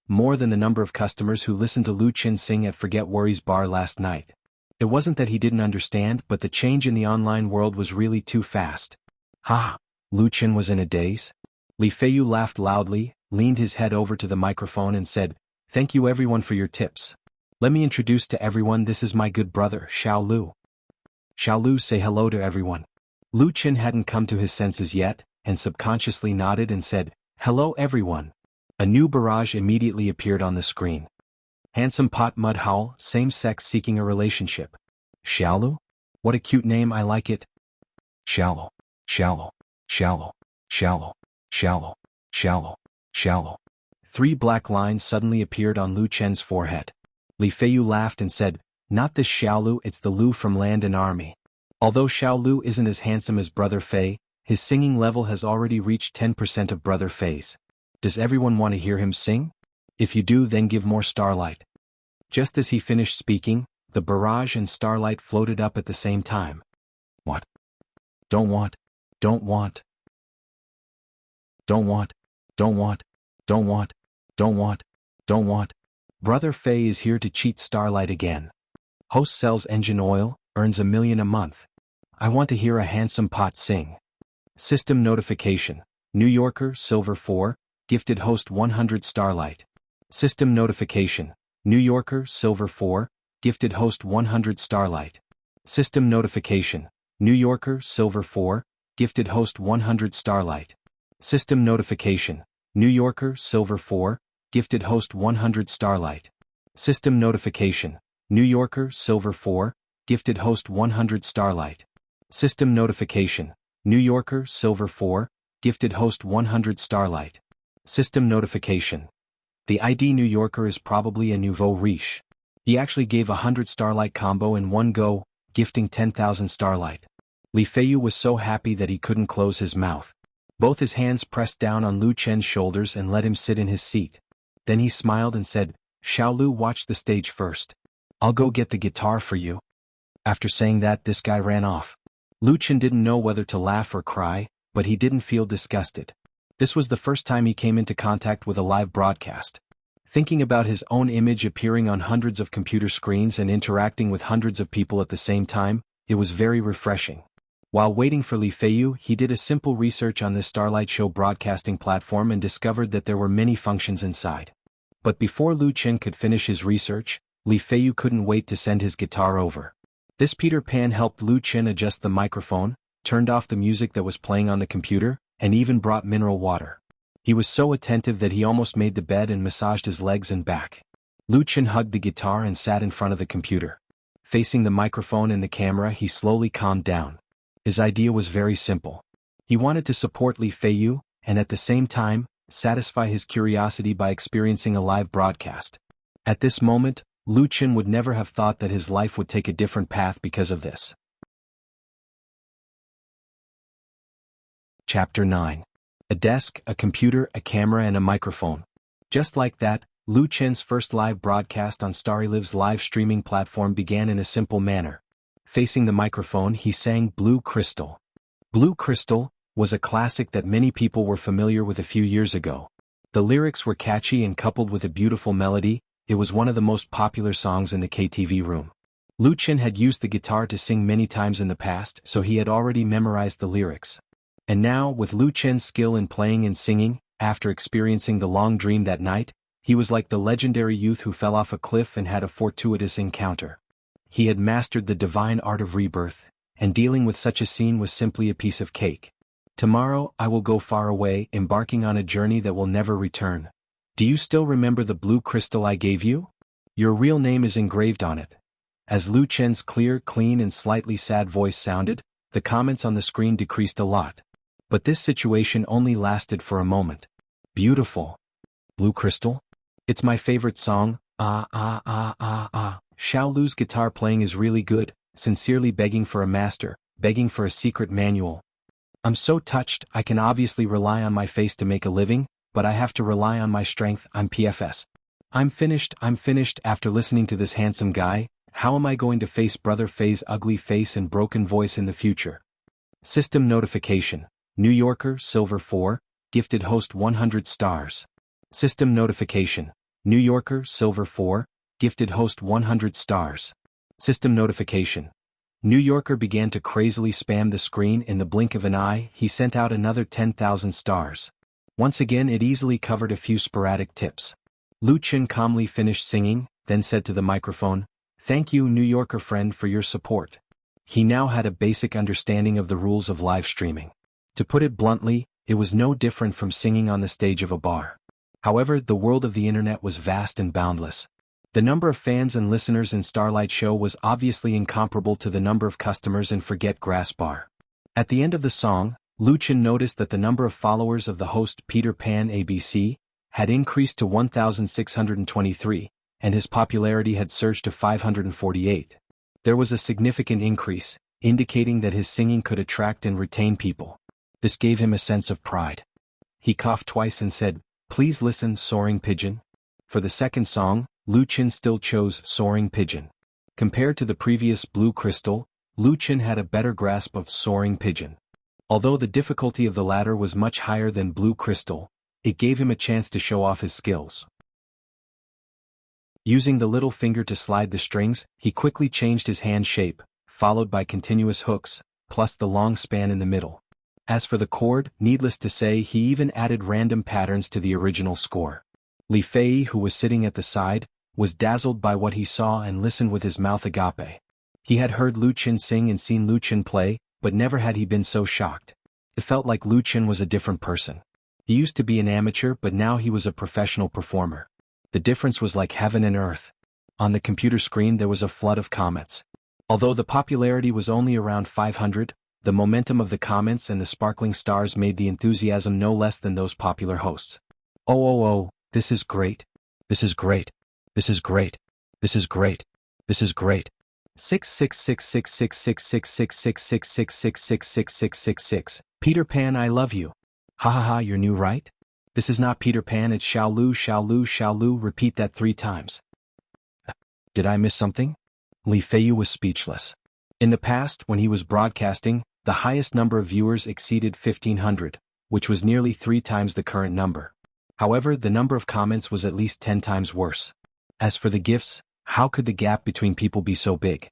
more than the number of customers who listened to Wuxia sing at Forget Worries Bar last night. It wasn't that he didn't understand, but the change in the online world was really too fast. Ha! Wuxia was in a daze. Li Feiyu laughed loudly, leaned his head over to the microphone and said, "Thank you everyone for your tips. Let me introduce to everyone, this is my good brother, Xiao Lu." Xiao Lu, say hello to everyone. Wuxia hadn't come to his senses yet, and subconsciously nodded and said, "Hello everyone." A new barrage immediately appeared on the screen. Handsome pot mud howl, same sex seeking a relationship. Xiaolu? What a cute name, I like it. Xiaolu, Xiaolu, Xiaolu, Xiaolu, Xiaolu, Xiaolu, Xiaolu. 3 black lines suddenly appeared on Lu Chen's forehead. Li Feiyu laughed and said, "Not this Xiaolu, it's the Lu from Land and Army." Although Xiao Lu isn't as handsome as Brother Fei, his singing level has already reached 10% of Brother Fei's. Does everyone want to hear him sing? If you do, then give more starlight. Just as he finished speaking, the barrage and starlight floated up at the same time. What? Don't want, don't want, don't want, don't want, don't want, don't want, don't want. Brother Fei is here to cheat starlight again. Host sells engine oil, earns $1 million a month. I want to hear a handsome pot sing. System notification. New Yorker, Silver 4, gifted host 100 starlight. System notification. New Yorker, Silver 4, gifted host 100 starlight. System notification. New Yorker, Silver 4, gifted host 100 starlight. System notification. New Yorker, Silver 4, gifted host 100 starlight. System notification. New Yorker, Silver 4, gifted host 100 starlight. System notification. New Yorker, Silver 4, gifted host 100 starlight. System notification. The ID New Yorker is probably a nouveau riche. He actually gave 100 starlight combo in one go, gifting 10,000 starlight. Li Feiyu was so happy that he couldn't close his mouth. Both his hands pressed down on Lu Chen's shoulders and let him sit in his seat. Then he smiled and said, "Xiao Lu, watch the stage first. I'll go get the guitar for you." After saying that, this guy ran off. Lu Chen didn't know whether to laugh or cry, but he didn't feel disgusted. This was the first time he came into contact with a live broadcast. Thinking about his own image appearing on hundreds of computer screens and interacting with hundreds of people at the same time, it was very refreshing. While waiting for Li Feiyu, he did a simple research on this Starlight Show broadcasting platform and discovered that there were many functions inside. But before Lu Chen could finish his research, Li Feiyu couldn't wait to send his guitar over. This Peter Pan helped Lu Chen adjust the microphone, turned off the music that was playing on the computer, and even brought mineral water. He was so attentive that he almost made the bed and massaged his legs and back. Lu Chen hugged the guitar and sat in front of the computer. Facing the microphone and the camera, he slowly calmed down. His idea was very simple. He wanted to support Li Feiyu, and at the same time, satisfy his curiosity by experiencing a live broadcast. At this moment, Lu Chen would never have thought that his life would take a different path because of this. Chapter 9. A desk, a computer, a camera and a microphone. Just like that, Lu Chen's first live broadcast on Starry Live's live streaming platform began in a simple manner. Facing the microphone, he sang Blue Crystal. Blue Crystal was a classic that many people were familiar with a few years ago. The lyrics were catchy and coupled with a beautiful melody, it was one of the most popular songs in the KTV room. Lu Qin had used the guitar to sing many times in the past, so he had already memorized the lyrics. And now, with Lu Qin's skill in playing and singing, after experiencing the long dream that night, he was like the legendary youth who fell off a cliff and had a fortuitous encounter. He had mastered the divine art of rebirth, and dealing with such a scene was simply a piece of cake. Tomorrow I will go far away, embarking on a journey that will never return. Do you still remember the blue crystal I gave you? Your real name is engraved on it. As Lu Chen's clear, clean and slightly sad voice sounded, the comments on the screen decreased a lot. But this situation only lasted for a moment. Beautiful. Blue Crystal? It's my favorite song, Xiao Lu's guitar playing is really good, sincerely begging for a master, begging for a secret manual. I'm so touched, I can obviously rely on my face to make a living, but I have to rely on my strength, I'm PFS. I'm finished after listening to this handsome guy, how am I going to face Brother Faye's ugly face and broken voice in the future? System notification. New Yorker, Silver 4, gifted host 100 stars. System notification. New Yorker, Silver 4, gifted host 100 stars. System notification. New Yorker began to crazily spam the screen in the blink of an eye, he sent out another 10,000 stars. Once again it easily covered a few sporadic tips. Lu Qin calmly finished singing, then said to the microphone, "Thank you New Yorker friend for your support." He now had a basic understanding of the rules of live streaming. To put it bluntly, it was no different from singing on the stage of a bar. However, the world of the internet was vast and boundless. The number of fans and listeners in Starlight Show was obviously incomparable to the number of customers in Forget Grass Bar. At the end of the song, Lu Qin noticed that the number of followers of the host Peter Pan ABC had increased to 1,623, and his popularity had surged to 548. There was a significant increase, indicating that his singing could attract and retain people. This gave him a sense of pride. He coughed twice and said, "Please listen, Soaring Pigeon." For the second song, Lu Qin still chose Soaring Pigeon. Compared to the previous Blue Crystal, Lu Qin had a better grasp of Soaring Pigeon. Although the difficulty of the latter was much higher than Blue Crystal, it gave him a chance to show off his skills. Using the little finger to slide the strings, he quickly changed his hand shape, followed by continuous hooks, plus the long span in the middle. As for the chord, needless to say he even added random patterns to the original score. Li Fei, who was sitting at the side, was dazzled by what he saw and listened with his mouth agape. He had heard Lu Qin sing and seen Lu Qin play, but never had he been so shocked. It felt like Lu Qin was a different person. He used to be an amateur but now he was a professional performer. The difference was like heaven and earth. On the computer screen there was a flood of comments. Although the popularity was only around 500, the momentum of the comments and the sparkling stars made the enthusiasm no less than those popular hosts. Oh, this is great. This is great. This is great. This is great. This is great. 66666666666666666. Peter Pan, I love you. Ha ha ha, you're new, right? This is not Peter Pan, it's Xiao Lu, Xiao Lu, Xiao Lu. Repeat that 3 times. Did I miss something? Li Feiyu was speechless. In the past, when he was broadcasting, the highest number of viewers exceeded 1,500, which was nearly 3 times the current number. However, the number of comments was at least 10 times worse. As for the gifts, how could the gap between people be so big?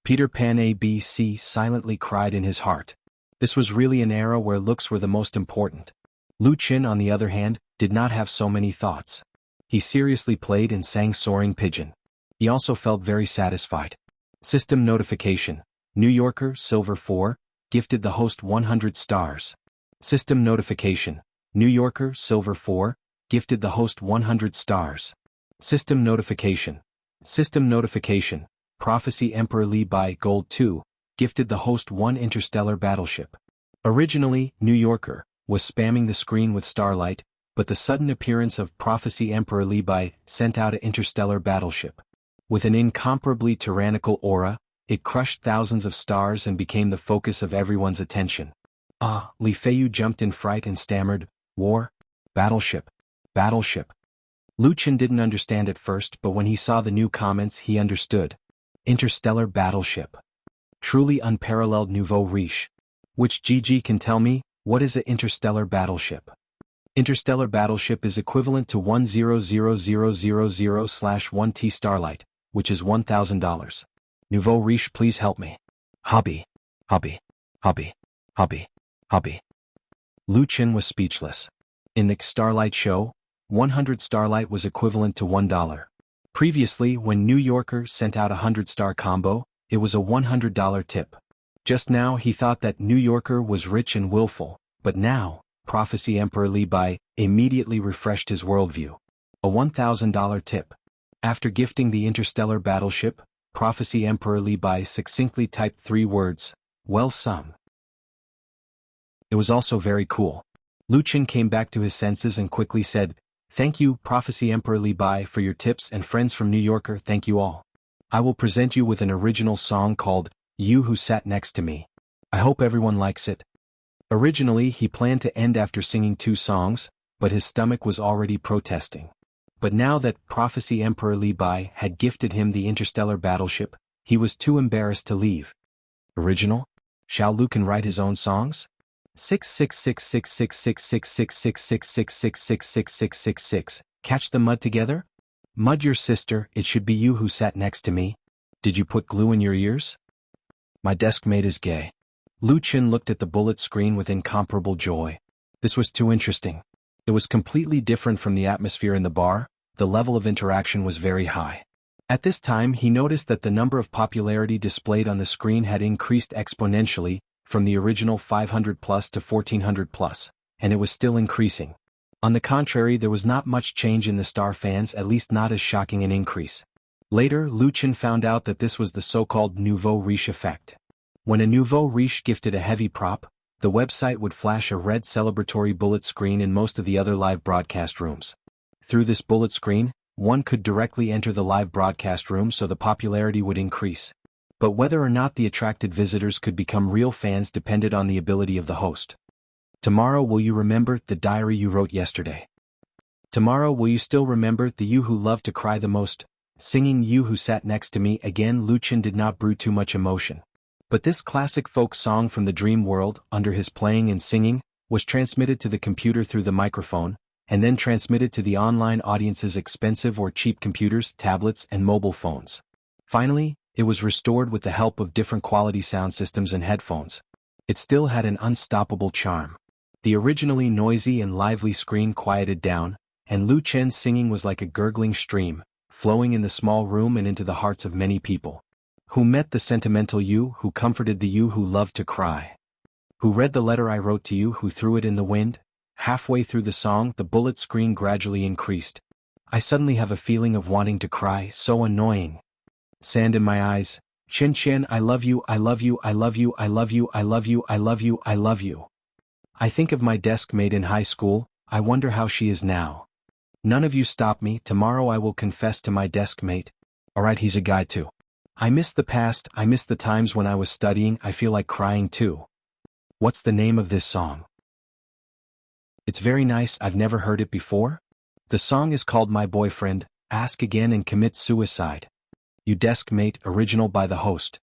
Peter Pan ABC silently cried in his heart. This was really an era where looks were the most important. Lu Qin, on the other hand, did not have so many thoughts. He seriously played and sang Soaring Pigeon. He also felt very satisfied. System notification. New Yorker, Silver 4, gifted the host 100 stars. System notification. New Yorker, Silver 4, gifted the host 100 stars. System notification. System notification. Prophecy Emperor Li Bai Gold 2, gifted the host 1 interstellar battleship. Originally, New Yorker was spamming the screen with Starlight, but the sudden appearance of Prophecy Emperor Li Bai sent out an interstellar battleship. With an incomparably tyrannical aura, it crushed thousands of stars and became the focus of everyone's attention. Li Feiyu jumped in fright and stammered, "War? Battleship? Battleship?" Lu Qin didn't understand at first, but when he saw the new comments he understood. Interstellar battleship. Truly unparalleled nouveau riche. Which GG can tell me, what is an interstellar battleship? Interstellar battleship is equivalent to 100,000/1T Starlight, which is $1,000. Nouveau riche, please help me. Hobby. Hobby. Hobby. Hobby. Hobby. Lu Chen was speechless. In the Starlight show, 100 Starlight was equivalent to $1. Previously, when New Yorker sent out a 100-star combo, it was a $100 tip. Just now he thought that New Yorker was rich and willful, but now, Prophecy Emperor Li Bai immediately refreshed his worldview. A $1,000 tip. After gifting the interstellar battleship, Prophecy Emperor Li Bai succinctly typed 3 words, "Well sung." It was also very cool. Lu Chen came back to his senses and quickly said, "Thank you, Prophecy Emperor Li Bai, for your tips, and friends from New Yorker, thank you all. I will present you with an original song called, You Who Sat Next to Me. I hope everyone likes it." Originally he planned to end after singing 2 songs, but his stomach was already protesting. But now that Prophecy Emperor Li Bai had gifted him the interstellar battleship, he was too embarrassed to leave. Original? Shall Lu can write his own songs? 66666666666666666. Catch the mud together? Mud your sister, it should be you who sat next to me. Did you put glue in your ears? My desk mate is gay. Lu Chen looked at the bullet screen with incomparable joy. This was too interesting. It was completely different from the atmosphere in the bar, the level of interaction was very high. At this time he noticed that the number of popularity displayed on the screen had increased exponentially, from the original 500 plus to 1400 plus, and it was still increasing. On the contrary, there was not much change in the star fans, at least not as shocking an increase. Later, Lu Chen found out that this was the so-called nouveau riche effect. When a nouveau riche gifted a heavy prop, the website would flash a red celebratory bullet screen in most of the other live broadcast rooms. Through this bullet screen, one could directly enter the live broadcast room, so the popularity would increase. But whether or not the attracted visitors could become real fans depended on the ability of the host. Tomorrow will you remember the diary you wrote yesterday? Tomorrow will you still remember the you who loved to cry the most? Singing You Who Sat Next to Me again. Lu Chen did not brew too much emotion. But this classic folk song from the dream world, under his playing and singing, was transmitted to the computer through the microphone, and then transmitted to the online audience's expensive or cheap computers, tablets, and mobile phones. Finally, it was restored with the help of different quality sound systems and headphones. It still had an unstoppable charm. The originally noisy and lively screen quieted down, and Lu Chen's singing was like a gurgling stream, flowing in the small room and into the hearts of many people. Who met the sentimental you, who comforted the you who loved to cry? Who read the letter I wrote to you, who threw it in the wind? Halfway through the song, the bullet screen gradually increased. I suddenly have a feeling of wanting to cry, so annoying. Sand in my eyes. Chen Chen, I love you, I love you, I love you, I love you, I love you, I love you, I love you. I think of my desk mate in high school, I wonder how she is now. None of you stop me, tomorrow I will confess to my desk mate. Alright, he's a guy too. I miss the past, I miss the times when I was studying, I feel like crying too. What's the name of this song? It's very nice, I've never heard it before. The song is called My Boyfriend, Ask Again and Commit Suicide. You desk mate, original by the host.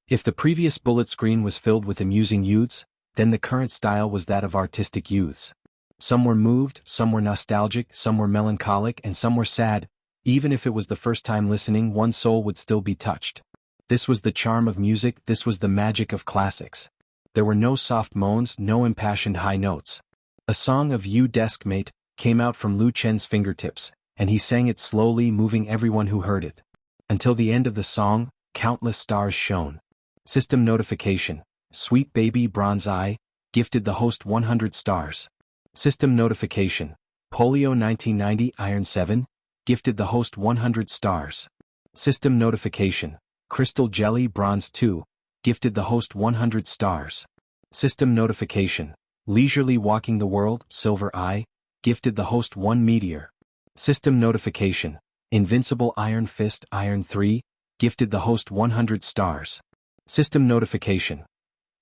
If the previous bullet screen was filled with amusing youths, then the current style was that of artistic youths. Some were moved, some were nostalgic, some were melancholic, and some were sad. Even if it was the first time listening, one's soul would still be touched. This was the charm of music, this was the magic of classics. There were no soft moans, no impassioned high notes. A song of You Desk Mate came out from Lu Chen's fingertips, and he sang it slowly, moving everyone who heard it. Until the end of the song, countless stars shone. System notification. Sweet Baby Bronze Eye gifted the host 100 stars. System notification. Polio 1990 Iron 7 gifted the host 100 stars. System notification. Crystal Jelly Bronze 2 gifted the host 100 stars. System notification. Leisurely Walking the World Silver Eye gifted the host 1 meteor. System notification. Invincible Iron Fist Iron 3 gifted the host 100 stars. System notification.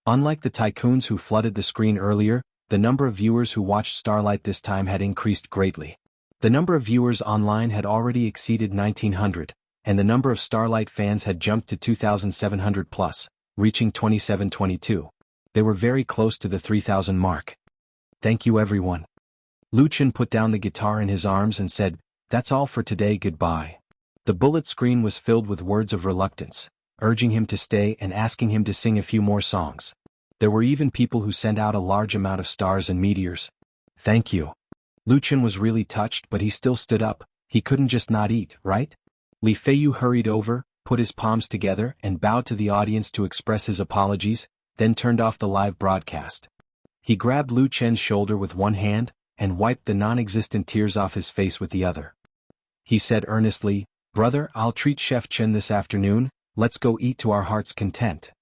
Unlike the tycoons who flooded the screen earlier, the number of viewers who watched Starlight this time had increased greatly. The number of viewers online had already exceeded 1900, and the number of Starlight fans had jumped to 2700 plus, reaching 2722. They were very close to the 3,000 mark. Thank you everyone. Lu Chen put down the guitar in his arms and said, "That's all for today, goodbye." The bullet screen was filled with words of reluctance, urging him to stay and asking him to sing a few more songs. There were even people who sent out a large amount of stars and meteors. Thank you. Lu Chen was really touched, but he still stood up. He couldn't just not eat, right? Li Feiyu hurried over, put his palms together and bowed to the audience to express his apologies, then turned off the live broadcast. He grabbed Lu Chen's shoulder with one hand and wiped the non-existent tears off his face with the other. He said earnestly, "Brother, I'll treat Chef Chen this afternoon, let's go eat to our heart's content."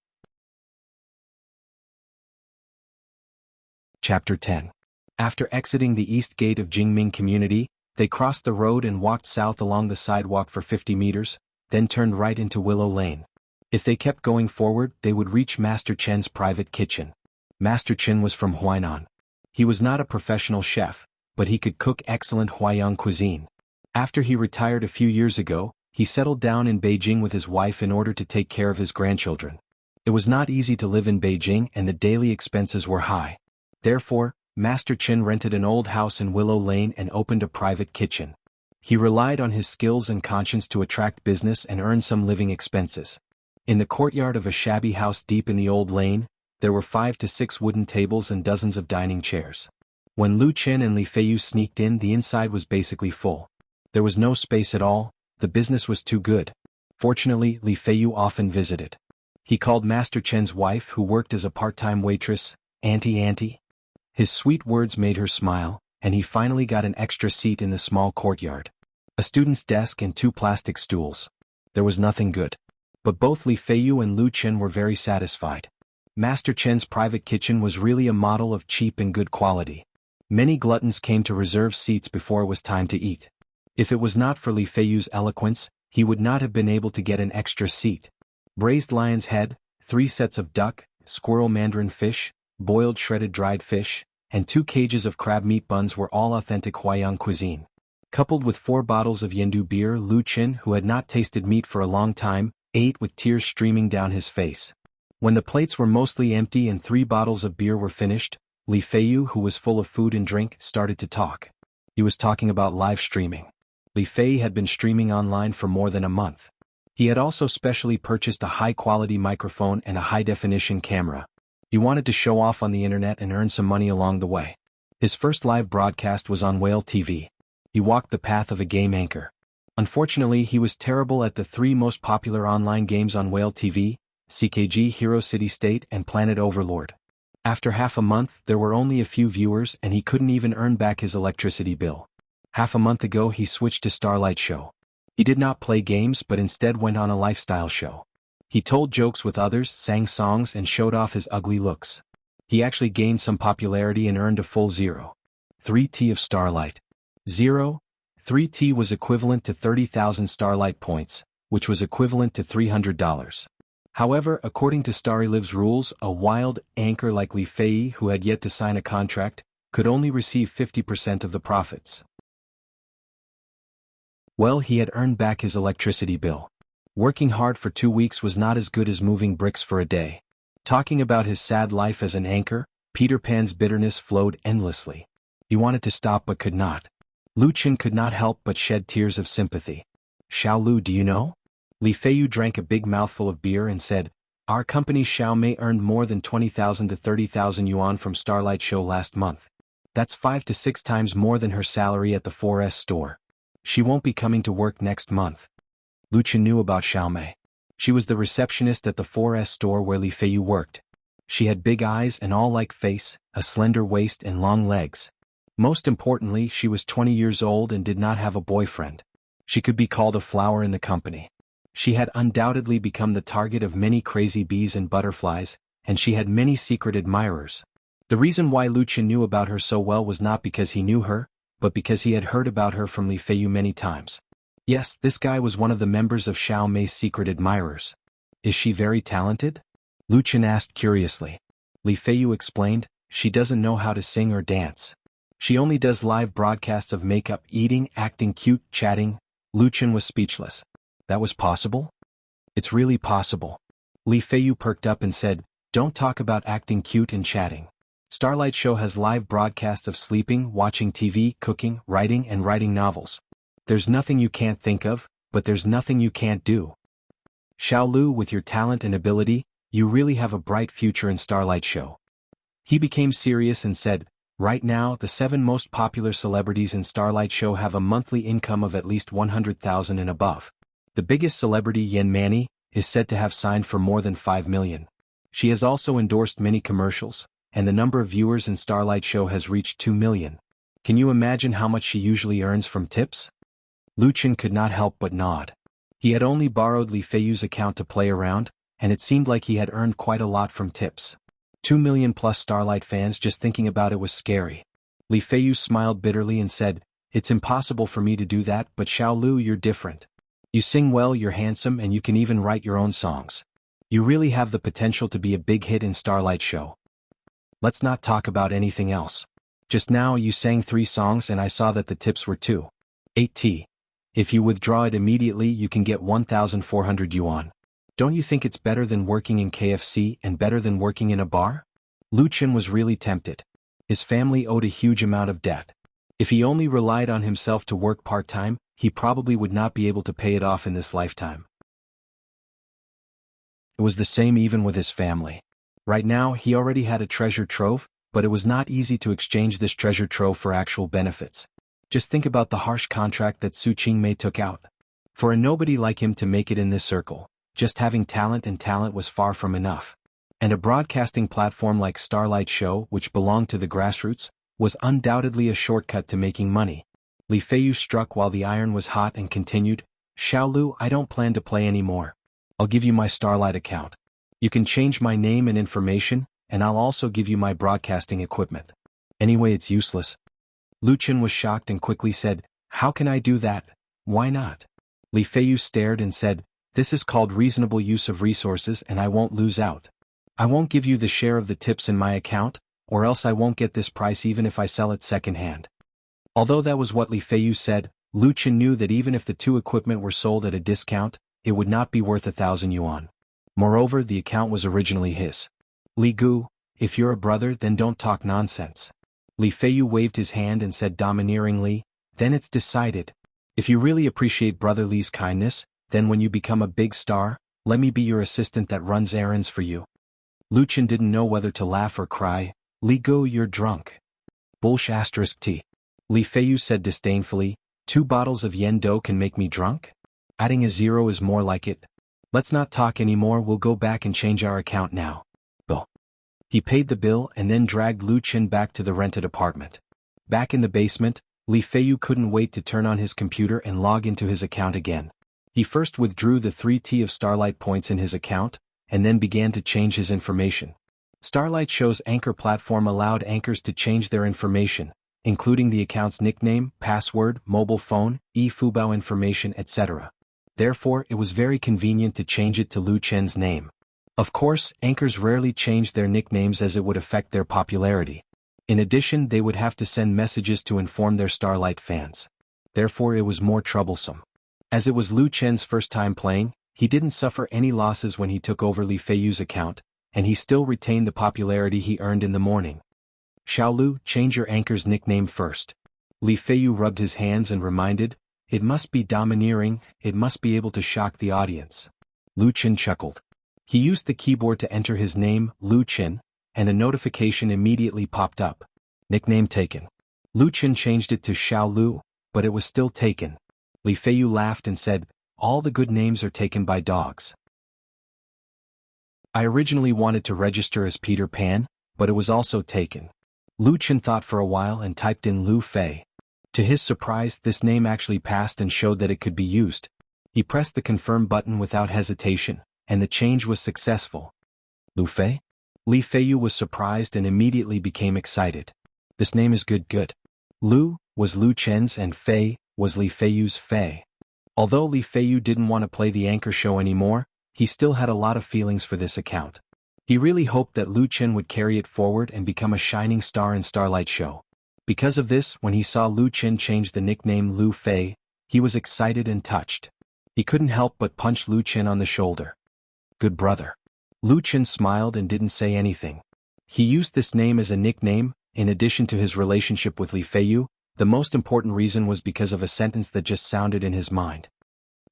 Chapter 10. After exiting the east gate of Jingming Community, they crossed the road and walked south along the sidewalk for 50 meters, then turned right into Willow Lane. If they kept going forward, they would reach Master Chen's private kitchen. Master Chen was from Huainan. He was not a professional chef, but he could cook excellent Huaiyang cuisine. After he retired a few years ago, he settled down in Beijing with his wife in order to take care of his grandchildren. It was not easy to live in Beijing and the daily expenses were high. Therefore, Master Chen rented an old house in Willow Lane and opened a private kitchen. He relied on his skills and conscience to attract business and earn some living expenses. In the courtyard of a shabby house deep in the old lane, there were 5 to 6 wooden tables and dozens of dining chairs. When Lu Chen and Li Feiyu sneaked in, the inside was basically full. There was no space at all, the business was too good. Fortunately, Li Feiyu often visited. He called Master Chen's wife, who worked as a part-time waitress, Auntie. His sweet words made her smile, and he finally got an extra seat in the small courtyard. A student's desk and 2 plastic stools. There was nothing good. But both Li Feiyu and Lu Chen were very satisfied. Master Chen's private kitchen was really a model of cheap and good quality. Many gluttons came to reserve seats before it was time to eat. If it was not for Li Feiyu's eloquence, he would not have been able to get an extra seat. Braised lion's head, 3 sets of duck, squirrel mandarin fish, boiled shredded dried fish, and 2 cages of crab meat buns were all authentic Huaiyang cuisine. Coupled with 4 bottles of Yendu beer, Lu Chen, who had not tasted meat for a long time, ate with tears streaming down his face. When the plates were mostly empty and 3 bottles of beer were finished, Li Feiyu, who was full of food and drink, started to talk. He was talking about live streaming. Li Fei had been streaming online for more than a month. He had also specially purchased a high-quality microphone and a high-definition camera. He wanted to show off on the internet and earn some money along the way. His first live broadcast was on Whale TV. He walked the path of a game anchor. Unfortunately, he was terrible at the 3 most popular online games on Whale TV, CKG Hero City State and Planet Overlord. After half a month, there were only a few viewers and he couldn't even earn back his electricity bill. Half a month ago he switched to Starlight Show. He did not play games but instead went on a lifestyle show. He told jokes with others, sang songs and showed off his ugly looks. He actually gained some popularity and earned a full 0.3T of Starlight. 0.3T was equivalent to 30,000 Starlight points, which was equivalent to $300. However, according to StarryLive's rules, a wild anchor like Li Fei, who had yet to sign a contract, could only receive 50% of the profits. Well, he had earned back his electricity bill. Working hard for 2 weeks was not as good as moving bricks for a day. Talking about his sad life as an anchor, Peter Pan's bitterness flowed endlessly. He wanted to stop but could not. Lu Chen could not help but shed tears of sympathy. "Xiao Lu, do you know?" Li Feiyu drank a big mouthful of beer and said, "Our company Xiao Mei earned more than 20,000 to 30,000 yuan from Starlight Show last month. That's 5 to 6 times more than her salary at the 4S store. She won't be coming to work next month." Lu Chen knew about Xiao Mei. She was the receptionist at the 4S store where Li Feiyu worked. She had big eyes, an all-like face, a slender waist and long legs. Most importantly, she was 20 years old and did not have a boyfriend. She could be called a flower in the company. She had undoubtedly become the target of many crazy bees and butterflies, and she had many secret admirers. The reason why Lu Chen knew about her so well was not because he knew her, but because he had heard about her from Li Feiyu many times. Yes, this guy was one of the members of Xiao Mei's secret admirers. "Is she very talented?" Lu Chen asked curiously. Li Feiyu explained, "She doesn't know how to sing or dance. She only does live broadcasts of makeup, eating, acting cute, chatting." Lu Chen was speechless. That was possible? It's really possible. Li Feiyu perked up and said, "Don't talk about acting cute and chatting. Starlight Show has live broadcasts of sleeping, watching TV, cooking, writing and writing novels. There's nothing you can't think of, but there's nothing you can't do. Xiao Lu, with your talent and ability, you really have a bright future in Starlight Show." He became serious and said, "Right now, the 7 most popular celebrities in Starlight Show have a monthly income of at least 100,000 and above. The biggest celebrity, Yen Mani, is said to have signed for more than 5 million. She has also endorsed many commercials, and the number of viewers in Starlight Show has reached 2 million. Can you imagine how much she usually earns from tips?" Lu Chen could not help but nod. He had only borrowed Li Feiyu's account to play around, and it seemed like he had earned quite a lot from tips. 2 million plus Starlight fans, just thinking about it was scary. Li Feiyu smiled bitterly and said, "It's impossible for me to do that, but Xiao Lu, you're different. You sing well, you're handsome, and you can even write your own songs. You really have the potential to be a big hit in Starlight Show. Let's not talk about anything else. Just now you sang 3 songs and I saw that the tips were 2.8 T. If you withdraw it immediately you can get 1,400 yuan. Don't you think it's better than working in KFC and better than working in a bar?" Lu Chen was really tempted. His family owed a huge amount of debt. If he only relied on himself to work part-time, he probably would not be able to pay it off in this lifetime. It was the same even with his family. Right now he already had a treasure trove, but it was not easy to exchange this treasure trove for actual benefits. Just think about the harsh contract that Su Qingmei took out. For a nobody like him to make it in this circle, just having talent was far from enough. And a broadcasting platform like Starlight Show, which belonged to the grassroots, was undoubtedly a shortcut to making money. Li Feiyu struck while the iron was hot and continued, "Xiao Lu, I don't plan to play anymore. I'll give you my Starlight account. You can change my name and information, and I'll also give you my broadcasting equipment. Anyway, it's useless." Lu Chen was shocked and quickly said, "How can I do that? Why not?" Li Feiyu stared and said, "This is called reasonable use of resources and I won't lose out. I won't give you the share of the tips in my account, or else I won't get this price even if I sell it second-hand." Although that was what Li Feiyu said, Lu Chen knew that even if the 2 equipment were sold at a discount, it would not be worth 1,000 yuan. Moreover, the account was originally his. "Li Gu, if you're a brother then don't talk nonsense." Li Feiyu waved his hand and said domineeringly, "Then it's decided. If you really appreciate Brother Li's kindness, then when you become a big star, let me be your assistant that runs errands for you." Lu Chen didn't know whether to laugh or cry. "Li Gu, you're drunk." *T. Li Feiyu said disdainfully, 2 bottles of Yendo can make me drunk? Adding a 0 is more like it. Let's not talk anymore, we'll go back and change our account now. Bill. He paid the bill and then dragged Lu Chen back to the rented apartment. Back in the basement, Li Feiyu couldn't wait to turn on his computer and log into his account again. He first withdrew the 3T of Starlight points in his account, and then began to change his information. Starlight Show's anchor platform allowed anchors to change their information, including the account's nickname, password, mobile phone, e-Fubao information, etc. Therefore, it was very convenient to change it to Lu Chen's name. Of course, anchors rarely changed their nicknames as it would affect their popularity. In addition, they would have to send messages to inform their Starlight fans. Therefore, it was more troublesome. As it was Lu Chen's first time playing, he didn't suffer any losses when he took over Li Feiyu's account, and he still retained the popularity he earned in the morning. "Xiao Lu, change your anchor's nickname first." Li Feiyu rubbed his hands and reminded, "It must be domineering, it must be able to shock the audience." Lu Chen chuckled. He used the keyboard to enter his name, Lu Chen, and a notification immediately popped up. Nickname taken. Lu Chen changed it to Xiao Lu, but it was still taken. Li Feiyu laughed and said, "All the good names are taken by dogs." I originally wanted to register as Peter Pan, but it was also taken. Lu Chen thought for a while and typed in Lu Fei. To his surprise, this name actually passed and showed that it could be used. He pressed the confirm button without hesitation, and the change was successful. Lu Fei? Li Feiyu was surprised and immediately became excited. This name is good. Lu was Lu Chen's and Fei was Li Feiyu's Fei. Although Li Feiyu didn't want to play the anchor show anymore, he still had a lot of feelings for this account. He really hoped that Lu Chen would carry it forward and become a shining star in Starlight Show. Because of this, when he saw Lu Chen change the nickname Lu Fei, he was excited and touched. He couldn't help but punch Lu Chen on the shoulder. "Good brother. Lu Chen smiled and didn't say anything. He used this name as a nickname. In addition to his relationship with Li Feiyu, the most important reason was because of a sentence that just sounded in his mind.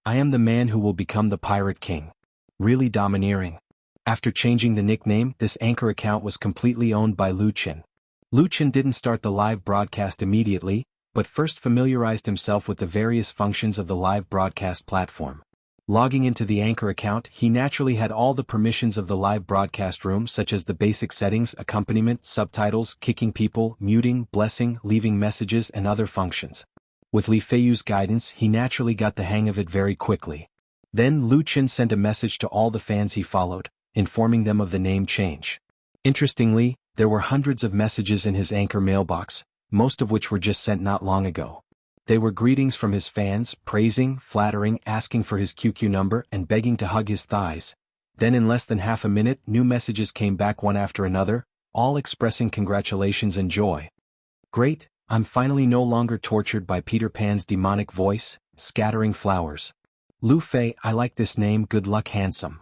I am the man who will become the Pirate King. Really domineering. After changing the nickname, this anchor account was completely owned by Lu Chen. Lu Chen didn't start the live broadcast immediately, but first familiarized himself with the various functions of the live broadcast platform. Logging into the anchor account, he naturally had all the permissions of the live broadcast room, such as the basic settings, accompaniment, subtitles, kicking people, muting, blessing, leaving messages, and other functions. With Li Feiyu's guidance, he naturally got the hang of it very quickly. Then Lu Chen sent a message to all the fans he followed, informing them of the name change. Interestingly, there were hundreds of messages in his anchor mailbox, most of which were just sent not long ago. They were greetings from his fans, praising, flattering, asking for his QQ number, and begging to hug his thighs. Then in less than half a minute, new messages came back one after another, all expressing congratulations and joy. Great, I'm finally no longer tortured by Peter Pan's demonic voice, scattering flowers. Lu Fei, I like this name, good luck handsome.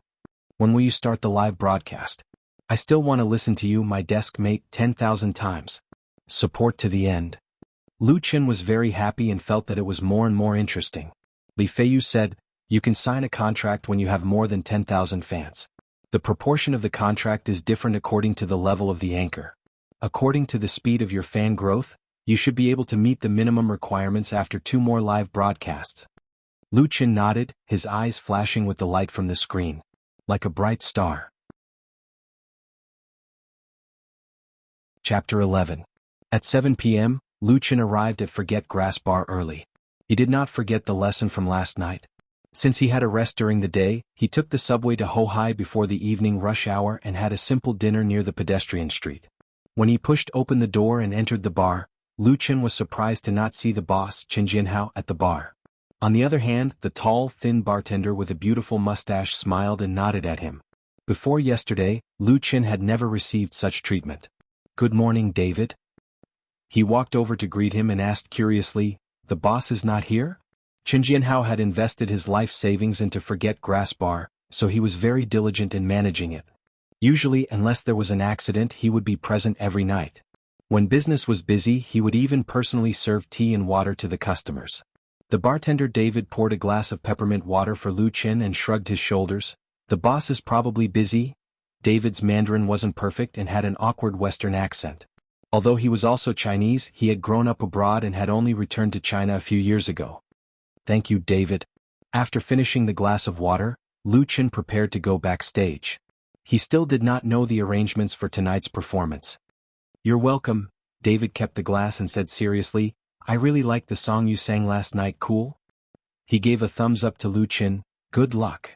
When will you start the live broadcast? I still want to listen to you, my desk mate, 10,000 times. Support to the end. Lu Chen was very happy and felt that it was more and more interesting. Li Feiyu said, you can sign a contract when you have more than 10,000 fans. The proportion of the contract is different according to the level of the anchor. According to the speed of your fan growth, you should be able to meet the minimum requirements after 2 more live broadcasts. Lu Chen nodded, his eyes flashing with the light from the screen. Like a bright star. Chapter 11. At 7 p.m., Lu Chen arrived at Forget Grass Bar early. He did not forget the lesson from last night. Since he had a rest during the day, he took the subway to Hohai before the evening rush hour and had a simple dinner near the pedestrian street. When he pushed open the door and entered the bar, Lu Chen was surprised to not see the boss, Chen Jianhao, at the bar. On the other hand, the tall, thin bartender with a beautiful mustache smiled and nodded at him. Before yesterday, Lu Chen had never received such treatment. Good morning, David. He walked over to greet him and asked curiously, the boss is not here? Chen Jianhao had invested his life savings into Forget Grass Bar, so he was very diligent in managing it. Usually, unless there was an accident, he would be present every night. When business was busy, he would even personally serve tea and water to the customers. The bartender David poured a glass of peppermint water for Lu Chen and shrugged his shoulders. The boss is probably busy. David's Mandarin wasn't perfect and had an awkward Western accent. Although he was also Chinese, he had grown up abroad and had only returned to China a few years ago. Thank you, David. After finishing the glass of water, Lu Chen prepared to go backstage. He still did not know the arrangements for tonight's performance. You're welcome, David kept the glass and said seriously, I really liked the song you sang last night, cool? He gave a thumbs up to Lu Chen, good luck.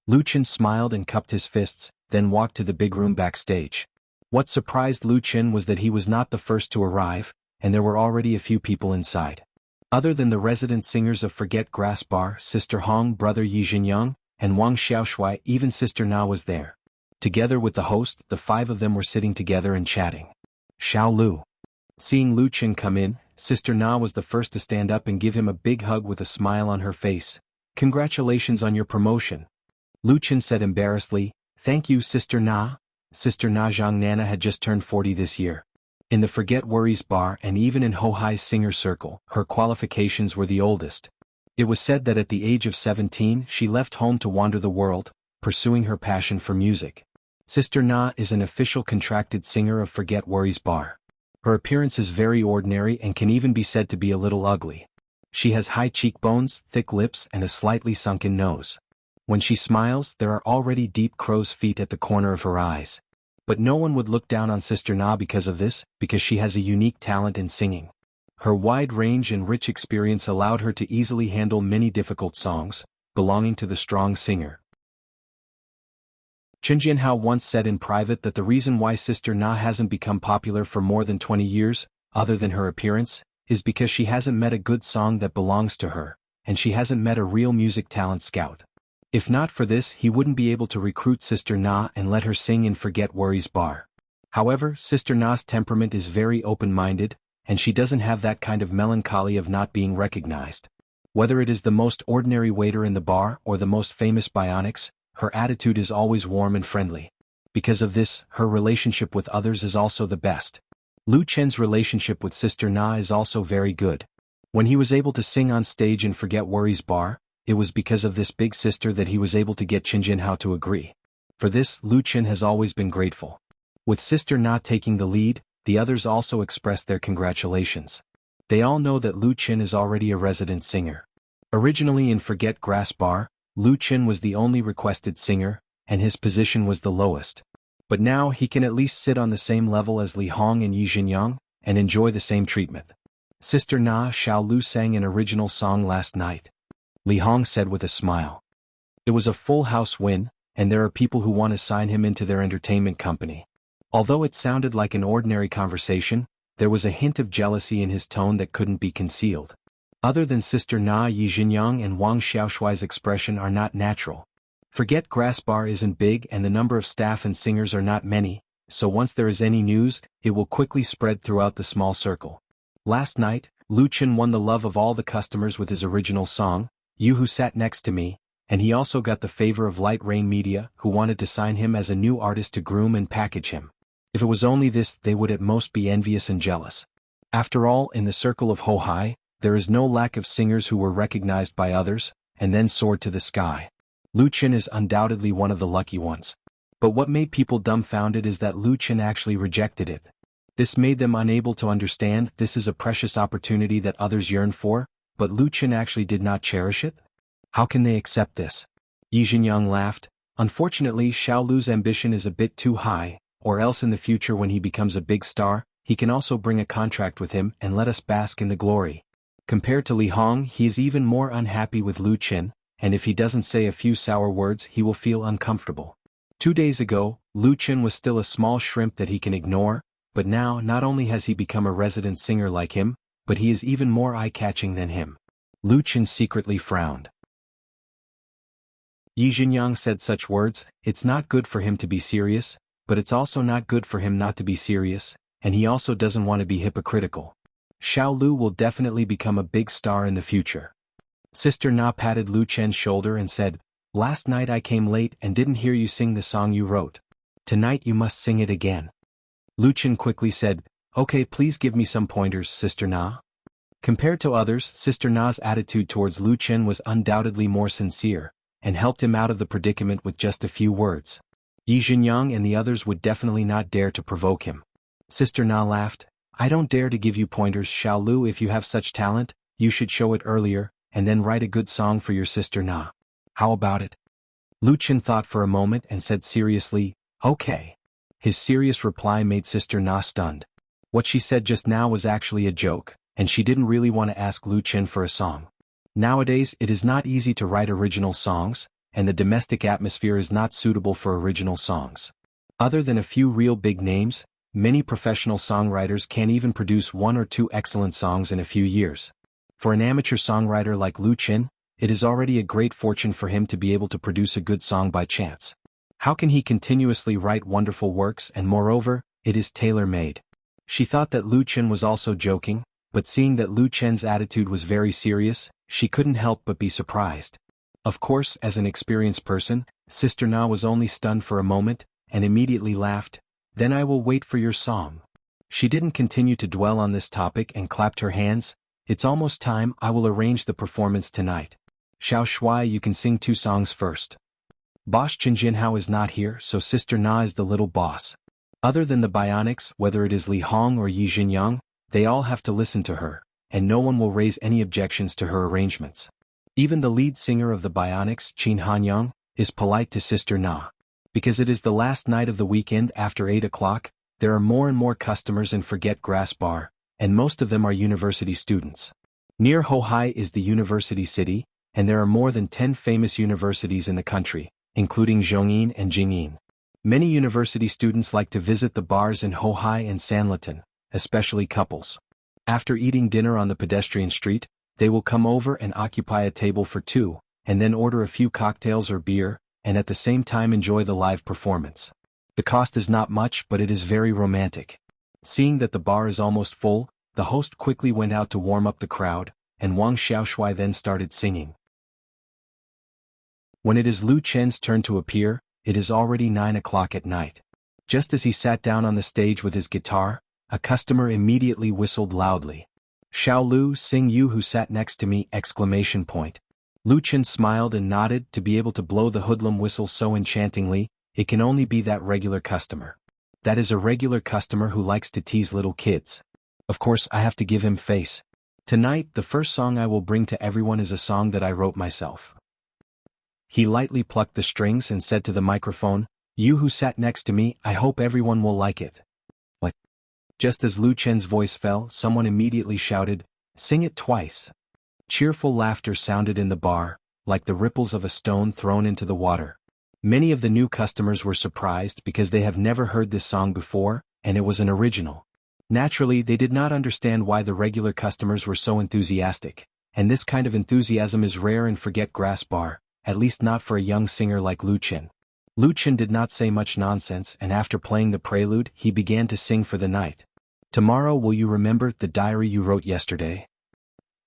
Lu Chen smiled and cupped his fists, then walked to the big room backstage. What surprised Lu Chen was that he was not the first to arrive, and there were already a few people inside. Other than the resident singers of Forget Grass Bar, Sister Hong, brother Yi Jinyang, and Wang Xiaoshui, even Sister Na was there. Together with the host, the 5 of them were sitting together and chatting. Xiao Lu. Seeing Lu Chen come in, Sister Na was the first to stand up and give him a big hug with a smile on her face. Congratulations on your promotion. Lu Chen said embarrassedly, thank you, Sister Na. Sister Na Zhang Nana had just turned 40 this year. In the Forget Worries bar and even in Hohai's singer circle, her qualifications were the oldest. It was said that at the age of 17 she left home to wander the world, pursuing her passion for music. Sister Na is an official contracted singer of Forget Worries bar. Her appearance is very ordinary and can even be said to be a little ugly. She has high cheekbones, thick lips and a slightly sunken nose. When she smiles, there are already deep crow's feet at the corner of her eyes. But no one would look down on Sister Na because of this, because she has a unique talent in singing. Her wide range and rich experience allowed her to easily handle many difficult songs, belonging to the strong singer. Chen Jianhao once said in private that the reason why Sister Na hasn't become popular for more than 20 years, other than her appearance, is because she hasn't met a good song that belongs to her, and she hasn't met a real music talent scout. If not for this, he wouldn't be able to recruit Sister Na and let her sing in Forget Worries bar. However, Sister Na's temperament is very open-minded, and she doesn't have that kind of melancholy of not being recognized. Whether it is the most ordinary waiter in the bar or the most famous bionics, her attitude is always warm and friendly. Because of this, her relationship with others is also the best. Lu Chen's relationship with Sister Na is also very good. When he was able to sing on stage in Forget Worries Bar, it was because of this big sister that he was able to get Qin Jinhao to agree. For this, Lu Chen has always been grateful. With Sister Na taking the lead, the others also expressed their congratulations. They all know that Lu Chen is already a resident singer. Originally in Forget Grass Bar, Lu Chen was the only requested singer, and his position was the lowest. But now he can at least sit on the same level as Li Hong and Yi Jinyang, and enjoy the same treatment. Sister Na Xiao Lu sang an original song last night. Li Hong said with a smile. It was a full house win, and there are people who want to sign him into their entertainment company. Although it sounded like an ordinary conversation, there was a hint of jealousy in his tone that couldn't be concealed. Other than Sister Na, Yi Jinyang and Wang Xiaoshuai's expression are not natural. Forget Grass Bar isn't big and the number of staff and singers are not many, so once there is any news, it will quickly spread throughout the small circle. Last night, Lu Chen won the love of all the customers with his original song, You Who Sat Next to Me, and he also got the favor of Light Rain Media, who wanted to sign him as a new artist to groom and package him. If it was only this, they would at most be envious and jealous. After all, in the circle of Hohai, there is no lack of singers who were recognized by others, and then soared to the sky. Lu Chen is undoubtedly one of the lucky ones. But what made people dumbfounded is that Lu Chen actually rejected it. This made them unable to understand this is a precious opportunity that others yearn for, but Lu Chen actually did not cherish it? How can they accept this? Yi Jinyang laughed. Unfortunately, Xiao Lu's ambition is a bit too high, or else in the future when he becomes a big star, he can also bring a contract with him and let us bask in the glory. Compared to Li Hong, he is even more unhappy with Lu Chen, and if he doesn't say a few sour words he will feel uncomfortable. 2 days ago, Lu Chen was still a small shrimp that he can ignore, but now not only has he become a resident singer like him, but he is even more eye-catching than him. Lu Chen secretly frowned. Yi Jinyang said such words, it's not good for him to be serious, but it's also not good for him not to be serious, and he also doesn't want to be hypocritical. Xiao Lu will definitely become a big star in the future. Sister Na patted Lu Chen's shoulder and said, Last night I came late and didn't hear you sing the song you wrote. Tonight you must sing it again. Lu Chen quickly said, Okay, please give me some pointers, Sister Na. Compared to others, Sister Na's attitude towards Lu Chen was undoubtedly more sincere, and helped him out of the predicament with just a few words. Yi Jinyang and the others would definitely not dare to provoke him. Sister Na laughed, I don't dare to give you pointers, Xiao Lu. If you have such talent, you should show it earlier, and then write a good song for your Sister Na. How about it? Lu Chen thought for a moment and said seriously, Okay. His serious reply made Sister Na stunned. What she said just now was actually a joke, and she didn't really want to ask Lu Chen for a song. Nowadays it is not easy to write original songs, and the domestic atmosphere is not suitable for original songs. Other than a few real big names, many professional songwriters can't even produce 1 or 2 excellent songs in a few years. For an amateur songwriter like Lu Chen, it is already a great fortune for him to be able to produce a good song by chance. How can he continuously write wonderful works, and moreover, it is tailor-made? She thought that Lu Chen was also joking, but seeing that Lu Chen's attitude was very serious, she couldn't help but be surprised. Of course, as an experienced person, Sister Na was only stunned for a moment, and immediately laughed, Then I will wait for your song. She didn't continue to dwell on this topic and clapped her hands, It's almost time. I will arrange the performance tonight. Xiao Shuai, you can sing 2 songs first. Boss Qin Jinhao is not here, so Sister Na is the little boss. Other than the Bionics, whether it is Li Hong or Yi Jinyang, they all have to listen to her, and no one will raise any objections to her arrangements. Even the lead singer of the Bionics, Qin Hanyang, is polite to Sister Na. Because it is the last night of the weekend after 8 o'clock, there are more and more customers in Forget Grass Bar, and most of them are university students. Near Hohai is the university city, and there are more than 10 famous universities in the country, including Zhongyin and Jingyin. Many university students like to visit the bars in Hohai and Sanlitun, especially couples. After eating dinner on the pedestrian street, they will come over and occupy a table for 2, and then order a few cocktails or beer, and at the same time enjoy the live performance. The cost is not much, but it is very romantic. Seeing that the bar is almost full, the host quickly went out to warm up the crowd, and Wang Xiaoshuai then started singing. When it is Lu Chen's turn to appear, it is already 9 o'clock at night. Just as he sat down on the stage with his guitar, a customer immediately whistled loudly. "Xiao Lu, sing you who sat next to me!" Lu Chen smiled and nodded. To be able to blow the hoodlum whistle so enchantingly, it can only be that regular customer. That is a regular customer who likes to tease little kids. Of course I have to give him face. Tonight the first song I will bring to everyone is a song that I wrote myself. He lightly plucked the strings and said to the microphone, "You who sat next to me, I hope everyone will like it." What? Just as Lu Chen's voice fell, someone immediately shouted, "Sing it twice." Cheerful laughter sounded in the bar, like the ripples of a stone thrown into the water. Many of the new customers were surprised because they have never heard this song before, and it was an original. Naturally, they did not understand why the regular customers were so enthusiastic, and this kind of enthusiasm is rare in Forget Grass Bar, at least not for a young singer like Lu Chen. Lu Chen did not say much nonsense, and after playing the prelude, he began to sing for the night. "Tomorrow will you remember the diary you wrote yesterday?"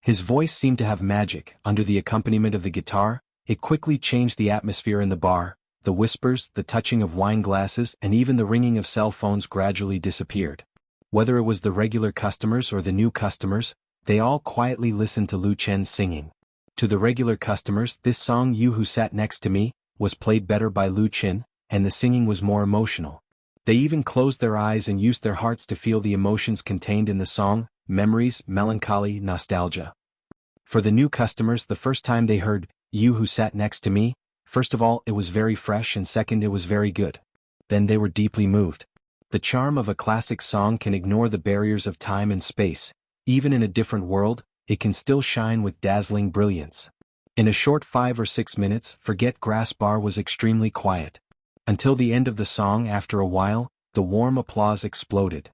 His voice seemed to have magic. Under the accompaniment of the guitar, it quickly changed the atmosphere in the bar. The whispers, the touching of wine glasses, and even the ringing of cell phones gradually disappeared. Whether it was the regular customers or the new customers, they all quietly listened to Lu Chen's singing. To the regular customers, this song "You Who Sat Next to Me" was played better by Lu Chen, and the singing was more emotional. They even closed their eyes and used their hearts to feel the emotions contained in the song: memories, melancholy, nostalgia. For the new customers, the first time they heard "You Who Sat Next to Me," first of all, it was very fresh, and second, it was very good. Then they were deeply moved. The charm of a classic song can ignore the barriers of time and space. Even in a different world, it can still shine with dazzling brilliance. In a short 5 or 6 minutes, Forget Grass Bar was extremely quiet. Until the end of the song. After a while, the warm applause exploded.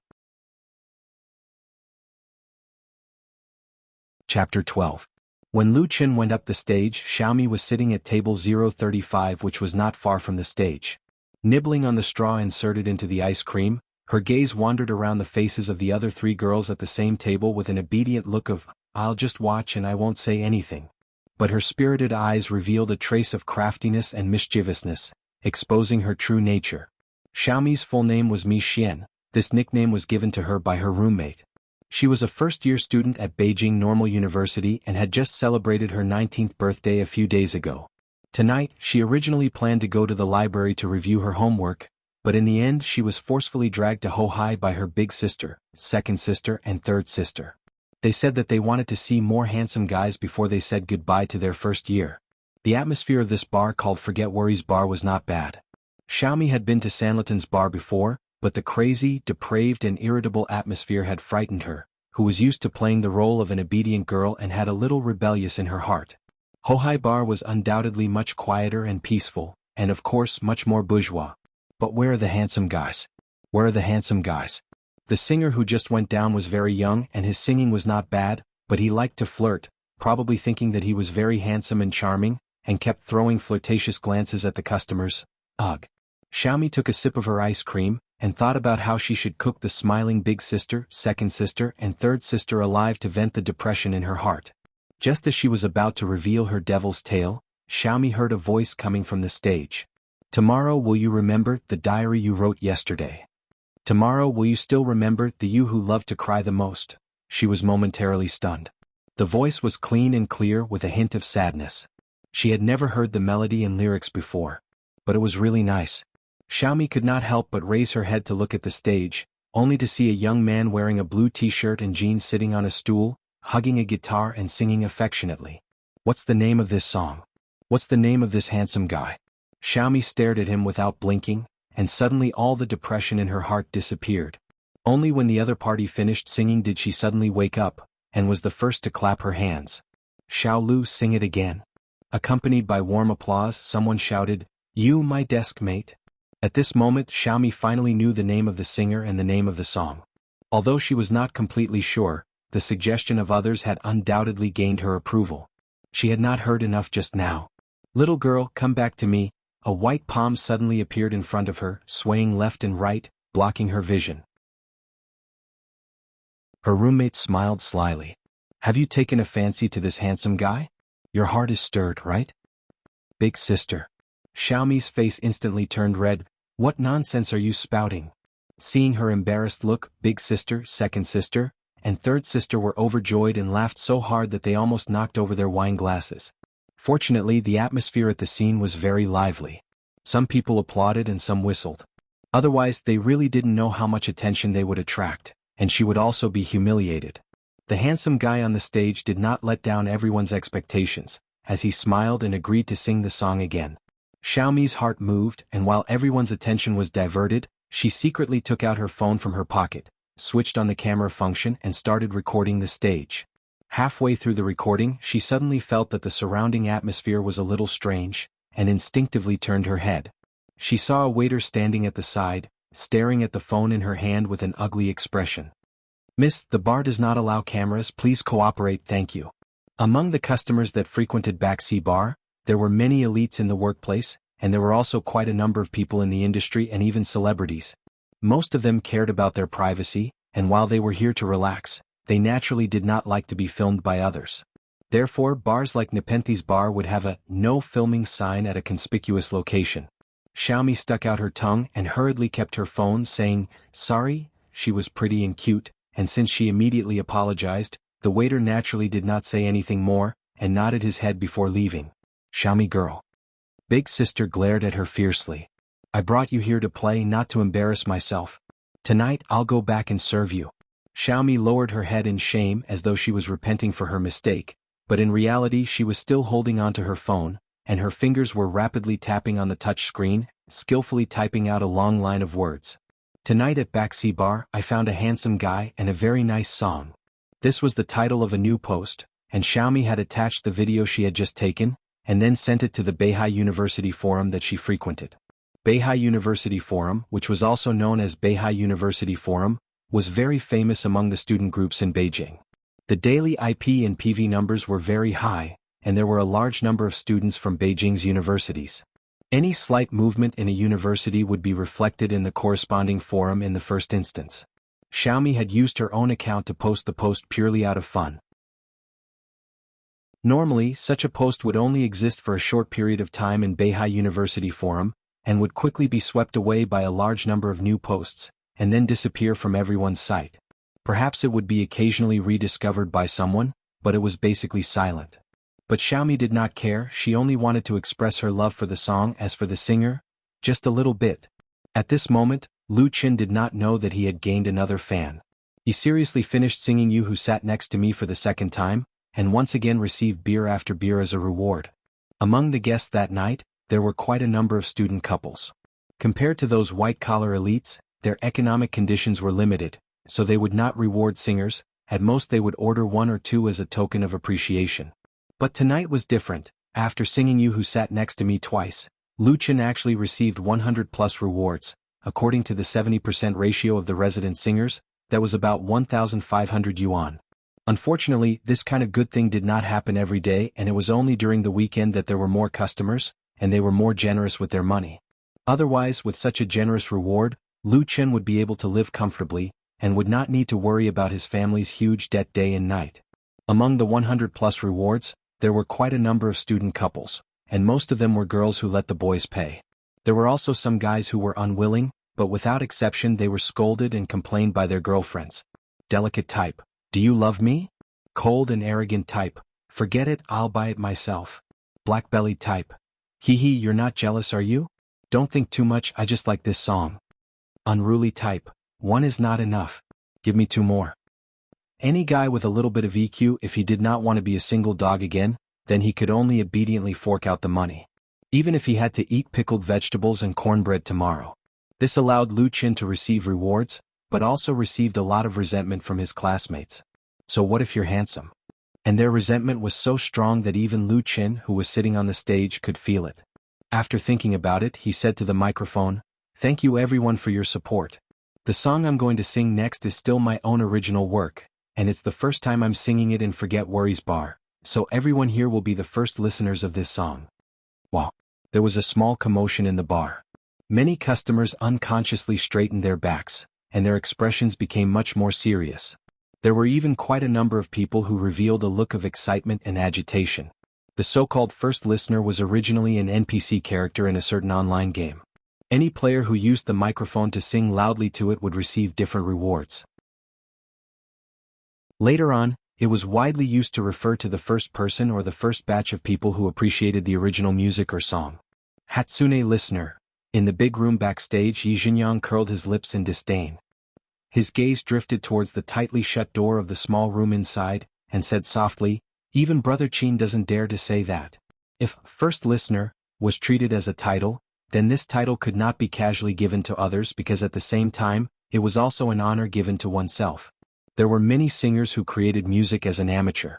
Chapter 12. When Lu Chen went up the stage, Xiaomi was sitting at table 035, which was not far from the stage. Nibbling on the straw inserted into the ice cream, her gaze wandered around the faces of the other 3 girls at the same table with an obedient look of, "I'll just watch and I won't say anything." But her spirited eyes revealed a trace of craftiness and mischievousness, exposing her true nature. Xiaomi's full name was Mi Xian. This nickname was given to her by her roommate. She was a first-year student at Beijing Normal University and had just celebrated her 19th birthday a few days ago. Tonight, she originally planned to go to the library to review her homework, but in the end she was forcefully dragged to Hohai by her big sister, second sister, and third sister. They said that they wanted to see more handsome guys before they said goodbye to their first year. The atmosphere of this bar called Forget Worries Bar was not bad. Xiaomi had been to Sanlaton's bar before, but the crazy, depraved and irritable atmosphere had frightened her, who was used to playing the role of an obedient girl and had a little rebellious in her heart. Hohai Bar was undoubtedly much quieter and peaceful, and of course much more bourgeois. But where are the handsome guys? Where are the handsome guys? The singer who just went down was very young and his singing was not bad, but he liked to flirt, probably thinking that he was very handsome and charming, and kept throwing flirtatious glances at the customers. Ugh. Xiaomi took a sip of her ice cream, and thought about how she should cook the smiling big sister, second sister, and third sister alive to vent the depression in her heart. Just as she was about to reveal her devil's tale, Xiaomi heard a voice coming from the stage. "Tomorrow will you remember the diary you wrote yesterday? Tomorrow will you still remember the you who loved to cry the most?" She was momentarily stunned. The voice was clean and clear with a hint of sadness. She had never heard the melody and lyrics before. But it was really nice. Xiaomi could not help but raise her head to look at the stage, only to see a young man wearing a blue t-shirt and jeans sitting on a stool, hugging a guitar and singing affectionately. "What's the name of this song? What's the name of this handsome guy?" Xiaomi stared at him without blinking, and suddenly all the depression in her heart disappeared. Only when the other party finished singing did she suddenly wake up, and was the first to clap her hands. "Xiao Lu, sing it again." Accompanied by warm applause, someone shouted, "You, my desk mate." At this moment, Xiaomi finally knew the name of the singer and the name of the song. Although she was not completely sure, the suggestion of others had undoubtedly gained her approval. She had not heard enough just now. "Little girl, come back to me." A white palm suddenly appeared in front of her, swaying left and right, blocking her vision. Her roommate smiled slyly. "Have you taken a fancy to this handsome guy? Your heart is stirred, right? Big sister. Xiaomi's face instantly turned red. What nonsense are you spouting? Seeing her embarrassed look, big sister, second sister, and third sister were overjoyed and laughed so hard that they almost knocked over their wine glasses. Fortunately, the atmosphere at the scene was very lively. Some people applauded and some whistled. Otherwise, they really didn't know how much attention they would attract, and she would also be humiliated. The handsome guy on the stage did not let down everyone's expectations, as he smiled and agreed to sing the song again. Xiaomi's heart moved, and while everyone's attention was diverted, she secretly took out her phone from her pocket, switched on the camera function and started recording the stage. Halfway through the recording, she suddenly felt that the surrounding atmosphere was a little strange, and instinctively turned her head. She saw a waiter standing at the side, staring at the phone in her hand with an ugly expression. "Miss, the bar does not allow cameras, please cooperate, thank you." Among the customers that frequented Baxi Bar, there were many elites in the workplace, and there were also quite a number of people in the industry and even celebrities. Most of them cared about their privacy, and while they were here to relax, they naturally did not like to be filmed by others. Therefore, bars like Nepenthes Bar would have a "no filming" sign at a conspicuous location. Xiaomi stuck out her tongue and hurriedly kept her phone, saying, "Sorry." She was pretty and cute, and since she immediately apologized, the waiter naturally did not say anything more, and nodded his head before leaving. "Xiaomi girl." Big sister glared at her fiercely. "I brought you here to play, not to embarrass myself. Tonight I'll go back and serve you." Xiaomi lowered her head in shame as though she was repenting for her mistake, but in reality she was still holding onto her phone, and her fingers were rapidly tapping on the touch screen, skillfully typing out a long line of words. "Tonight at Baxi Bar, I found a handsome guy and a very nice song." This was the title of a new post, and Xiaomi had attached the video she had just taken, and then sent it to the Beihai University forum that she frequented. Beihai University Forum, which was also known as Beihai University Forum, was very famous among the student groups in Beijing. The daily IP and PV numbers were very high, and there were a large number of students from Beijing's universities. Any slight movement in a university would be reflected in the corresponding forum in the first instance. Xiaomi had used her own account to post the post purely out of fun. Normally, such a post would only exist for a short period of time in Beihai University Forum, and would quickly be swept away by a large number of new posts, and then disappear from everyone's sight. Perhaps it would be occasionally rediscovered by someone, but it was basically silent. But Xiaomi did not care, she only wanted to express her love for the song. As for the singer, just a little bit. At this moment, Lu Qin did not know that he had gained another fan. He seriously finished singing "You Who Sat Next to Me" for the second time, and once again received beer after beer as a reward. Among the guests that night, there were quite a number of student couples. Compared to those white-collar elites, their economic conditions were limited, so they would not reward singers, at most they would order one or two as a token of appreciation. But tonight was different. After singing "You Who Sat Next to Me" twice, Lu Qin actually received 100+ rewards. According to the 70% ratio of the resident singers, that was about 1,500 yuan. Unfortunately, this kind of good thing did not happen every day, and it was only during the weekend that there were more customers, and they were more generous with their money. Otherwise, with such a generous reward, Lu Qin would be able to live comfortably, and would not need to worry about his family's huge debt day and night. Among the 100+ rewards, there were quite a number of student couples, and most of them were girls who let the boys pay. There were also some guys who were unwilling, but without exception they were scolded and complained by their girlfriends. Delicate type: "Do you love me?" Cold and arrogant type: "Forget it, I'll buy it myself." Black-bellied type: "Hee hee, you're not jealous, are you? Don't think too much, I just like this song." Unruly type: "One is not enough. Give me two more." Any guy with a little bit of EQ, if he did not want to be a single dog again, then he could only obediently fork out the money. Even if he had to eat pickled vegetables and cornbread tomorrow. This allowed Lu Qin to receive rewards, but also received a lot of resentment from his classmates. So what if you're handsome? And their resentment was so strong that even Lu Qin, who was sitting on the stage, could feel it. After thinking about it, he said to the microphone, "Thank you everyone for your support. The song I'm going to sing next is still my own original work, and it's the first time I'm singing it in Forget Worries Bar, so everyone here will be the first listeners of this song." Wow! There was a small commotion in the bar. Many customers unconsciously straightened their backs, and their expressions became much more serious. There were even quite a number of people who revealed a look of excitement and agitation. The so-called first listener was originally an NPC character in a certain online game. Any player who used the microphone to sing loudly to it would receive different rewards. Later on, it was widely used to refer to the first person or the first batch of people who appreciated the original music or song. Hatsune listener. In the big room backstage, Yi Jinyang curled his lips in disdain. His gaze drifted towards the tightly shut door of the small room inside, and said softly, "Even Brother Qin doesn't dare to say that." If first listener was treated as a title, then this title could not be casually given to others because at the same time, it was also an honor given to oneself. There were many singers who created music as an amateur.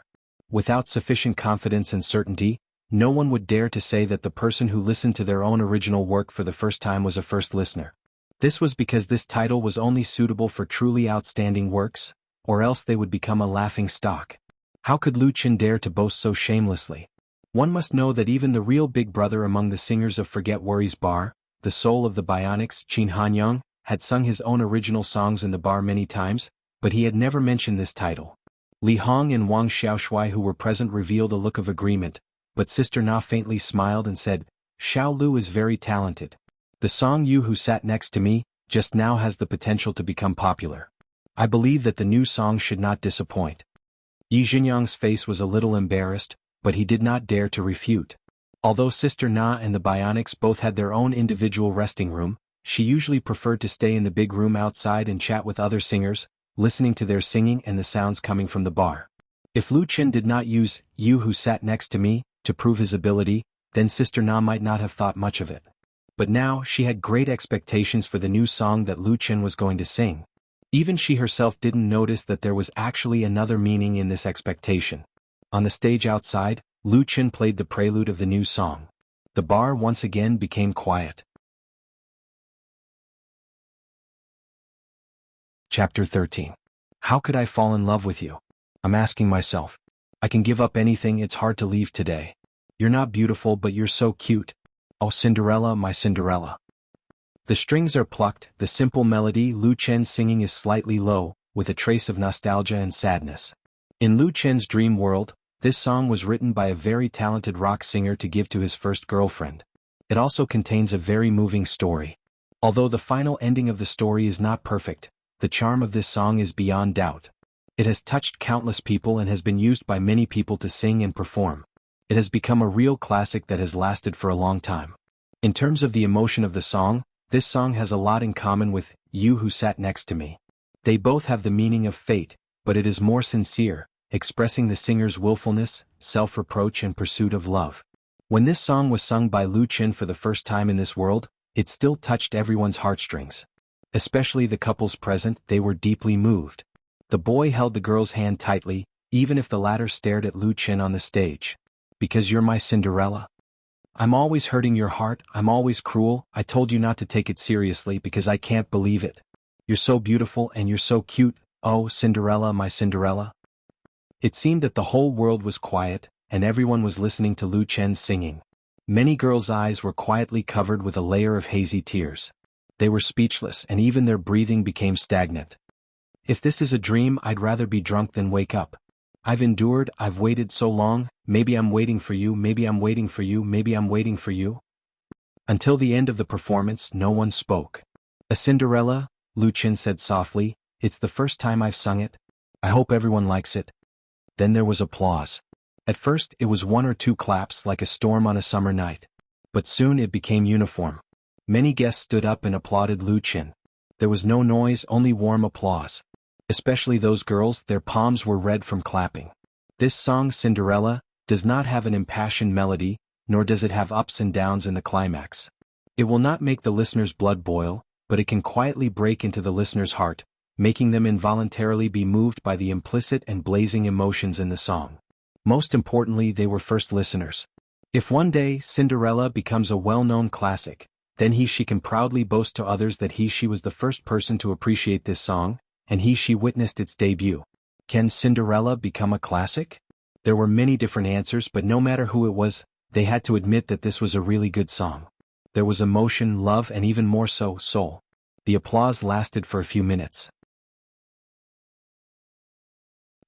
Without sufficient confidence and certainty, no one would dare to say that the person who listened to their own original work for the first time was a first listener. This was because this title was only suitable for truly outstanding works, or else they would become a laughing stock. How could Lu Qin dare to boast so shamelessly? One must know that even the real big brother among the singers of Forget Worries Bar, the soul of the Bionics, Qin Hanyang, had sung his own original songs in the bar many times, but he had never mentioned this title. Li Hong and Wang Xiaoshui who were present revealed a look of agreement, but Sister Na faintly smiled and said, "Xiao Lu is very talented. The song You Who Sat Next to Me just now has the potential to become popular. I believe that the new song should not disappoint." Yi Jinyang's face was a little embarrassed, but he did not dare to refute. Although Sister Na and the Bionics both had their own individual resting room, she usually preferred to stay in the big room outside and chat with other singers, listening to their singing and the sounds coming from the bar. If Lu Qin did not use "You Who Sat Next to Me" to prove his ability, then Sister Na might not have thought much of it. But now she had great expectations for the new song that Lu Qin was going to sing. Even she herself didn't notice that there was actually another meaning in this expectation. On the stage outside, Lu Qin played the prelude of the new song. The bar once again became quiet. Chapter 13. How could I fall in love with you? I'm asking myself. I can give up anything, it's hard to leave today. You're not beautiful but you're so cute. Oh Cinderella, my Cinderella. The strings are plucked, the simple melody Lu Qin's singing is slightly low, with a trace of nostalgia and sadness. In Lu Qin's dream world, this song was written by a very talented rock singer to give to his first girlfriend. It also contains a very moving story. Although the final ending of the story is not perfect, the charm of this song is beyond doubt. It has touched countless people and has been used by many people to sing and perform. It has become a real classic that has lasted for a long time. In terms of the emotion of the song, this song has a lot in common with You Who Sat Next to Me. They both have the meaning of fate, but it is more sincere, expressing the singer's willfulness, self-reproach and pursuit of love. When this song was sung by Lu Qin for the first time in this world, it still touched everyone's heartstrings. Especially the couples present, they were deeply moved. The boy held the girl's hand tightly, even if the latter stared at Lu Qin on the stage. "Because you're my Cinderella. I'm always hurting your heart, I'm always cruel, I told you not to take it seriously because I can't believe it. You're so beautiful and you're so cute, oh Cinderella, my Cinderella." It seemed that the whole world was quiet, and everyone was listening to Lu Qin's singing. Many girls' eyes were quietly covered with a layer of hazy tears. They were speechless and even their breathing became stagnant. "If this is a dream, I'd rather be drunk than wake up. I've endured, I've waited so long, maybe I'm waiting for you, maybe I'm waiting for you, maybe I'm waiting for you." Until the end of the performance, no one spoke. "A Cinderella," Lu Qin said softly, "it's the first time I've sung it. I hope everyone likes it." Then there was applause. At first it was one or two claps like a storm on a summer night. But soon it became uniform. Many guests stood up and applauded Lu Qin. There was no noise, only warm applause. Especially those girls, their palms were red from clapping. This song, Cinderella, does not have an impassioned melody, nor does it have ups and downs in the climax. It will not make the listener's blood boil, but it can quietly break into the listener's heart, making them involuntarily be moved by the implicit and blazing emotions in the song. Most importantly, they were first listeners. If one day Cinderella becomes a well-known classic, then she can proudly boast to others that she was the first person to appreciate this song, and she witnessed its debut. Can Cinderella become a classic? There were many different answers, but no matter who it was, they had to admit that this was a really good song. There was emotion, love, and even more so, soul. The applause lasted for a few minutes.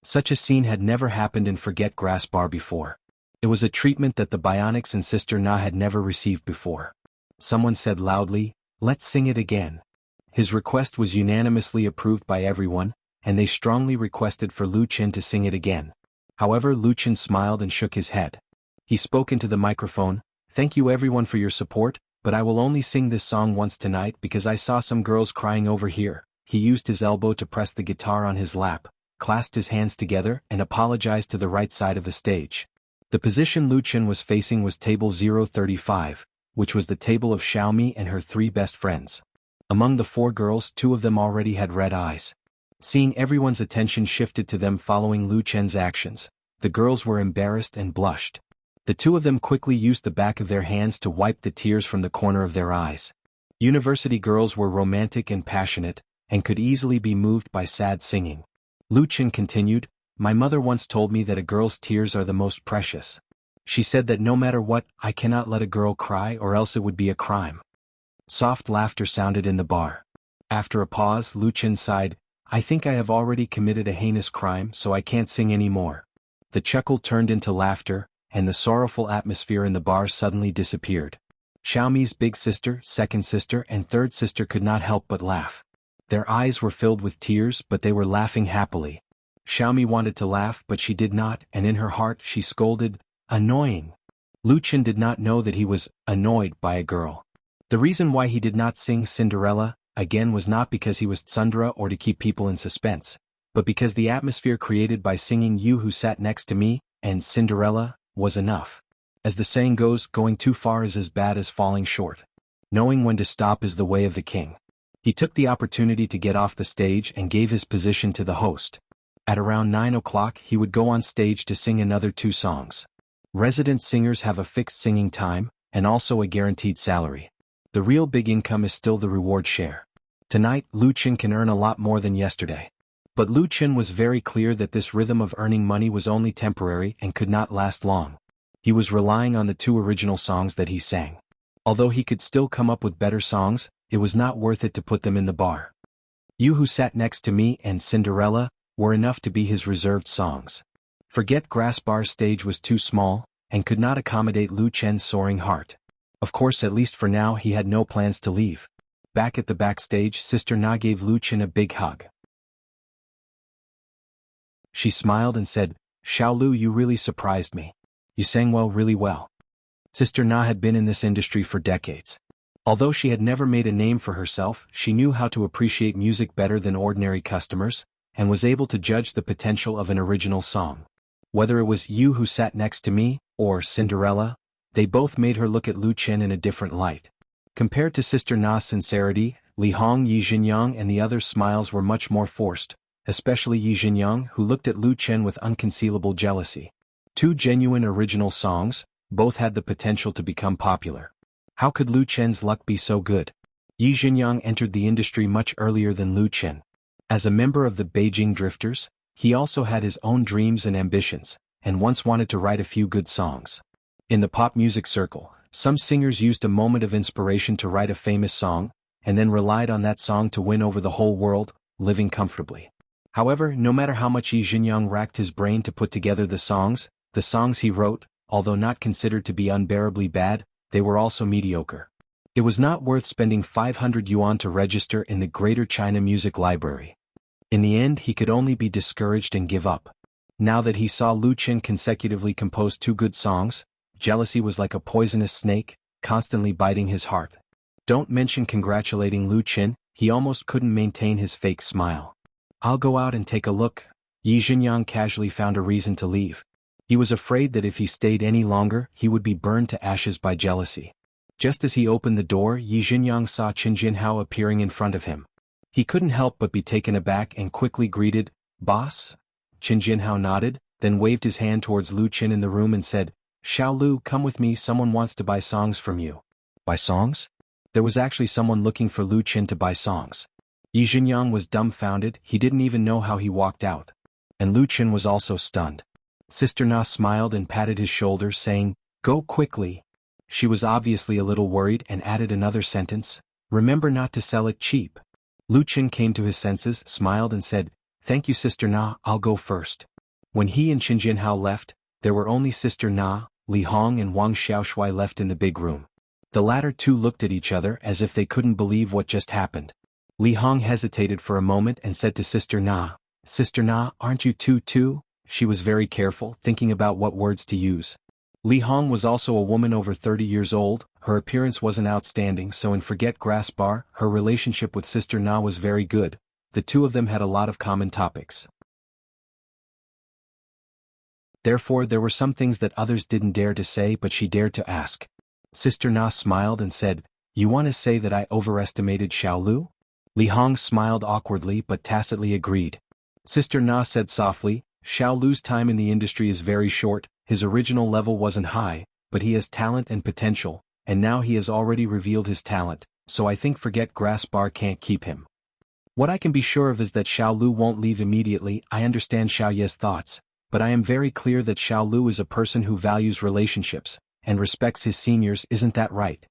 Such a scene had never happened in Forget Grass Bar before. It was a treatment that the Bionics and Sister Na had never received before. Someone said loudly, "Let's sing it again." His request was unanimously approved by everyone, and they strongly requested for Lu Chen to sing it again. However, Lu Chen smiled and shook his head. He spoke into the microphone, "Thank you everyone for your support, but I will only sing this song once tonight because I saw some girls crying over here." He used his elbow to press the guitar on his lap, clasped his hands together and apologized to the right side of the stage. The position Lu Chen was facing was table 035, which was the table of Xiaomi and her 3 best friends. Among the 4 girls, 2 of them already had red eyes. Seeing everyone's attention shifted to them following Lu Chen's actions, the girls were embarrassed and blushed. The 2 of them quickly used the back of their hands to wipe the tears from the corner of their eyes. University girls were romantic and passionate, and could easily be moved by sad singing. Lu Chen continued, "My mother once told me that a girl's tears are the most precious. She said that no matter what, I cannot let a girl cry or else it would be a crime." Soft laughter sounded in the bar. After a pause, Lu Chen sighed, "I think I have already committed a heinous crime, so I can't sing anymore." The chuckle turned into laughter, and the sorrowful atmosphere in the bar suddenly disappeared. Xiaomi's big sister, second sister and third sister could not help but laugh. Their eyes were filled with tears, but they were laughing happily. Xiaomi wanted to laugh but she did not, and in her heart she scolded, "Annoying." Lu Chen did not know that he was annoyed by a girl. The reason why he did not sing Cinderella again was not because he was tsundere or to keep people in suspense, but because the atmosphere created by singing "You Who Sat Next to Me" and Cinderella was enough. As the saying goes, going too far is as bad as falling short. Knowing when to stop is the way of the king. He took the opportunity to get off the stage and gave his position to the host. At around 9 o'clock he would go on stage to sing another 2 songs. Resident singers have a fixed singing time, and also a guaranteed salary. The real big income is still the reward share. Tonight, Lu Chen can earn a lot more than yesterday. But Lu Chen was very clear that this rhythm of earning money was only temporary and could not last long. He was relying on the 2 original songs that he sang. Although he could still come up with better songs, it was not worth it to put them in the bar. "You Who Sat Next to Me" and "Cinderella" were enough to be his reserved songs. Forget Grass Bar's stage was too small, and could not accommodate Lu Chen's soaring heart. Of course, at least for now, he had no plans to leave. Back at the backstage, Sister Na gave Lu Chen a big hug. She smiled and said, "Xiao Lu, you really surprised me. You sang really well." Sister Na had been in this industry for decades. Although she had never made a name for herself, she knew how to appreciate music better than ordinary customers, and was able to judge the potential of an original song. Whether it was "You Who Sat Next to Me" or "Cinderella," they both made her look at Lu Chen in a different light. Compared to Sister Na's sincerity, Li Hong, Yi Jinyang and the others' smiles were much more forced, especially Yi Jinyang, who looked at Lu Chen with unconcealable jealousy. 2 genuine original songs, both had the potential to become popular. How could Lu Chen's luck be so good? Yi Jinyang entered the industry much earlier than Lu Chen. As a member of the Beijing Drifters, he also had his own dreams and ambitions, and once wanted to write a few good songs. In the pop music circle, some singers used a moment of inspiration to write a famous song, and then relied on that song to win over the whole world, living comfortably. However, no matter how much Yi Jinyang racked his brain to put together the songs he wrote, although not considered to be unbearably bad, they were also mediocre. It was not worth spending 500 yuan to register in the Greater China Music Library. In the end, he could only be discouraged and give up. Now that he saw Lu Chen consecutively compose 2 good songs, jealousy was like a poisonous snake, constantly biting his heart. Don't mention congratulating Lu Chen, he almost couldn't maintain his fake smile. "I'll go out and take a look." Yi Jinyang casually found a reason to leave. He was afraid that if he stayed any longer, he would be burned to ashes by jealousy. Just as he opened the door, Yi Jinyang saw Qin Jinhao appearing in front of him. He couldn't help but be taken aback and quickly greeted, "Boss?" Qin Jinhao nodded, then waved his hand towards Lu Chen in the room and said, "Xiao Lu, come with me, someone wants to buy songs from you." Buy songs? There was actually someone looking for Lu Chen to buy songs. Yi Jinyang was dumbfounded, he didn't even know how he walked out. And Lu Chen was also stunned. Sister Na smiled and patted his shoulder, saying, "Go quickly." She was obviously a little worried and added another sentence, "Remember not to sell it cheap." Lu Chen came to his senses, smiled and said, "Thank you Sister Na, I'll go first." When he and Qin Jinhao left, there were only Sister Na, Li Hong and Wang Xiaoshui left in the big room. The latter two looked at each other as if they couldn't believe what just happened. Li Hong hesitated for a moment and said to Sister Na, "Sister Na, aren't you too?" She was very careful, thinking about what words to use. Li Hong was also a woman over 30 years old. Her appearance wasn't outstanding, so in Forget Grass Bar, her relationship with Sister Na was very good. The two of them had a lot of common topics. Therefore there were some things that others didn't dare to say, but she dared to ask. Sister Na smiled and said, "You want to say that I overestimated Xiao Lu?" Li Hong smiled awkwardly but tacitly agreed. Sister Na said softly, "Xiao Lu's time in the industry is very short. His original level wasn't high, but he has talent and potential, and now he has already revealed his talent, so I think Forget Grass Bar can't keep him. What I can be sure of is that Xiao Lu won't leave immediately. I understand Xiao Ye's thoughts, but I am very clear that Xiao Lu is a person who values relationships and respects his seniors. Isn't that right?"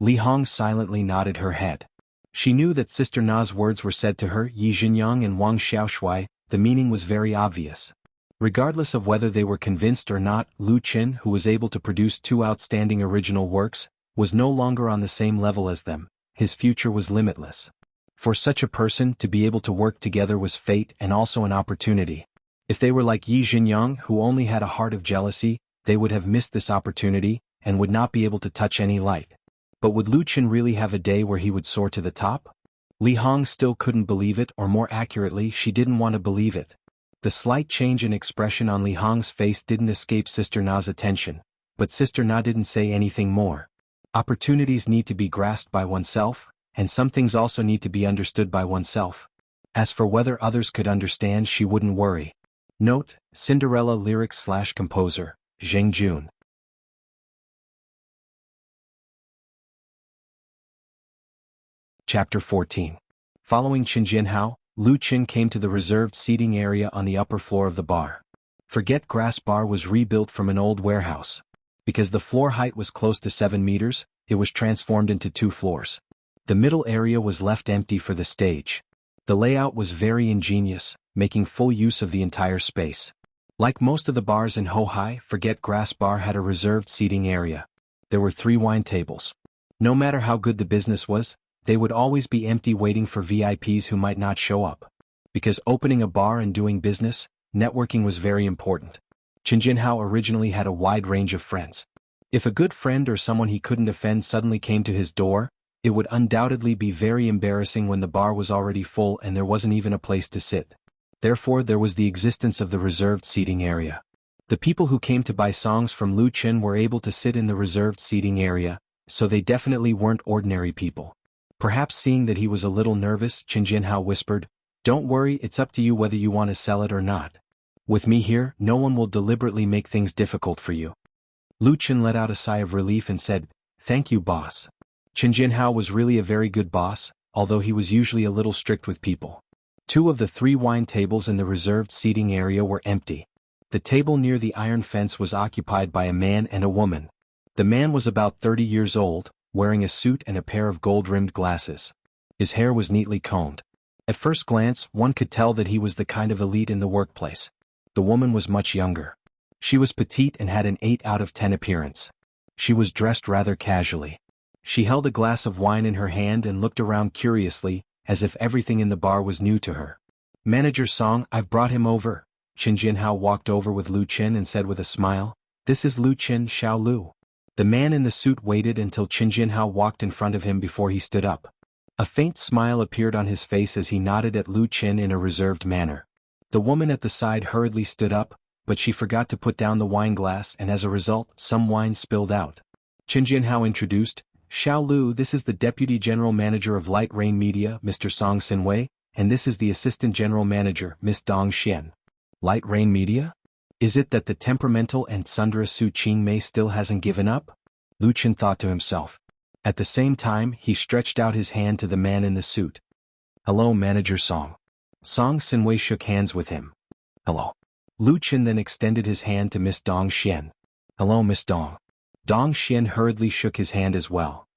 Li Hong silently nodded her head. She knew that Sister Na's words were said to her, Yi Jinyang and Wang Xiaoshui. The meaning was very obvious. Regardless of whether they were convinced or not, Lu Qin, who was able to produce two outstanding original works, was no longer on the same level as them. His future was limitless. For such a person to be able to work together was fate and also an opportunity. If they were like Yi Jinyang, who only had a heart of jealousy, they would have missed this opportunity and would not be able to touch any light. But would Lu Qin really have a day where he would soar to the top? Li Hong still couldn't believe it, or more accurately, she didn't want to believe it. The slight change in expression on Li Hong's face didn't escape Sister Na's attention, but Sister Na didn't say anything more. Opportunities need to be grasped by oneself, and some things also need to be understood by oneself. As for whether others could understand, she wouldn't worry. Note: Cinderella lyrics/composer, Zheng Jun. Chapter 14. Following Qin Jinhao, Lu Qin came to the reserved seating area on the upper floor of the bar. Forget Grass Bar was rebuilt from an old warehouse. Because the floor height was close to 7 meters, it was transformed into 2 floors. The middle area was left empty for the stage. The layout was very ingenious, making full use of the entire space. Like most of the bars in Hohai, Forget Grass Bar had a reserved seating area. There were 3 wine tables. No matter how good the business was, they would always be empty, waiting for VIPs who might not show up. Because opening a bar and doing business, networking was very important. Qin Jinhao originally had a wide range of friends. If a good friend or someone he couldn't offend suddenly came to his door, it would undoubtedly be very embarrassing when the bar was already full and there wasn't even a place to sit. Therefore there was the existence of the reserved seating area. The people who came to buy songs from Lu Qin were able to sit in the reserved seating area, so they definitely weren't ordinary people. Perhaps seeing that he was a little nervous, Qin Jinhao whispered, "Don't worry, it's up to you whether you want to sell it or not. With me here, no one will deliberately make things difficult for you." Lu Qin let out a sigh of relief and said, "Thank you, boss." Qin Jinhao was really a very good boss, although he was usually a little strict with people. 2 of the 3 wine tables in the reserved seating area were empty. The table near the iron fence was occupied by a man and a woman. The man was about 30 years old, wearing a suit and a pair of gold-rimmed glasses. His hair was neatly combed. At first glance, one could tell that he was the kind of elite in the workplace. The woman was much younger. She was petite and had an 8 out of 10 appearance. She was dressed rather casually. She held a glass of wine in her hand and looked around curiously, as if everything in the bar was new to her. "Manager Song, I've brought him over." Qin Jinhao walked over with Lu Qin and said with a smile, "This is Lu Qin, Xiao Lu." The man in the suit waited until Qin Jinhao walked in front of him before he stood up. A faint smile appeared on his face as he nodded at Lu Qin in a reserved manner. The woman at the side hurriedly stood up, but she forgot to put down the wine glass, and as a result, some wine spilled out. Qin Jinhao introduced, "Xiao Lu, this is the Deputy General Manager of Light Rain Media, Mr. Song Xinwei, and this is the Assistant General Manager, Miss Dong Xian." Light Rain Media? Is it that the temperamental and tsundere Su Qingmei still hasn't given up? Lu Qin thought to himself. At the same time, he stretched out his hand to the man in the suit. "Hello, Manager Song." Song Xinwei shook hands with him. "Hello." Lu Qin then extended his hand to Miss Dong Xian. "Hello, Miss Dong." Dong Xian hurriedly shook his hand as well.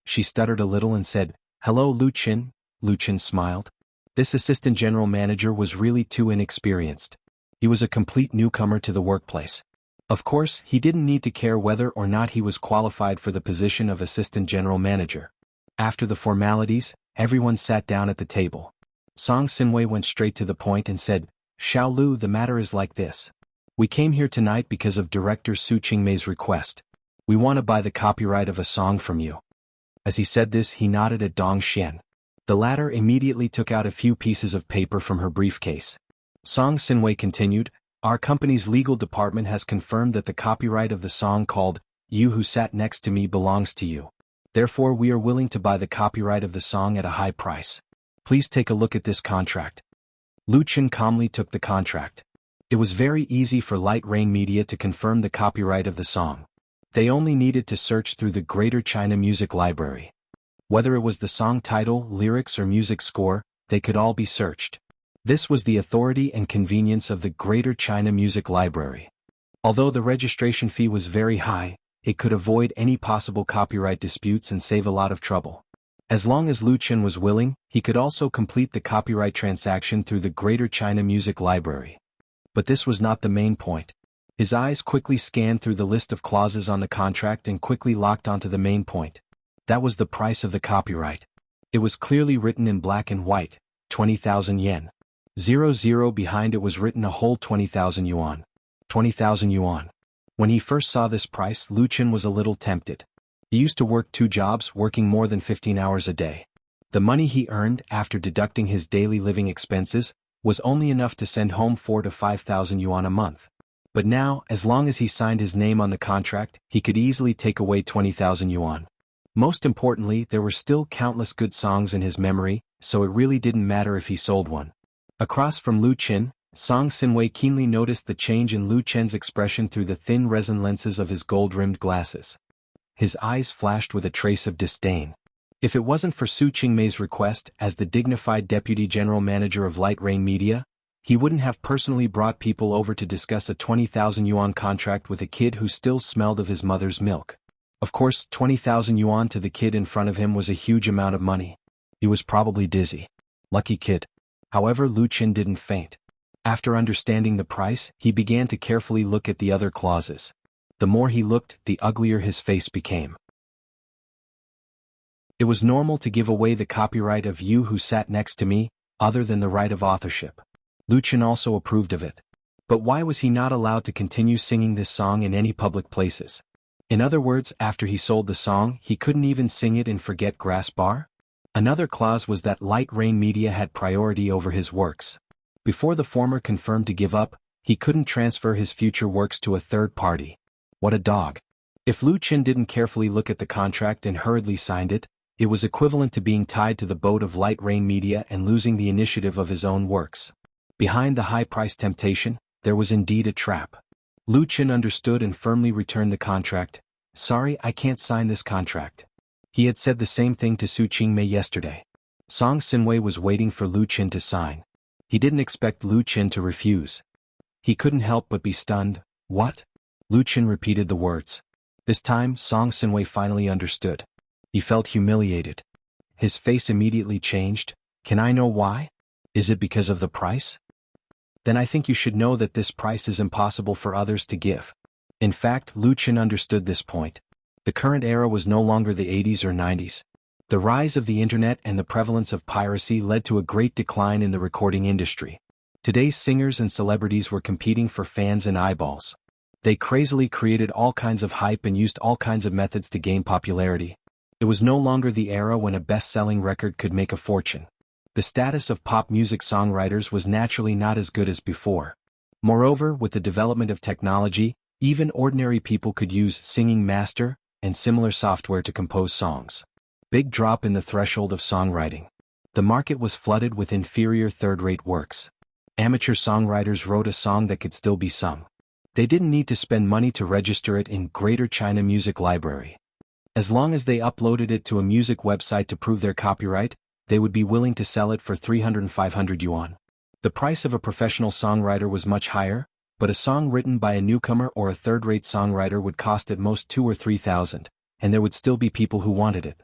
She stuttered a little and said, "Hello, Lu Qin." Lu Qin smiled. This assistant general manager was really too inexperienced. He was a complete newcomer to the workplace. Of course, he didn't need to care whether or not he was qualified for the position of assistant general manager. After the formalities, everyone sat down at the table. Song Sinwei went straight to the point and said, "Xiao Lu, the matter is like this. We came here tonight because of director Su Qingmei's request. We want to buy the copyright of a song from you." As he said this, he nodded at Dong Xian. The latter immediately took out a few pieces of paper from her briefcase. Song Sinwei continued, "Our company's legal department has confirmed that the copyright of the song called You Who Sat Next to Me belongs to you. Therefore we are willing to buy the copyright of the song at a high price. Please take a look at this contract." Lu Chen calmly took the contract. It was very easy for Light Rain Media to confirm the copyright of the song. They only needed to search through the Greater China Music Library. Whether it was the song title, lyrics or music score, they could all be searched. This was the authority and convenience of the Greater China Music Library. Although the registration fee was very high, it could avoid any possible copyright disputes and save a lot of trouble. As long as Lu Chen was willing, he could also complete the copyright transaction through the Greater China Music Library. But this was not the main point. His eyes quickly scanned through the list of clauses on the contract and quickly locked onto the main point. That was the price of the copyright. It was clearly written in black and white, 20,000 yen. 00 behind it was written a whole 20,000 yuan. 20,000 yuan. When he first saw this price, Lu Chen was a little tempted. He used to work 2 jobs, working more than 15 hours a day. The money he earned, after deducting his daily living expenses, was only enough to send home 4,000 to 5,000 yuan a month. But now, as long as he signed his name on the contract, he could easily take away 20,000 yuan. Most importantly, there were still countless good songs in his memory, so it really didn't matter if he sold one. Across from Lu Chen, Song Sinwei keenly noticed the change in Lu Chen's expression through the thin resin lenses of his gold-rimmed glasses. His eyes flashed with a trace of disdain. If it wasn't for Su Qingmei's request as the dignified deputy general manager of Light Rain Media, he wouldn't have personally brought people over to discuss a 20,000 yuan contract with a kid who still smelled of his mother's milk. Of course, 20,000 yuan to the kid in front of him was a huge amount of money. He was probably dizzy. Lucky kid. However, Lu Chen didn't faint. After understanding the price, he began to carefully look at the other clauses. The more he looked, the uglier his face became. It was normal to give away the copyright of You Who Sat Next to Me, other than the right of authorship. Lu Chen also approved of it. But why was he not allowed to continue singing this song in any public places? In other words, after he sold the song, he couldn't even sing it in Forget Grass Bar? Another clause was that Light Rain Media had priority over his works. Before the former confirmed to give up, he couldn't transfer his future works to a third party. What a dog. If Lu Chen didn't carefully look at the contract and hurriedly signed it, it was equivalent to being tied to the boat of Light Rain Media and losing the initiative of his own works. Behind the high-priced temptation, there was indeed a trap. Lu Chen understood and firmly returned the contract. "Sorry, I can't sign this contract." He had said the same thing to Su Qingmei yesterday. Song Sinwei was waiting for Lu Chen to sign. He didn't expect Lu Chen to refuse. He couldn't help but be stunned. "What?" Lu Chen repeated the words. This time, Song Sinwei finally understood. He felt humiliated. His face immediately changed. "Can I know why? Is it because of the price? Then I think you should know that this price is impossible for others to give." In fact, Lu Chen understood this point. The current era was no longer the 80s or 90s. The rise of the internet and the prevalence of piracy led to a great decline in the recording industry. Today's singers and celebrities were competing for fans and eyeballs. They crazily created all kinds of hype and used all kinds of methods to gain popularity. It was no longer the era when a best-selling record could make a fortune. The status of pop music songwriters was naturally not as good as before. Moreover, with the development of technology, even ordinary people could use Singing Master and similar software to compose songs. Big drop in the threshold of songwriting. The market was flooded with inferior third-rate works. Amateur songwriters wrote a song that could still be sung. They didn't need to spend money to register it in Greater China Music Library. As long as they uploaded it to a music website to prove their copyright, they would be willing to sell it for 300 and 500 yuan. The price of a professional songwriter was much higher, but a song written by a newcomer or a third-rate songwriter would cost at most 2,000 or 3,000, and there would still be people who wanted it.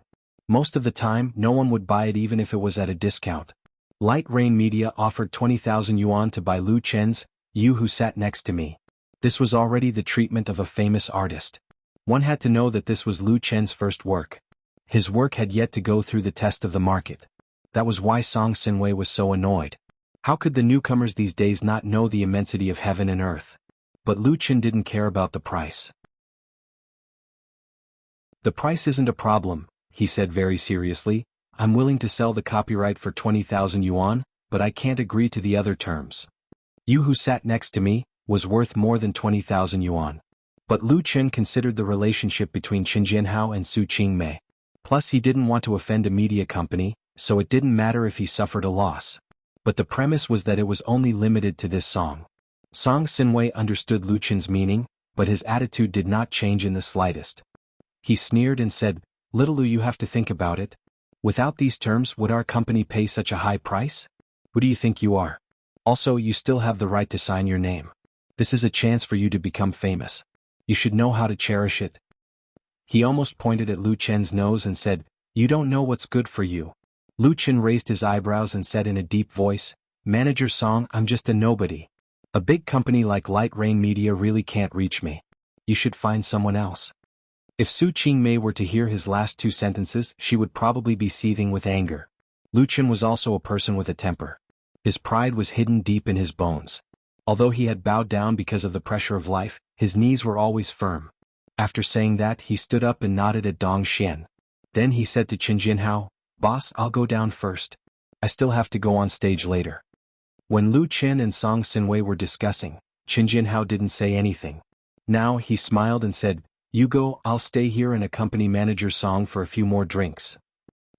Most of the time, no one would buy it even if it was at a discount. Light Rain Media offered 20,000 yuan to buy Lu Chen's You Who Sat Next to Me. This was already the treatment of a famous artist. One had to know that this was Lu Chen's first work. His work had yet to go through the test of the market. That was why Song Sinwei was so annoyed. How could the newcomers these days not know the immensity of heaven and earth? But Lu Chen didn't care about the price. "The price isn't a problem," he said very seriously. "I'm willing to sell the copyright for 20,000 yuan, but I can't agree to the other terms." You who sat next to me was worth more than 20,000 yuan. But Lu Chen considered the relationship between Qin Jianhao and Su Qingmei. Plus he didn't want to offend a media company, so it didn't matter if he suffered a loss. But the premise was that it was only limited to this song. Song Sinwei understood Lu Chen's meaning, but his attitude did not change in the slightest. He sneered and said, "Little Lu, you have to think about it. Without these terms, would our company pay such a high price? Who do you think you are? Also, you still have the right to sign your name. This is a chance for you to become famous. You should know how to cherish it." He almost pointed at Lu Chen's nose and said, "You don't know what's good for you." Lu Chen raised his eyebrows and said in a deep voice, "Manager Song, I'm just a nobody. A big company like Light Rain Media really can't reach me. You should find someone else." If Su Qingmei were to hear his last two sentences, she would probably be seething with anger. Lu Chen was also a person with a temper. His pride was hidden deep in his bones. Although he had bowed down because of the pressure of life, his knees were always firm. After saying that, he stood up and nodded at Dong Xian. Then he said to Qin Jianhao, "Boss, I'll go down first. I still have to go on stage later." When Lu Chen and Song Sinwei were discussing, Qin Jianhao didn't say anything. Now he smiled and said, "You go, I'll stay here and accompany Manager Song for a few more drinks."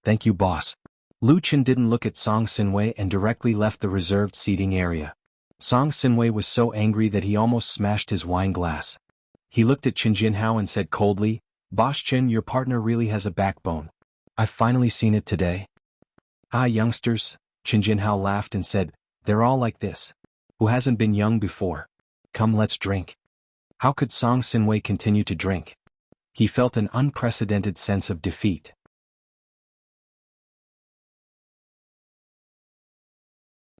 "Thank you, boss." Lu Chen didn't look at Song Sinwei and directly left the reserved seating area. Song Sinwei was so angry that he almost smashed his wine glass. He looked at Qin Jianhao and said coldly, "Boss Chen, your partner really has a backbone. I've finally seen it today." "Ah, youngsters," Qin Jianhao laughed and said, "They're all like this. Who hasn't been young before? Come, let's drink." How could Song Sinwei continue to drink? He felt an unprecedented sense of defeat.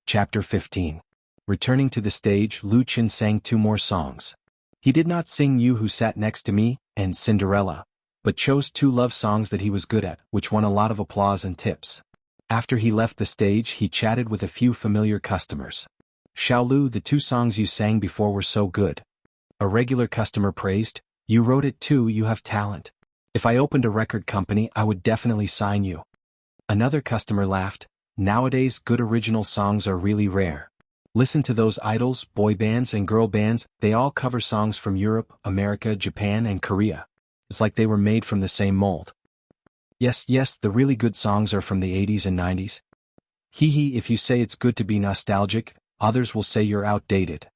Chapter 15. Returning to the stage, Lu Chen sang two more songs. He did not sing You Who Sat Next to Me and Cinderella, but chose two love songs that he was good at, which won a lot of applause and tips. After he left the stage, he chatted with a few familiar customers. "Xiao Lu, the two songs you sang before were so good." A regular customer praised, "You wrote it too, you have talent. If I opened a record company, I would definitely sign you." Another customer laughed, "Nowadays, good original songs are really rare. Listen to those idols, boy bands and girl bands, they all cover songs from Europe, America, Japan and Korea. It's like they were made from the same mold. Yes, the really good songs are from the 80s and 90s. Hee, if you say it's good to be nostalgic, others will say you're outdated.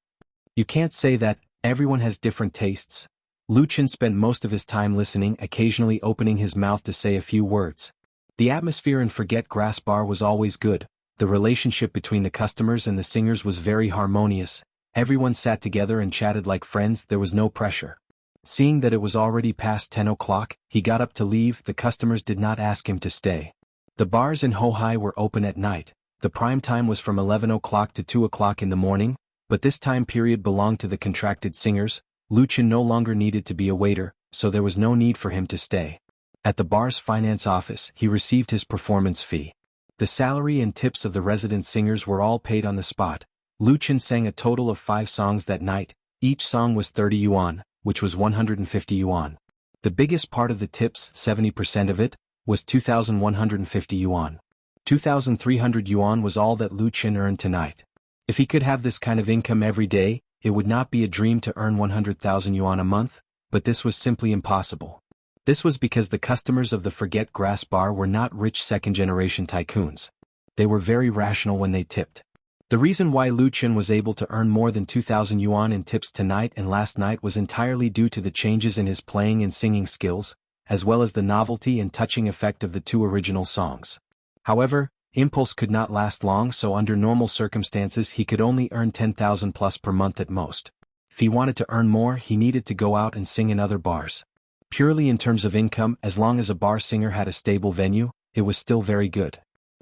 You can't say that, everyone has different tastes." Lu Chen spent most of his time listening, occasionally opening his mouth to say a few words. The atmosphere in Forget Grass Bar was always good. The relationship between the customers and the singers was very harmonious. Everyone sat together and chatted like friends, there was no pressure. Seeing that it was already past 10 o'clock, he got up to leave. The customers did not ask him to stay. The bars in Hohai were open at night. The prime time was from 11 o'clock to 2 o'clock in the morning, but this time period belonged to the contracted singers. Lu Chen no longer needed to be a waiter, so there was no need for him to stay. At the bar's finance office, he received his performance fee. The salary and tips of the resident singers were all paid on the spot. Lu Chen sang a total of 5 songs that night. Each song was 30 yuan, which was 150 yuan. The biggest part of the tips, 70% of it, was 2,150 yuan. 2,300 yuan was all that Lu Chen earned tonight. If he could have this kind of income every day, it would not be a dream to earn 100,000 yuan a month, but this was simply impossible. This was because the customers of the Forget Grass Bar were not rich second-generation tycoons. They were very rational when they tipped. The reason why Lu Chen was able to earn more than 2,000 yuan in tips tonight and last night was entirely due to the changes in his playing and singing skills, as well as the novelty and touching effect of the two original songs. However, Impulse could not last long, so under normal circumstances he could only earn 10,000 plus per month at most. If he wanted to earn more, he needed to go out and sing in other bars. Purely in terms of income, as long as a bar singer had a stable venue, it was still very good.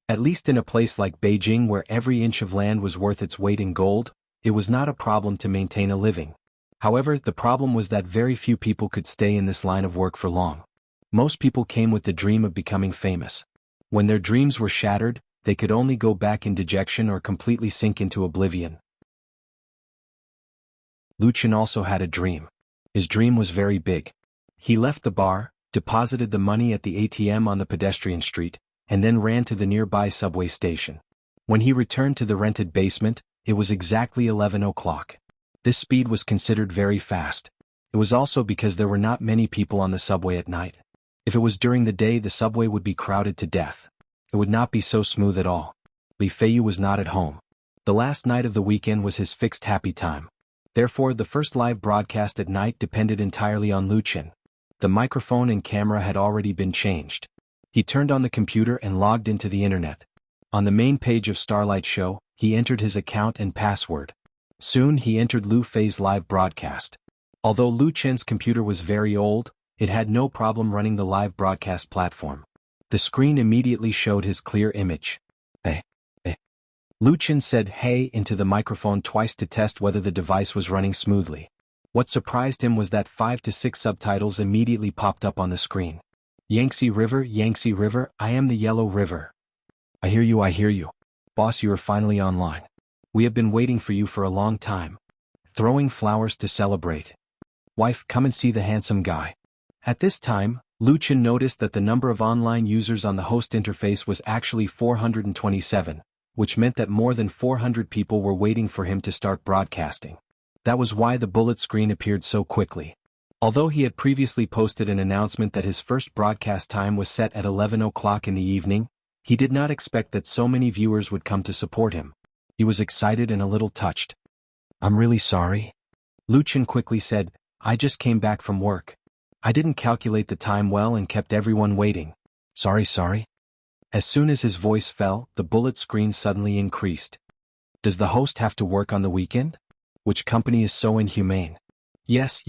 At least in a place like Beijing where every inch of land was worth its weight in gold, it was not a problem to maintain a living. However, the problem was that very few people could stay in this line of work for long. Most people came with the dream of becoming famous. When their dreams were shattered, they could only go back in dejection or completely sink into oblivion. Lucien also had a dream. His dream was very big. He left the bar, deposited the money at the ATM on the pedestrian street, and then ran to the nearby subway station. When he returned to the rented basement, it was exactly 11 o'clock. This speed was considered very fast. It was also because there were not many people on the subway at night. If it was during the day, the subway would be crowded to death. It would not be so smooth at all. Li Feiyu was not at home. The last night of the weekend was his fixed happy time. Therefore, the first live broadcast at night depended entirely on Lucien. The microphone and camera had already been changed. He turned on the computer and logged into the internet. On the main page of Starlight Show, he entered his account and password. Soon he entered Lu Fei's live broadcast. Although Lucien's computer was very old, it had no problem running the live broadcast platform. The screen immediately showed his clear image. Hey. Lucien said hey into the microphone twice to test whether the device was running smoothly. What surprised him was that 5 to 6 subtitles immediately popped up on the screen. Yangtze River, I am the Yellow River. I hear you. Boss, you are finally online. We have been waiting for you for a long time. Throwing flowers to celebrate. Wife, come and see the handsome guy. At this time, Lucien noticed that the number of online users on the host interface was actually 427, which meant that more than 400 people were waiting for him to start broadcasting. That was why the bullet screen appeared so quickly. Although he had previously posted an announcement that his first broadcast time was set at 11 o'clock in the evening, he did not expect that so many viewers would come to support him. He was excited and a little touched. I'm really sorry. Lucien quickly said, I just came back from work. I didn't calculate the time well and kept everyone waiting. Sorry. As soon as his voice fell, the bullet screen suddenly increased. Does the host have to work on the weekend? Which company is so inhumane? Yes,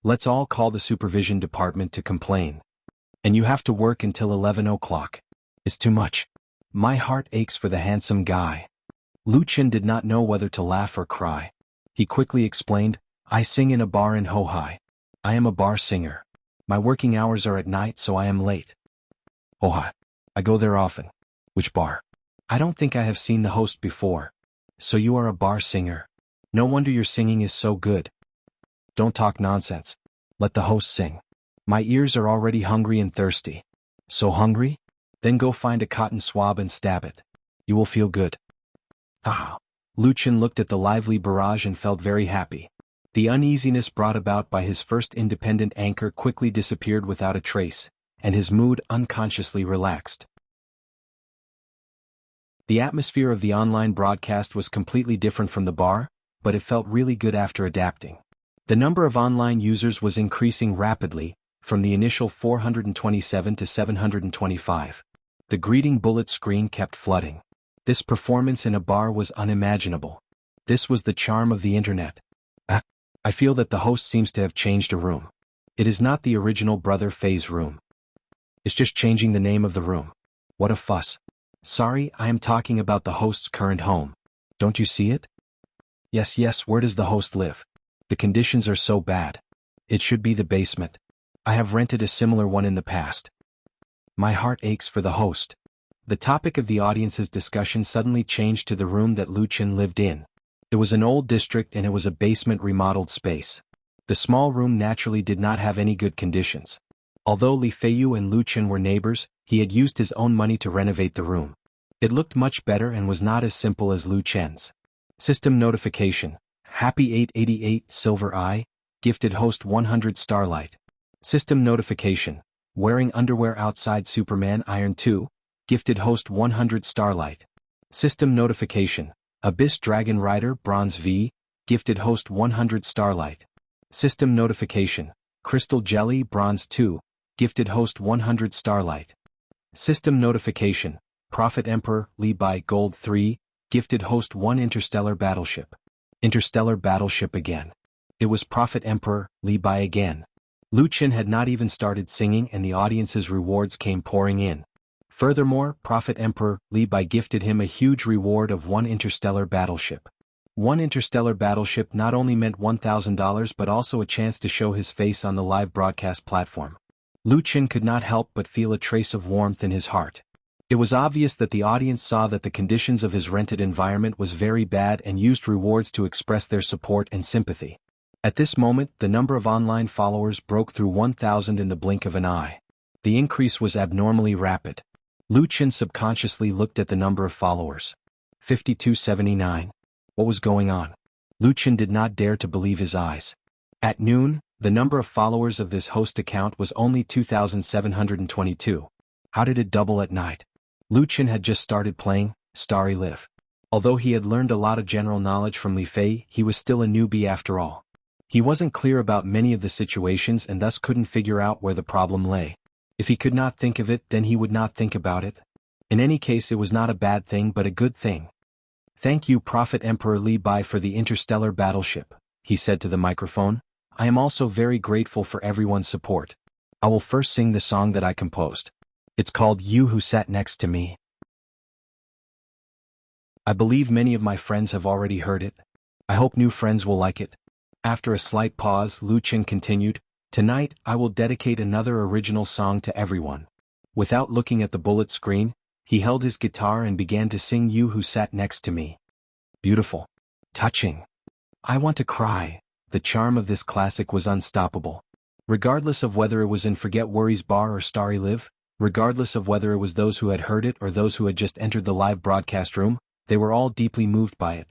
let's all call the supervision department to complain. And you have to work until 11 o'clock. It's too much. My heart aches for the handsome guy. Lucien did not know whether to laugh or cry. He quickly explained, I sing in a bar in Hohai. I am a bar singer. My working hours are at night, so I am late. Hohai. I go there often. Which bar? I don't think I have seen the host before. So you are a bar singer. No wonder your singing is so good. Don't talk nonsense. Let the host sing. My ears are already hungry and thirsty. So hungry? Then go find a cotton swab and stab it. You will feel good. Haha. Lucien looked at the lively barrage and felt very happy. The uneasiness brought about by his first independent anchor quickly disappeared without a trace, and his mood unconsciously relaxed. The atmosphere of the online broadcast was completely different from the bar, but it felt really good after adapting. The number of online users was increasing rapidly, from the initial 427 to 725. The greeting bullet screen kept flooding. This performance in a bar was unimaginable. This was the charm of the internet. I feel that the host seems to have changed a room. It is not the original Brother Fei's room. It's just changing the name of the room. What a fuss. Sorry, I am talking about the host's current home. Don't you see it? Yes, where does the host live? The conditions are so bad. It should be the basement. I have rented a similar one in the past. My heart aches for the host. The topic of the audience's discussion suddenly changed to the room that Lucien lived in. It was an old district and it was a basement remodeled space. The small room naturally did not have any good conditions. Although Li Feiyu and Lucien were neighbors, he had used his own money to renovate the room. It looked much better and was not as simple as Lucien's. System notification. Happy 888 Silver Eye, gifted host 100 Starlight. System notification. Wearing underwear outside Superman Iron 2, gifted host 100 Starlight. System notification. Abyss Dragon Rider Bronze V, gifted host 100 Starlight. System notification. Crystal Jelly Bronze 2, gifted host 100 Starlight. System notification. Prophet Emperor Li Bai Gold 3, gifted host 1 Interstellar Battleship. Interstellar Battleship again. It was Prophet Emperor Li Bai again. Lucien had not even started singing and the audience's rewards came pouring in. Furthermore, Prophet Emperor Li Bai gifted him a huge reward of 1 interstellar battleship. One interstellar battleship not only meant $1,000 but also a chance to show his face on the live broadcast platform. Lu Qin could not help but feel a trace of warmth in his heart. It was obvious that the audience saw that the conditions of his rented environment was very bad and used rewards to express their support and sympathy. At this moment, the number of online followers broke through 1,000 in the blink of an eye. The increase was abnormally rapid. Lu Qin subconsciously looked at the number of followers. 5279. What was going on? Lu Qin did not dare to believe his eyes. At noon, the number of followers of this host account was only 2,722. How did it double at night? Lu Qin had just started playing Starry Live. Although he had learned a lot of general knowledge from Li Fei, he was still a newbie after all. He wasn't clear about many of the situations and thus couldn't figure out where the problem lay. If he could not think of it, then he would not think about it. In any case, it was not a bad thing but a good thing. Thank you, Prophet Emperor Li Bai, for the interstellar battleship, he said to the microphone. I am also very grateful for everyone's support. I will first sing the song that I composed. It's called You Who Sat Next to Me. I believe many of my friends have already heard it. I hope new friends will like it. After a slight pause, Lu Qin continued, Tonight, I will dedicate another original song to everyone. Without looking at the bullet screen, he held his guitar and began to sing You Who Sat Next to Me. Beautiful. Touching. I want to cry. The charm of this classic was unstoppable. Regardless of whether it was in Forget Worries Bar or Starry Live, regardless of whether it was those who had heard it or those who had just entered the live broadcast room, they were all deeply moved by it.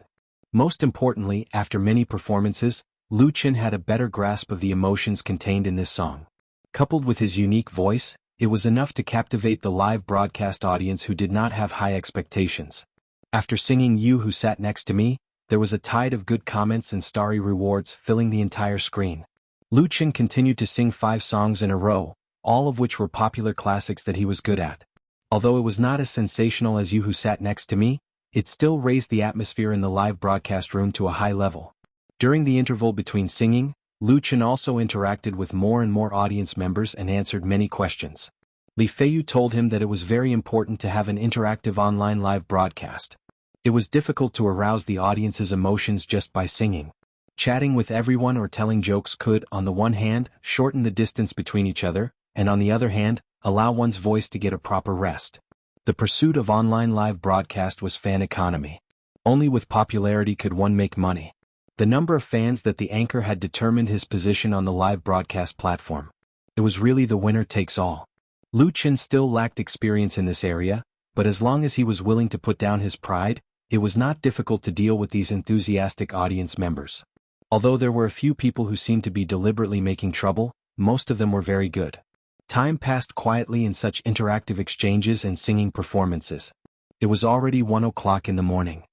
Most importantly, after many performances, Lu Qin had a better grasp of the emotions contained in this song. Coupled with his unique voice, it was enough to captivate the live broadcast audience who did not have high expectations. After singing You Who Sat Next to Me, there was a tide of good comments and starry rewards filling the entire screen. Lu Qin continued to sing 5 songs in a row, all of which were popular classics that he was good at. Although it was not as sensational as You Who Sat Next to Me, it still raised the atmosphere in the live broadcast room to a high level. During the interval between singing, Lu Qin also interacted with more and more audience members and answered many questions. Li Feiyu told him that it was very important to have an interactive online live broadcast. It was difficult to arouse the audience's emotions just by singing. Chatting with everyone or telling jokes could, on the one hand, shorten the distance between each other, and on the other hand, allow one's voice to get a proper rest. The pursuit of online live broadcast was fan economy. Only with popularity could one make money. The number of fans that the anchor had determined his position on the live broadcast platform. It was really the winner takes all. Lu Qin still lacked experience in this area, but as long as he was willing to put down his pride, it was not difficult to deal with these enthusiastic audience members. Although there were a few people who seemed to be deliberately making trouble, most of them were very good. Time passed quietly in such interactive exchanges and singing performances. It was already 1 o'clock in the morning.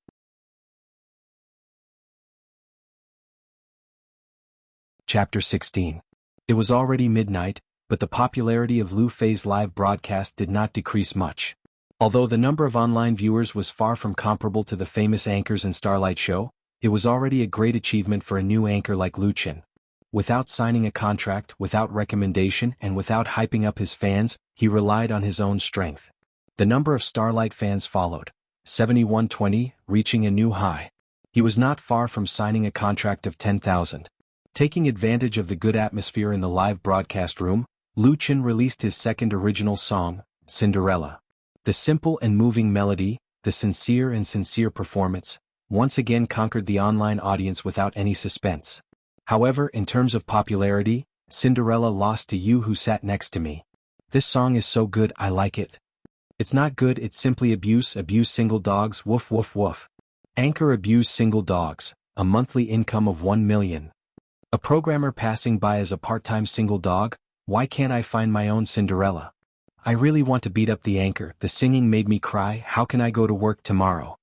Chapter 16. It was already midnight, but the popularity of Lu Fei's live broadcast did not decrease much. Although the number of online viewers was far from comparable to the famous anchors in Starlight Show, it was already a great achievement for a new anchor like Lu Qin. Without signing a contract, without recommendation, and without hyping up his fans, he relied on his own strength. The number of Starlight fans followed, 7120, reaching a new high. He was not far from signing a contract of 10,000. Taking advantage of the good atmosphere in the live broadcast room, Lu Qin released his second original song, Cinderella. The simple and moving melody, the sincere performance, once again conquered the online audience without any suspense. However, in terms of popularity, Cinderella lost to You Who Sat Next to Me. This song is so good I like it. It's not good, it's simply abuse single dogs, woof woof woof. Anchor abuse single dogs, a monthly income of 1 million. A programmer passing by as a part-time single dog, why can't I find my own Cinderella? I really want to beat up the anchor, the singing made me cry, how can I go to work tomorrow?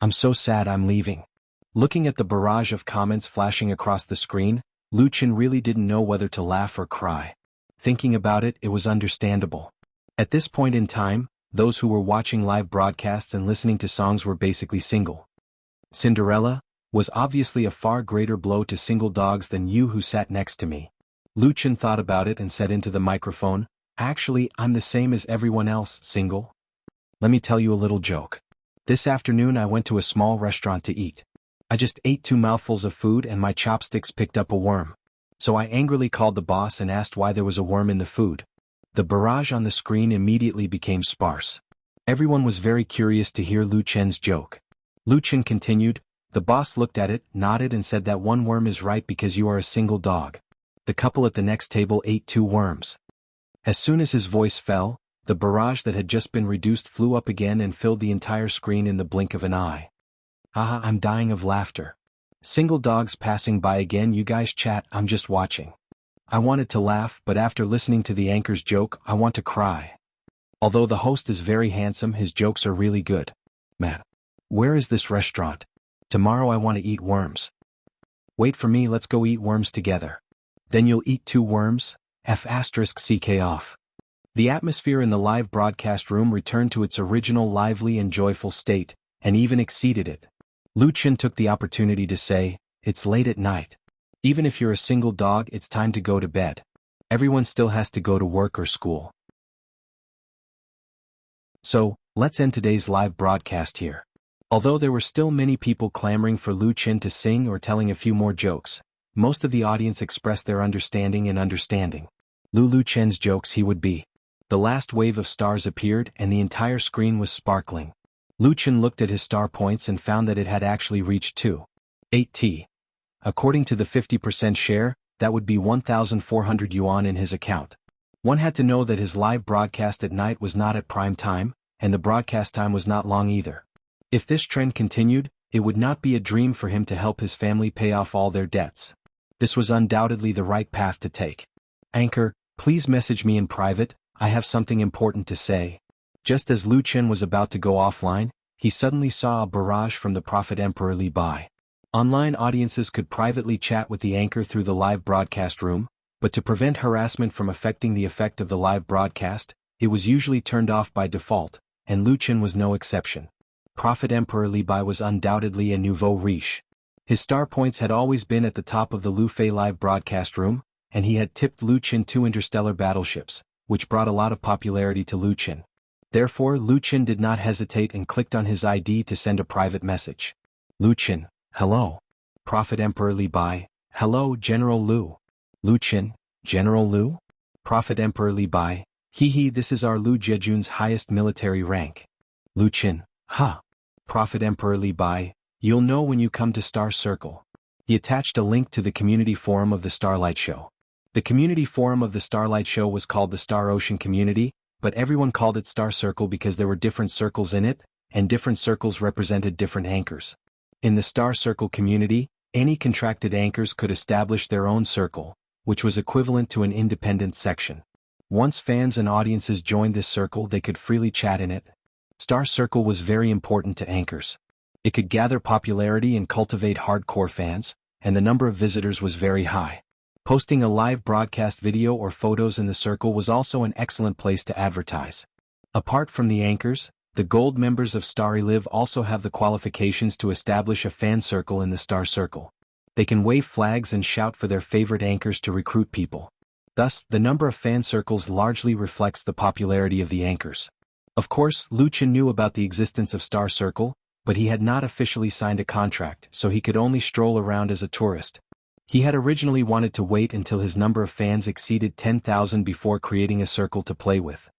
I'm so sad I'm leaving. Looking at the barrage of comments flashing across the screen, Lu Qin really didn't know whether to laugh or cry. Thinking about it, it was understandable. At this point in time, those who were watching live broadcasts and listening to songs were basically single. Cinderella was obviously a far greater blow to single dogs than You Who Sat Next to Me. Lu Qin thought about it and said into the microphone, actually, I'm the same as everyone else, single. Let me tell you a little joke. This afternoon I went to a small restaurant to eat. I just ate 2 mouthfuls of food and my chopsticks picked up a worm. So I angrily called the boss and asked why there was a worm in the food. The barrage on the screen immediately became sparse. Everyone was very curious to hear Lu Chen's joke. Lu Chen continued, the boss looked at it, nodded and said that 1 worm is right because you are a single dog. The couple at the next table ate 2 worms. As soon as his voice fell, the barrage that had just been reduced flew up again and filled the entire screen in the blink of an eye. Haha, I'm dying of laughter. Single dogs passing by again, you guys chat, I'm just watching. I wanted to laugh, but after listening to the anchor's joke, I want to cry. Although the host is very handsome, his jokes are really good. Man, where is this restaurant? Tomorrow I want to eat worms. Wait for me, let's go eat worms together. Then you'll eat 2 worms, *CK off. The atmosphere in the live broadcast room returned to its original lively and joyful state, and even exceeded it. Lu Chen took the opportunity to say, it's late at night. Even if you're a single dog, it's time to go to bed. Everyone still has to go to work or school. So, let's end today's live broadcast here. Although there were still many people clamoring for Lu Chen to sing or telling a few more jokes, most of the audience expressed their understanding and understanding. Lu Chen's jokes he would be. The last wave of stars appeared and the entire screen was sparkling. Lu Chen looked at his star points and found that it had actually reached 2.8T. According to the 50% share, that would be 1,400 yuan in his account. One had to know that his live broadcast at night was not at prime time, and the broadcast time was not long either. If this trend continued, it would not be a dream for him to help his family pay off all their debts. This was undoubtedly the right path to take. Anchor, please message me in private, I have something important to say. Just as Lu Chen was about to go offline, he suddenly saw a barrage from the Prophet Emperor Li Bai. Online audiences could privately chat with the anchor through the live broadcast room, but to prevent harassment from affecting the effect of the live broadcast, it was usually turned off by default, and Lu Chen was no exception. Prophet Emperor Li Bai was undoubtedly a nouveau riche. His star points had always been at the top of the Lu Fei live broadcast room, and he had tipped Lu Chen 2 interstellar battleships, which brought a lot of popularity to Lu Chen. Therefore, Lu Chen did not hesitate and clicked on his ID to send a private message. Lu Chen, hello. Prophet Emperor Li Bai, hello General Lu. Lu Chen, General Lu? Prophet Emperor Li Bai, this is our Lu Jejun's highest military rank. Lu Chen, Prophet Emperor Li Bai, you'll know when you come to Star Circle. He attached a link to the community forum of the Starlight Show. The community forum of the Starlight Show was called the Star Ocean Community, but everyone called it Star Circle because there were different circles in it, and different circles represented different anchors. In the Star Circle community, any contracted anchors could establish their own circle, which was equivalent to an independent section. Once fans and audiences joined this circle, they could freely chat in it. Star Circle was very important to anchors. It could gather popularity and cultivate hardcore fans, and the number of visitors was very high. Posting a live broadcast video or photos in the circle was also an excellent place to advertise. Apart from the anchors, the gold members of Starry Live also have the qualifications to establish a fan circle in the Star Circle. They can wave flags and shout for their favorite anchors to recruit people. Thus, the number of fan circles largely reflects the popularity of the anchors. Of course, Lu Chen knew about the existence of Star Circle, but he had not officially signed a contract, so he could only stroll around as a tourist. He had originally wanted to wait until his number of fans exceeded 10,000 before creating a circle to play with.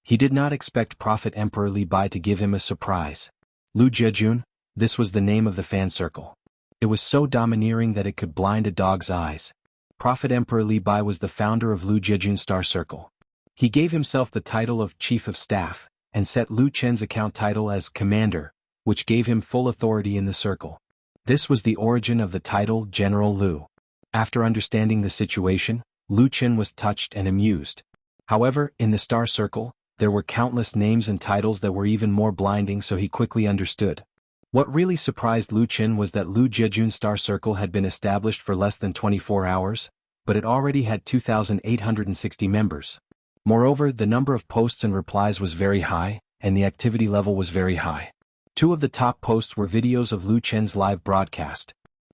He did not expect Prophet Emperor Li Bai to give him a surprise. Lu Jejun, this was the name of the fan circle. It was so domineering that it could blind a dog's eyes. Prophet Emperor Li Bai was the founder of Lu Jejun Star Circle. He gave himself the title of Chief of Staff, and set Lu Chen's account title as Commander, which gave him full authority in the circle. This was the origin of the title General Lu. After understanding the situation, Lu Chen was touched and amused. However, in the Star Circle, there were countless names and titles that were even more blinding, so he quickly understood. What really surprised Lu Chen was that Lu Jejun Star Circle had been established for less than 24 hours, but it already had 2,860 members. Moreover, the number of posts and replies was very high, and the activity level was very high. 2 of the top posts were videos of Lu Chen's live broadcast.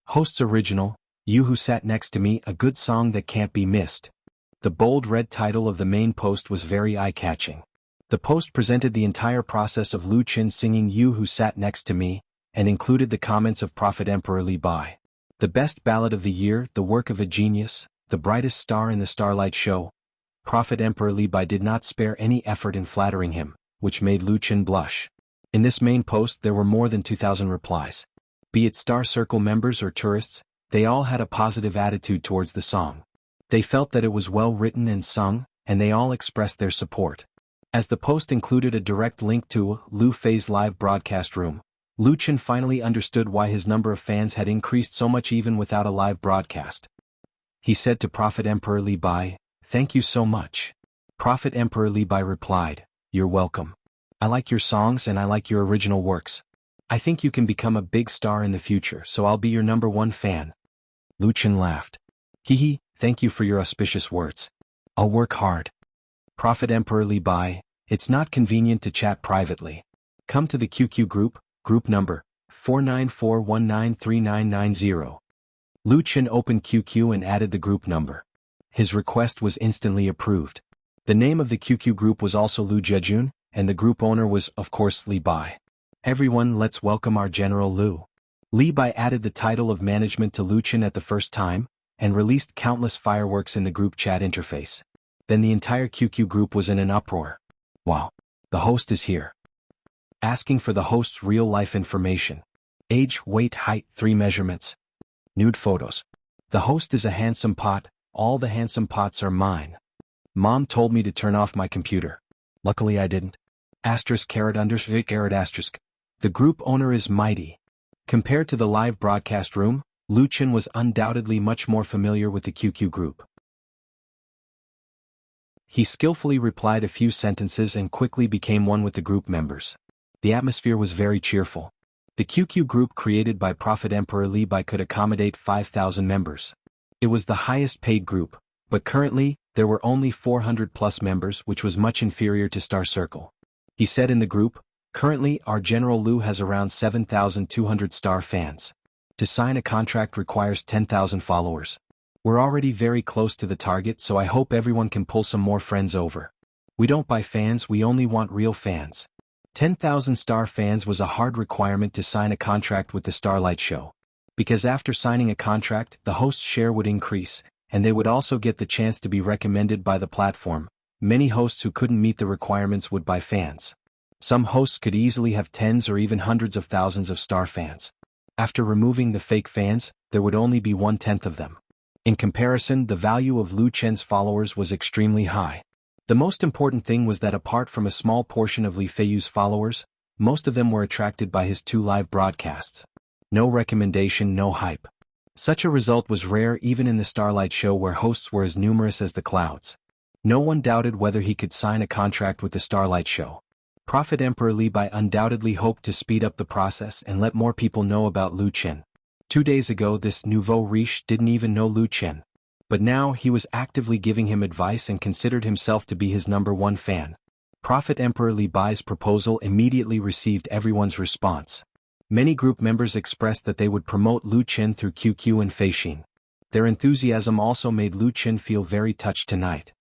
Host's original, You Who Sat Next to Me, a good song that can't be missed. The bold red title of the main post was very eye-catching. The post presented the entire process of Lu Chen singing You Who Sat Next to Me, and included the comments of Prophet Emperor Li Bai. The best ballad of the year, the work of a genius, the brightest star in the Starlight Show. Prophet Emperor Li Bai did not spare any effort in flattering him, which made Lu Qin blush. In this main post there were more than 2,000 replies. Be it Star Circle members or tourists, they all had a positive attitude towards the song. They felt that it was well written and sung, and they all expressed their support. As the post included a direct link to Lu Fei's live broadcast room, Lu Qin finally understood why his number of fans had increased so much even without a live broadcast. He said to Prophet Emperor Li Bai, "Thank you so much." Prophet Emperor Li Bai replied, "You're welcome. I like your songs and I like your original works. I think you can become a big star in the future, so I'll be your #1 fan." Lu Qin laughed. "Hee, thank you for your auspicious words. I'll work hard." Prophet Emperor Li Bai, "It's not convenient to chat privately. Come to the QQ group number 494193990. Lu Qin opened QQ and added the group number. His request was instantly approved. The name of the QQ group was also Lu Jejun, and the group owner was, of course, Li Bai. "Everyone, let's welcome our General Lu." Li Bai added the title of management to Lu Qin at the first time, and released countless fireworks in the group chat interface. Then the entire QQ group was in an uproar. "Wow! The host is here." Asking for the host's real-life information. Age, weight, height, 3 measurements. Nude photos. "The host is a handsome pot, all the handsome pots are mine. Mom told me to turn off my computer. Luckily I didn't. *******. The group owner is mighty." Compared to the live broadcast room, Lu Qin was undoubtedly much more familiar with the QQ group. He skillfully replied a few sentences and quickly became one with the group members. The atmosphere was very cheerful. The QQ group created by Prophet Emperor Li Bai could accommodate 5,000 members. It was the highest paid group, but currently, there were only 400+ members, which was much inferior to Star Circle. He said in the group, "Currently, our General Lu has around 7,200 star fans. To sign a contract requires 10,000 followers. We're already very close to the target, so I hope everyone can pull some more friends over. We don't buy fans, we only want real fans." 10,000 star fans was a hard requirement to sign a contract with the Starlight Show. Because after signing a contract, the host's share would increase, and they would also get the chance to be recommended by the platform. Many hosts who couldn't meet the requirements would buy fans. Some hosts could easily have tens or even hundreds of thousands of star fans. After removing the fake fans, there would only be 1/10 of them. In comparison, the value of Lu Qin's followers was extremely high. The most important thing was that apart from a small portion of Li Feiyu's followers, most of them were attracted by his 2 live broadcasts. No recommendation, no hype. Such a result was rare even in the Starlight Show where hosts were as numerous as the clouds. No one doubted whether he could sign a contract with the Starlight Show. Prophet Emperor Li Bai undoubtedly hoped to speed up the process and let more people know about Lu Qin. 2 days ago this nouveau riche didn't even know Lu Qin. But now he was actively giving him advice and considered himself to be his #1 fan. Prophet Emperor Li Bai's proposal immediately received everyone's response. Many group members expressed that they would promote Lu Qin through QQ and Feishin. Their enthusiasm also made Lu Qin feel very touched tonight.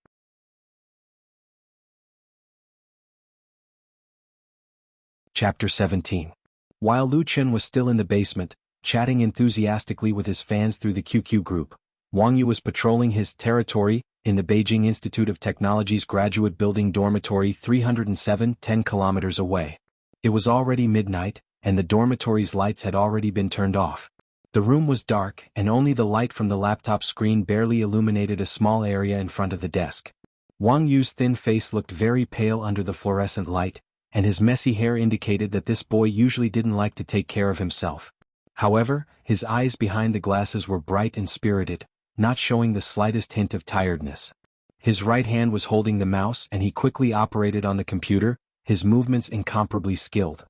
Chapter 17. While Lu Qin was still in the basement, chatting enthusiastically with his fans through the QQ group, Wang Yu was patrolling his territory in the Beijing Institute of Technology's graduate building dormitory 307, 10 kilometers away. It was already midnight, and the dormitory's lights had already been turned off. The room was dark, and only the light from the laptop screen barely illuminated a small area in front of the desk. Wang Yu's thin face looked very pale under the fluorescent light, and his messy hair indicated that this boy usually didn't like to take care of himself. However, his eyes behind the glasses were bright and spirited, not showing the slightest hint of tiredness. His right hand was holding the mouse and he quickly operated on the computer, his movements incomparably skilled.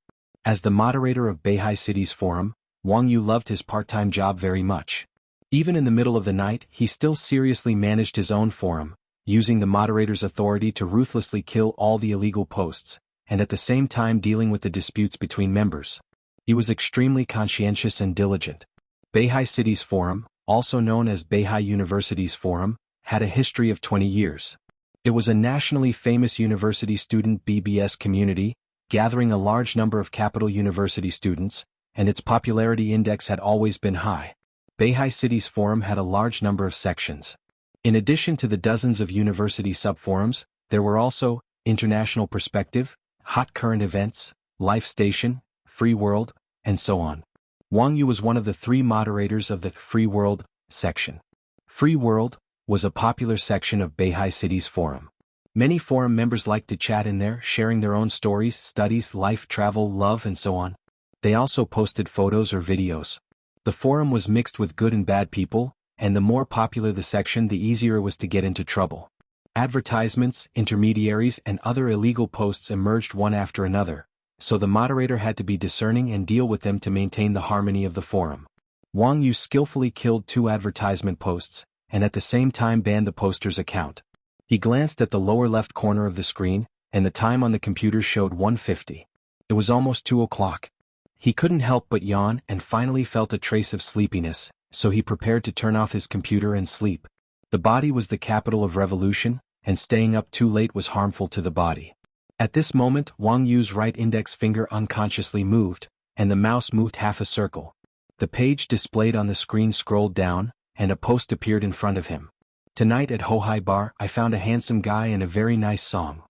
As the moderator of Beihai City's forum, Wang Yu loved his part-time job very much. Even in the middle of the night, he still seriously managed his own forum, using the moderator's authority to ruthlessly kill all the illegal posts, and at the same time dealing with the disputes between members. He was extremely conscientious and diligent. Beihai City's forum, also known as Beihai University's forum, had a history of 20 years. It was a nationally famous university student BBS community, gathering a large number of capital university students, and its popularity index had always been high. Beihai City's forum had a large number of sections. In addition to the dozens of university subforums, there were also International Perspective, Hot Current Events, Life Station, Free World, and so on. Wang Yu was one of the 3 moderators of the Free World section. Free World was a popular section of Beihai City's forum. Many forum members liked to chat in there, sharing their own stories, studies, life, travel, love, and so on. They also posted photos or videos. The forum was mixed with good and bad people, and the more popular the section, the easier it was to get into trouble. Advertisements, intermediaries, and other illegal posts emerged one after another, so the moderator had to be discerning and deal with them to maintain the harmony of the forum. Wang Yu skillfully killed 2 advertisement posts, and at the same time banned the poster's account. He glanced at the lower left corner of the screen, and the time on the computer showed 1:50. It was almost 2 o'clock. He couldn't help but yawn and finally felt a trace of sleepiness, so he prepared to turn off his computer and sleep. The body was the capital of revolution, and staying up too late was harmful to the body. At this moment, Wang Yu's right index finger unconsciously moved, and the mouse moved half a circle. The page displayed on the screen scrolled down, and a post appeared in front of him. "Tonight at Hohai Bar, I found a handsome guy and a very nice song."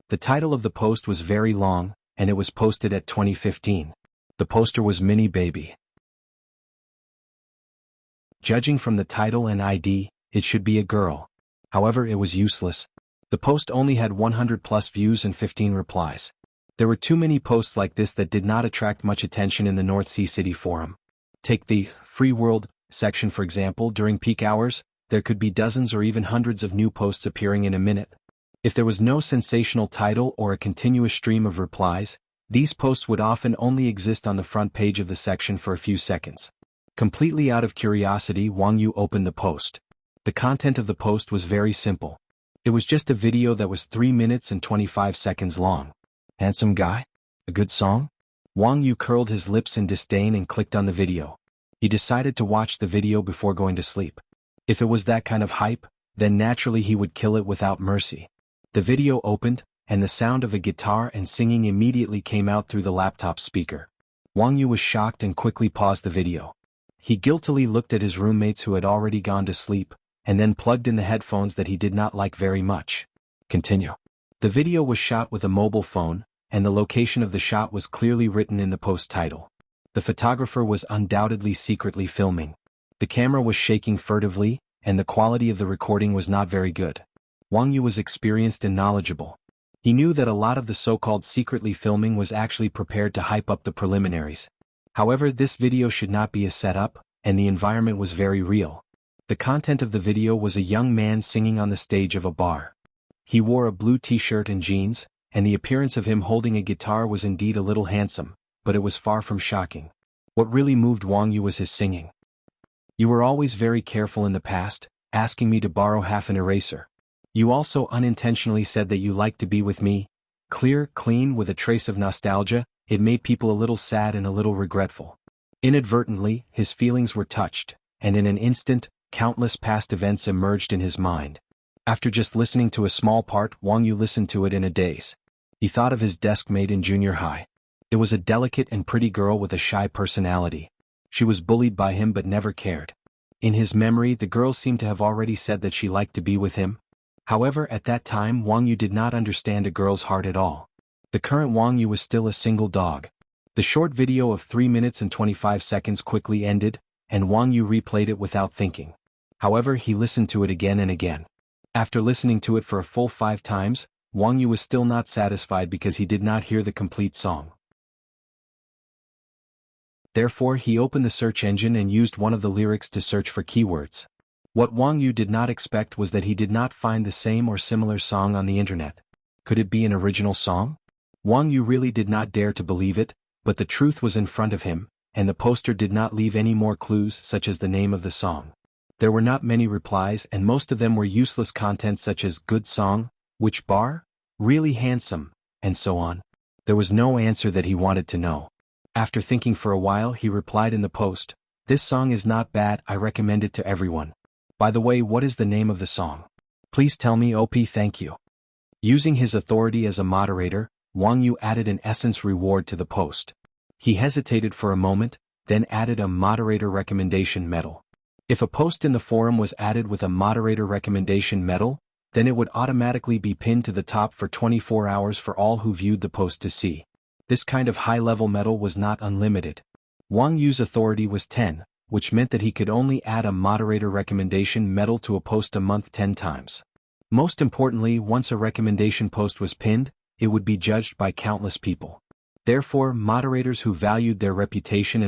The title of the post was very long, and it was posted at 2015. The poster was Mini Baby. Judging from the title and ID, it should be a girl. However, it was useless. The post only had 100+ views and 15 replies. There were too many posts like this that did not attract much attention in the North Sea City forum. Take the Free World section for example. During peak hours, there could be dozens or even hundreds of new posts appearing in a minute. If there was no sensational title or a continuous stream of replies, these posts would often only exist on the front page of the section for a few seconds. Completely out of curiosity, Wang Yu opened the post. The content of the post was very simple. It was just a video that was 3 minutes and 25 seconds long. Handsome guy? A good song? Wang Yu curled his lips in disdain and clicked on the video. He decided to watch the video before going to sleep. If it was that kind of hype, then naturally he would kill it without mercy. The video opened, and the sound of a guitar and singing immediately came out through the laptop speaker. Wang Yu was shocked and quickly paused the video. He guiltily looked at his roommates who had already gone to sleep, and then plugged in the headphones that he did not like very much. Continue. The video was shot with a mobile phone, and the location of the shot was clearly written in the post title. The photographer was undoubtedly secretly filming. The camera was shaking furtively, and the quality of the recording was not very good. Wang Yu was experienced and knowledgeable. He knew that a lot of the so-called secretly filming was actually prepared to hype up the preliminaries. However, this video should not be a setup, and the environment was very real. The content of the video was a young man singing on the stage of a bar. He wore a blue t-shirt and jeans, and the appearance of him holding a guitar was indeed a little handsome, but it was far from shocking. What really moved Wang Yu was his singing. "You were always very careful in the past, asking me to borrow half an eraser. You also unintentionally said that you liked to be with me. Clear, clean, with a trace of nostalgia, it made people a little sad and a little regretful." Inadvertently, his feelings were touched, and in an instant, countless past events emerged in his mind. After just listening to a small part, Wang Yu listened to it in a daze. He thought of his desk mate in junior high. It was a delicate and pretty girl with a shy personality. She was bullied by him but never cared. In his memory, the girl seemed to have already said that she liked to be with him. However, at that time, Wang Yu did not understand a girl's heart at all. The current Wang Yu was still a single dog. The short video of 3 minutes and 25 seconds quickly ended, and Wang Yu replayed it without thinking. However, he listened to it again and again. After listening to it for a full 5 times, Wang Yu was still not satisfied because he did not hear the complete song. Therefore, he opened the search engine and used one of the lyrics to search for keywords. What Wang Yu did not expect was that he did not find the same or similar song on the internet. Could it be an original song? Wang Yu really did not dare to believe it, but the truth was in front of him, and the poster did not leave any more clues such as the name of the song. There were not many replies, and most of them were useless content such as "good song," "which bar," "really handsome," and so on. There was no answer that he wanted to know. After thinking for a while, he replied in the post, "This song is not bad, I recommend it to everyone. By the way, what is the name of the song? Please tell me, OP, thank you." Using his authority as a moderator, Wang Yu added an essence reward to the post. He hesitated for a moment, then added a moderator recommendation medal. If a post in the forum was added with a moderator recommendation medal, then it would automatically be pinned to the top for 24 hours for all who viewed the post to see. This kind of high-level medal was not unlimited. Wang Yu's authority was 10, which meant that he could only add a moderator recommendation medal to a post a month 10 times. Most importantly, once a recommendation post was pinned, it would be judged by countless people. Therefore, moderators who valued their reputation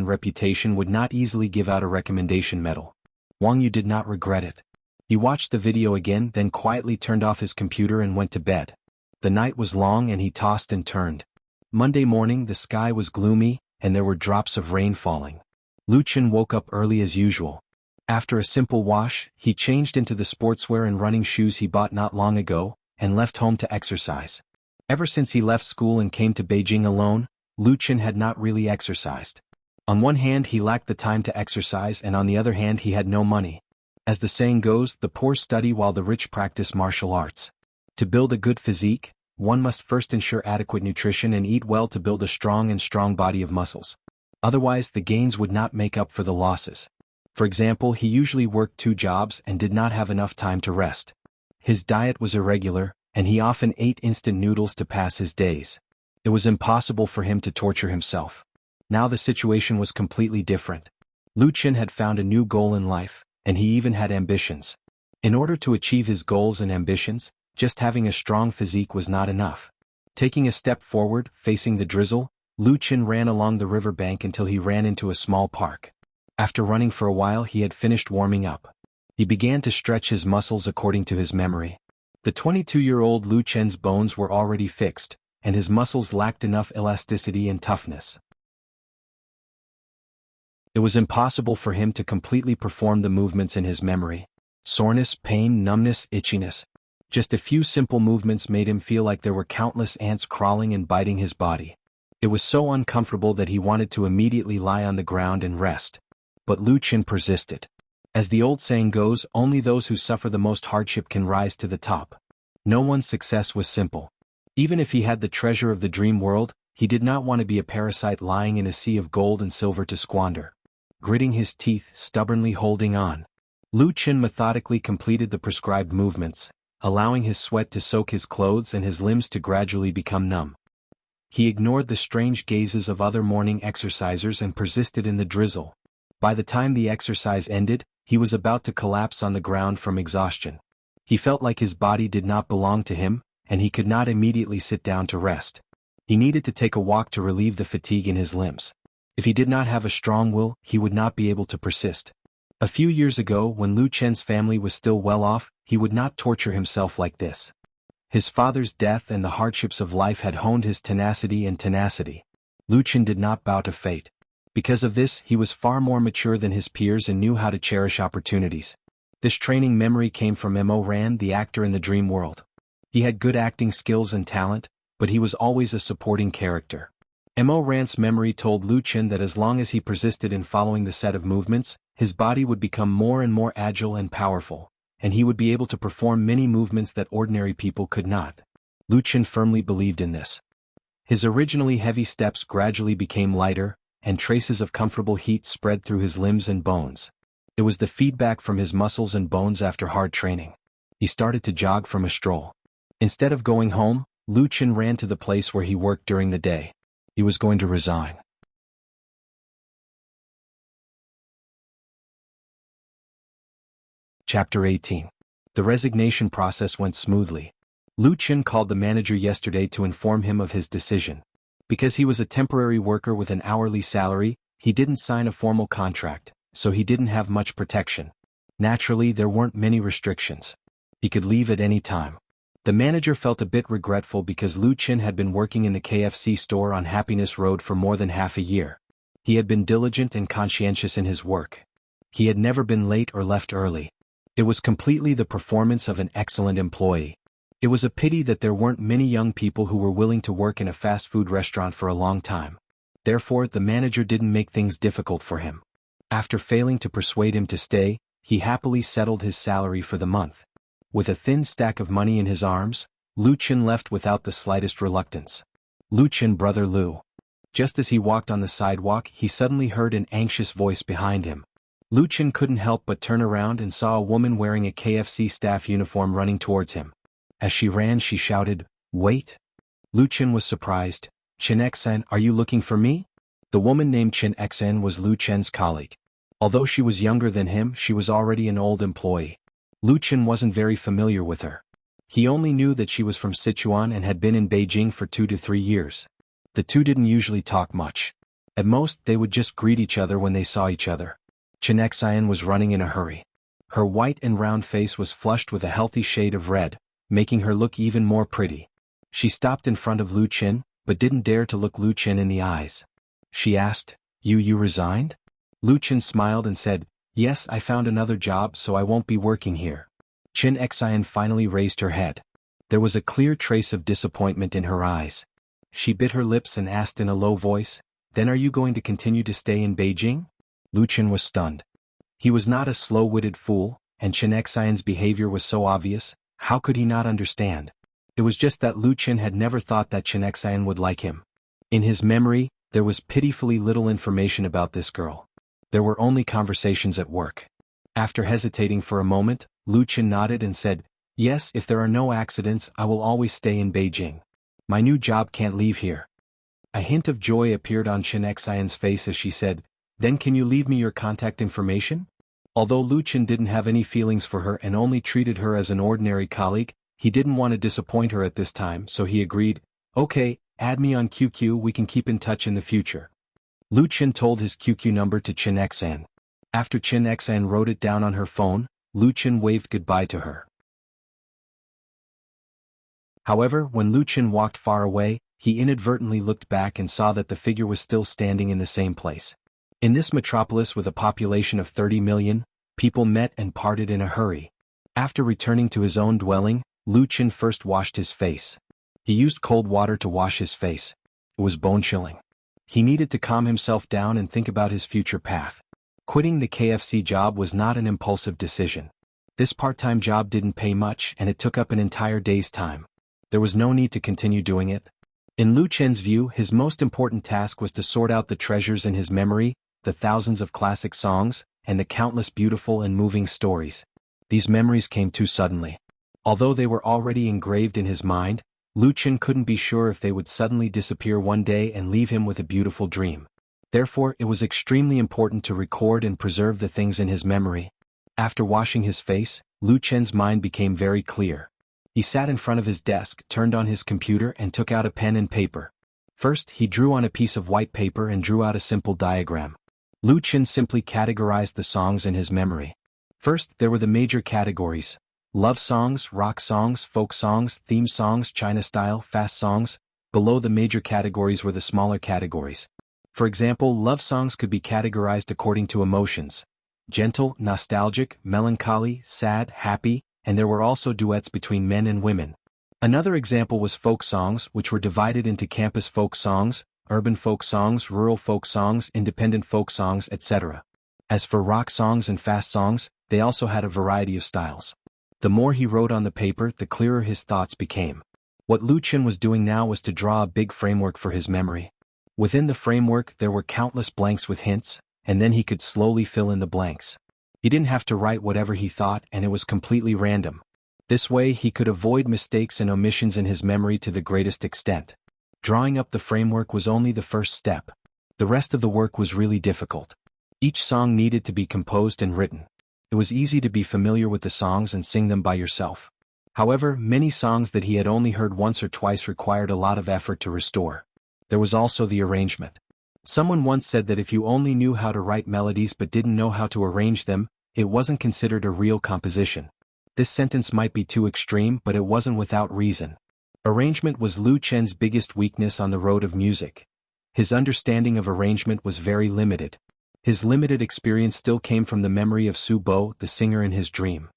would not easily give out a recommendation medal. Wang Yu did not regret it. He watched the video again, then quietly turned off his computer and went to bed. The night was long and he tossed and turned. Monday morning the sky was gloomy, and there were drops of rain falling. Lu Chen woke up early as usual. After a simple wash, he changed into the sportswear and running shoes he bought not long ago, and left home to exercise. Ever since he left school and came to Beijing alone, Lu Chen had not really exercised. On one hand he lacked the time to exercise, and on the other hand he had no money. As the saying goes, the poor study while the rich practice martial arts. To build a good physique, one must first ensure adequate nutrition and eat well to build a strong body of muscles. Otherwise the gains would not make up for the losses. For example, he usually worked 2 jobs and did not have enough time to rest. His diet was irregular, and he often ate instant noodles to pass his days. It was impossible for him to torture himself. Now the situation was completely different. Lu Chen had found a new goal in life, and he even had ambitions. In order to achieve his goals and ambitions, just having a strong physique was not enough. Taking a step forward, facing the drizzle, Lu Chen ran along the river bank until he ran into a small park. After running for a while he had finished warming up. He began to stretch his muscles according to his memory. The 22-year-old Lu Chen's bones were already fixed, and his muscles lacked enough elasticity and toughness. It was impossible for him to completely perform the movements in his memory. Soreness, pain, numbness, itchiness. Just a few simple movements made him feel like there were countless ants crawling and biting his body. It was so uncomfortable that he wanted to immediately lie on the ground and rest. But Lu Chen persisted. As the old saying goes, only those who suffer the most hardship can rise to the top. No one's success was simple. Even if he had the treasure of the dream world, he did not want to be a parasite lying in a sea of gold and silver to squander. Gritting his teeth, stubbornly holding on, Lu Chen methodically completed the prescribed movements, allowing his sweat to soak his clothes and his limbs to gradually become numb. He ignored the strange gazes of other morning exercisers and persisted in the drizzle. By the time the exercise ended, he was about to collapse on the ground from exhaustion. He felt like his body did not belong to him, and he could not immediately sit down to rest. He needed to take a walk to relieve the fatigue in his limbs. If he did not have a strong will, he would not be able to persist. A few years ago, when Lu Chen's family was still well off, he would not torture himself like this. His father's death and the hardships of life had honed his tenacity. Lu Chen did not bow to fate. Because of this, he was far more mature than his peers and knew how to cherish opportunities. This training memory came from Mo Ran, the actor in the dream world. He had good acting skills and talent, but he was always a supporting character. Mo Ran's memory told Lu Chen that as long as he persisted in following the set of movements, his body would become more and more agile and powerful, and he would be able to perform many movements that ordinary people could not. Lu Chen firmly believed in this. His originally heavy steps gradually became lighter, and traces of comfortable heat spread through his limbs and bones. It was the feedback from his muscles and bones after hard training. He started to jog from a stroll. Instead of going home, Lu Chen ran to the place where he worked during the day. He was going to resign. Chapter 18. The resignation process went smoothly. Lu Chen called the manager yesterday to inform him of his decision. Because he was a temporary worker with an hourly salary, he didn't sign a formal contract, so he didn't have much protection. Naturally, there weren't many restrictions. He could leave at any time. The manager felt a bit regretful because Lu Chen had been working in the KFC store on Happiness Road for more than half a year. He had been diligent and conscientious in his work. He had never been late or left early. It was completely the performance of an excellent employee. It was a pity that there weren't many young people who were willing to work in a fast food restaurant for a long time. Therefore, the manager didn't make things difficult for him. After failing to persuade him to stay, he happily settled his salary for the month. With a thin stack of money in his arms, Lu Chen left without the slightest reluctance. Lu Chen, brother Lu. Just as he walked on the sidewalk, he suddenly heard an anxious voice behind him. Lu Chen couldn't help but turn around and saw a woman wearing a KFC staff uniform running towards him. As she ran, she shouted, "Wait!" Lu Chen was surprised. "Chen Xen, are you looking for me?" The woman named Chen Xen was Lu Chen's colleague. Although she was younger than him, she was already an old employee. Lu Chen wasn't very familiar with her. He only knew that she was from Sichuan and had been in Beijing for 2 to 3 years. The two didn't usually talk much. At most, they would just greet each other when they saw each other. Chen Xian was running in a hurry. Her white and round face was flushed with a healthy shade of red, making her look even more pretty. She stopped in front of Lu Chen, but didn't dare to look Lu Chen in the eyes. She asked, You resigned?" Lu Chen smiled and said, "Yes, I found another job, so I won't be working here." Chen Xian finally raised her head. There was a clear trace of disappointment in her eyes. She bit her lips and asked in a low voice, "Then are you going to continue to stay in Beijing?" Lu Chen was stunned. He was not a slow-witted fool, and Chen Xian's behavior was so obvious, how could he not understand? It was just that Lu Chen had never thought that Chen Xian would like him. In his memory, there was pitifully little information about this girl. There were only conversations at work. After hesitating for a moment, Lu Chen nodded and said, "Yes, if there are no accidents, I will always stay in Beijing. My new job can't leave here." A hint of joy appeared on Chen Xian's face as she said, "Then can you leave me your contact information?" Although Lu Chen didn't have any feelings for her and only treated her as an ordinary colleague, he didn't want to disappoint her at this time, so he agreed, "Okay, add me on QQ, we can keep in touch in the future." Lu Chen told his QQ number to Chen Xian. After Chen Xian wrote it down on her phone, Lu Chen waved goodbye to her. However, when Lu Chen walked far away, he inadvertently looked back and saw that the figure was still standing in the same place. In this metropolis with a population of 30 million, people met and parted in a hurry. After returning to his own dwelling, Lu Chen first washed his face. He used cold water to wash his face. It was bone-chilling. He needed to calm himself down and think about his future path. Quitting the KFC job was not an impulsive decision. This part-time job didn't pay much and it took up an entire day's time. There was no need to continue doing it. In Lu Chen's view, his most important task was to sort out the treasures in his memory, the thousands of classic songs, and the countless beautiful and moving stories. These memories came too suddenly. Although they were already engraved in his mind, Lu Chen couldn't be sure if they would suddenly disappear one day and leave him with a beautiful dream. Therefore, it was extremely important to record and preserve the things in his memory. After washing his face, Lu Chen's mind became very clear. He sat in front of his desk, turned on his computer and took out a pen and paper. First, he drew on a piece of white paper and drew out a simple diagram. Lu Chen simply categorized the songs in his memory. First, there were the major categories: love songs, rock songs, folk songs, theme songs, China style, fast songs. Below the major categories were the smaller categories. For example, love songs could be categorized according to emotions: gentle, nostalgic, melancholy, sad, happy, and there were also duets between men and women. Another example was folk songs, which were divided into campus folk songs, urban folk songs, rural folk songs, independent folk songs, etc. As for rock songs and fast songs, they also had a variety of styles. The more he wrote on the paper, the clearer his thoughts became. What Lu Chen was doing now was to draw a big framework for his memory. Within the framework there were countless blanks with hints, and then he could slowly fill in the blanks. He didn't have to write whatever he thought, and it was completely random. This way he could avoid mistakes and omissions in his memory to the greatest extent. Drawing up the framework was only the first step. The rest of the work was really difficult. Each song needed to be composed and written. It was easy to be familiar with the songs and sing them by yourself. However, many songs that he had only heard once or twice required a lot of effort to restore. There was also the arrangement. Someone once said that if you only knew how to write melodies but didn't know how to arrange them, it wasn't considered a real composition. This sentence might be too extreme, but it wasn't without reason. Arrangement was Lu Chen's biggest weakness on the road of music. His understanding of arrangement was very limited. His limited experience still came from the memory of Su Bo, the singer in his dream.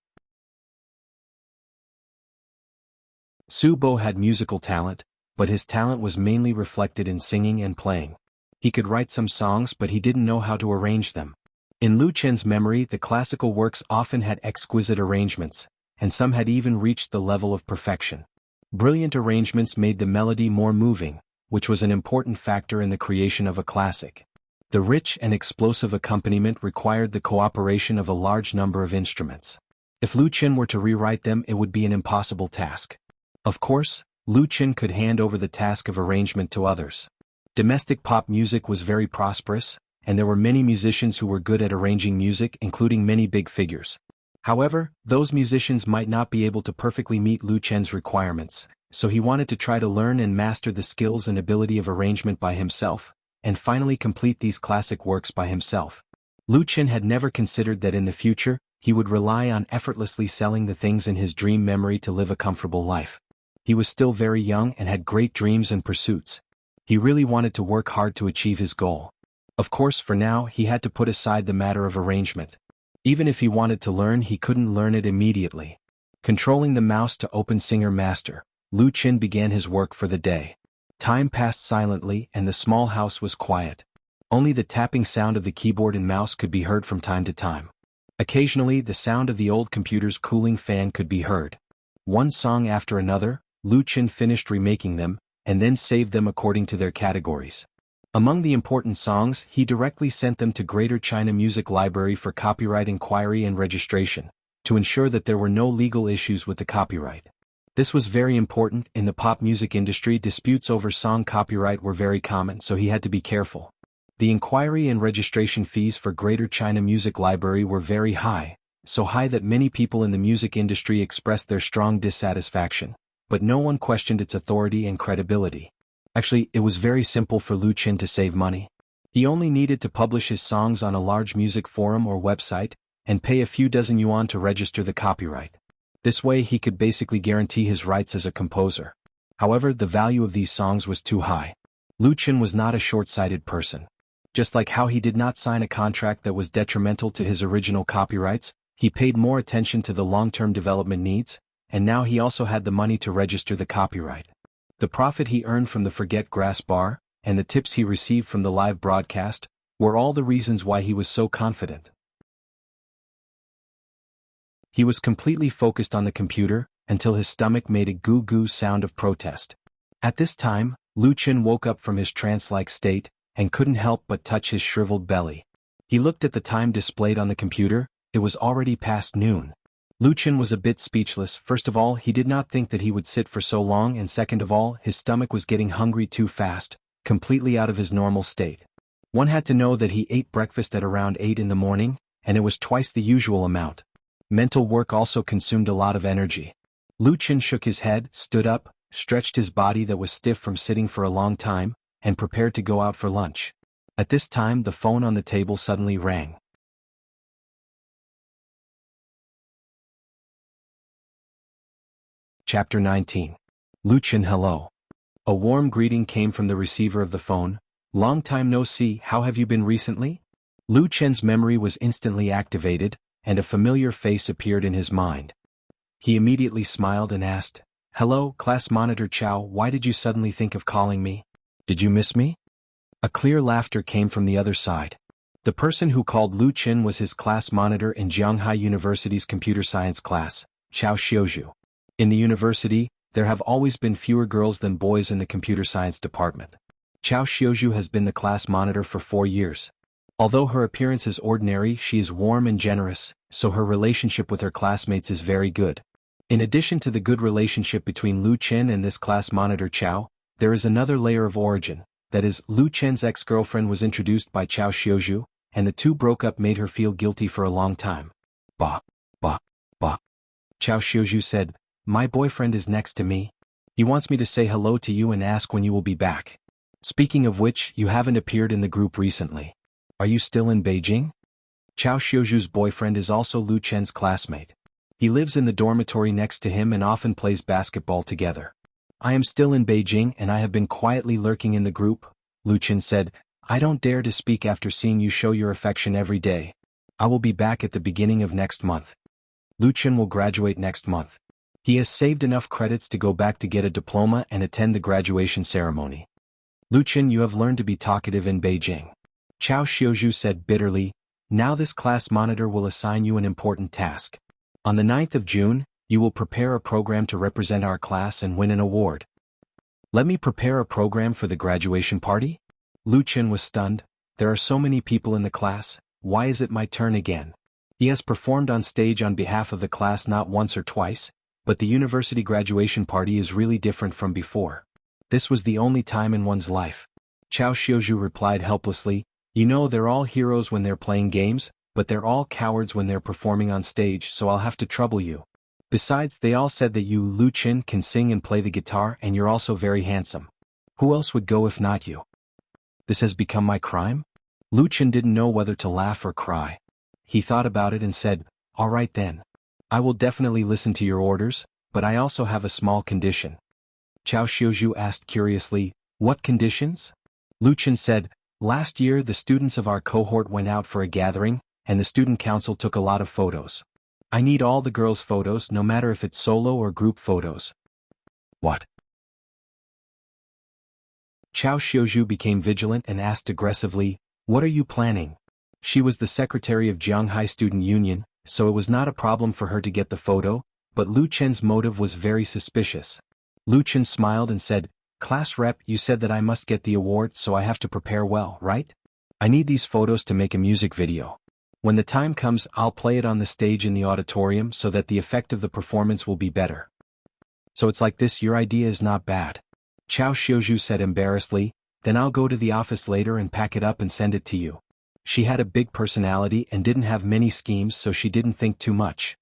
Su Bo had musical talent, but his talent was mainly reflected in singing and playing. He could write some songs, but he didn't know how to arrange them. In Lu Chen's memory, the classical works often had exquisite arrangements, and some had even reached the level of perfection. Brilliant arrangements made the melody more moving, which was an important factor in the creation of a classic. The rich and explosive accompaniment required the cooperation of a large number of instruments. If Lu Qin were to rewrite them, it would be an impossible task. Of course, Lu Qin could hand over the task of arrangement to others. Domestic pop music was very prosperous, and there were many musicians who were good at arranging music, including many big figures. However, those musicians might not be able to perfectly meet Lu Qin's requirements, so he wanted to try to learn and master the skills and ability of arrangement by himself, and finally complete these classic works by himself. Lu Qin had never considered that in the future, he would rely on effortlessly selling the things in his dream memory to live a comfortable life. He was still very young and had great dreams and pursuits. He really wanted to work hard to achieve his goal. Of course, for now, he had to put aside the matter of arrangement. Even if he wanted to learn, he couldn't learn it immediately. Controlling the mouse to open Singer Master, Lu Qin began his work for the day. Time passed silently and the small house was quiet. Only the tapping sound of the keyboard and mouse could be heard from time to time. Occasionally, the sound of the old computer's cooling fan could be heard. One song after another, Lu Qin finished remaking them, and then saved them according to their categories. Among the important songs, he directly sent them to Greater China Music Library for copyright inquiry and registration, to ensure that there were no legal issues with the copyright. This was very important. In the pop music industry, disputes over song copyright were very common, so he had to be careful. The inquiry and registration fees for Greater China Music Library were very high, so high that many people in the music industry expressed their strong dissatisfaction, but no one questioned its authority and credibility. Actually, it was very simple for Lu Qin to save money. He only needed to publish his songs on a large music forum or website, and pay a few dozen yuan to register the copyright. This way he could basically guarantee his rights as a composer. However, the value of these songs was too high. Lu Qin was not a short-sighted person. Just like how he did not sign a contract that was detrimental to his original copyrights, he paid more attention to the long-term development needs, and now he also had the money to register the copyright. The profit he earned from the Forget Grass bar, and the tips he received from the live broadcast, were all the reasons why he was so confident. He was completely focused on the computer, until his stomach made a goo-goo sound of protest. At this time, Lu Qin woke up from his trance-like state, and couldn't help but touch his shriveled belly. He looked at the time displayed on the computer. It was already past noon. Lu Qin was a bit speechless. First of all, he did not think that he would sit for so long, and second of all, his stomach was getting hungry too fast, completely out of his normal state. One had to know that he ate breakfast at around 8 in the morning, and it was twice the usual amount. Mental work also consumed a lot of energy. Lu Qin shook his head, stood up, stretched his body that was stiff from sitting for a long time, and prepared to go out for lunch. At this time, the phone on the table suddenly rang. Chapter 19. Lu Qin, hello. A warm greeting came from the receiver of the phone. Long time no see, how have you been recently? Lu Qin's memory was instantly activated, and a familiar face appeared in his mind. He immediately smiled and asked, "Hello, class monitor Chow, why did you suddenly think of calling me? Did you miss me?" A clear laughter came from the other side. The person who called Lu Qin was his class monitor in Jianghai University's computer science class, Chao Xiuzhu. In the university, there have always been fewer girls than boys in the computer science department. Chao Xiuzhu has been the class monitor for 4 years. Although her appearance is ordinary, she is warm and generous, so her relationship with her classmates is very good. In addition to the good relationship between Lu Qin and this class monitor Chao, there is another layer of origin, that is, Lu Qin's ex-girlfriend was introduced by Chao Xiuzhu, and the two broke up made her feel guilty for a long time. Bah. Chao Xiuzhu said, "My boyfriend is next to me. He wants me to say hello to you and ask when you will be back. Speaking of which, you haven't appeared in the group recently. Are you still in Beijing?" Chao Xiuzhu's boyfriend is also Lu Qin's classmate. He lives in the dormitory next to him and often plays basketball together. "I am still in Beijing and I have been quietly lurking in the group," Lu Qin said. "I don't dare to speak after seeing you show your affection every day. I will be back at the beginning of next month." Lu Qin will graduate next month. He has saved enough credits to go back to get a diploma and attend the graduation ceremony. "Lu Qin, you have learned to be talkative in Beijing," Chao Xiuzhu said bitterly. "Now this class monitor will assign you an important task. On the 9th of June, you will prepare a program to represent our class and win an award." Let me prepare a program for the graduation party? Lu Chen was stunned. There are so many people in the class, why is it my turn again? He has performed on stage on behalf of the class not once or twice, but the university graduation party is really different from before. This was the only time in one's life. Chao Xiuzhu replied helplessly, you know they're all heroes when they're playing games, but they're all cowards when they're performing on stage, so I'll have to trouble you. Besides, they all said that you, Lu Chen, can sing and play the guitar and you're also very handsome. Who else would go if not you? This has become my crime? Lu Chen didn't know whether to laugh or cry. He thought about it and said, all right then. I will definitely listen to your orders, but I also have a small condition. Chao Xiuzhu asked curiously, what conditions? Lu Chen said, last year the students of our cohort went out for a gathering, and the student council took a lot of photos. I need all the girls' photos, no matter if it's solo or group photos. What? Chao Xiuzhu became vigilant and asked aggressively, what are you planning? She was the secretary of Jianghai Student Union, so it was not a problem for her to get the photo, but Lu Chen's motive was very suspicious. Lu Chen smiled and said, class rep, you said that I must get the award, so I have to prepare well, right? I need these photos to make a music video. When the time comes, I'll play it on the stage in the auditorium so that the effect of the performance will be better. So it's like this, your idea is not bad. Chao Xiuzhu said embarrassedly, then I'll go to the office later and pack it up and send it to you. She had a big personality and didn't have many schemes, so she didn't think too much.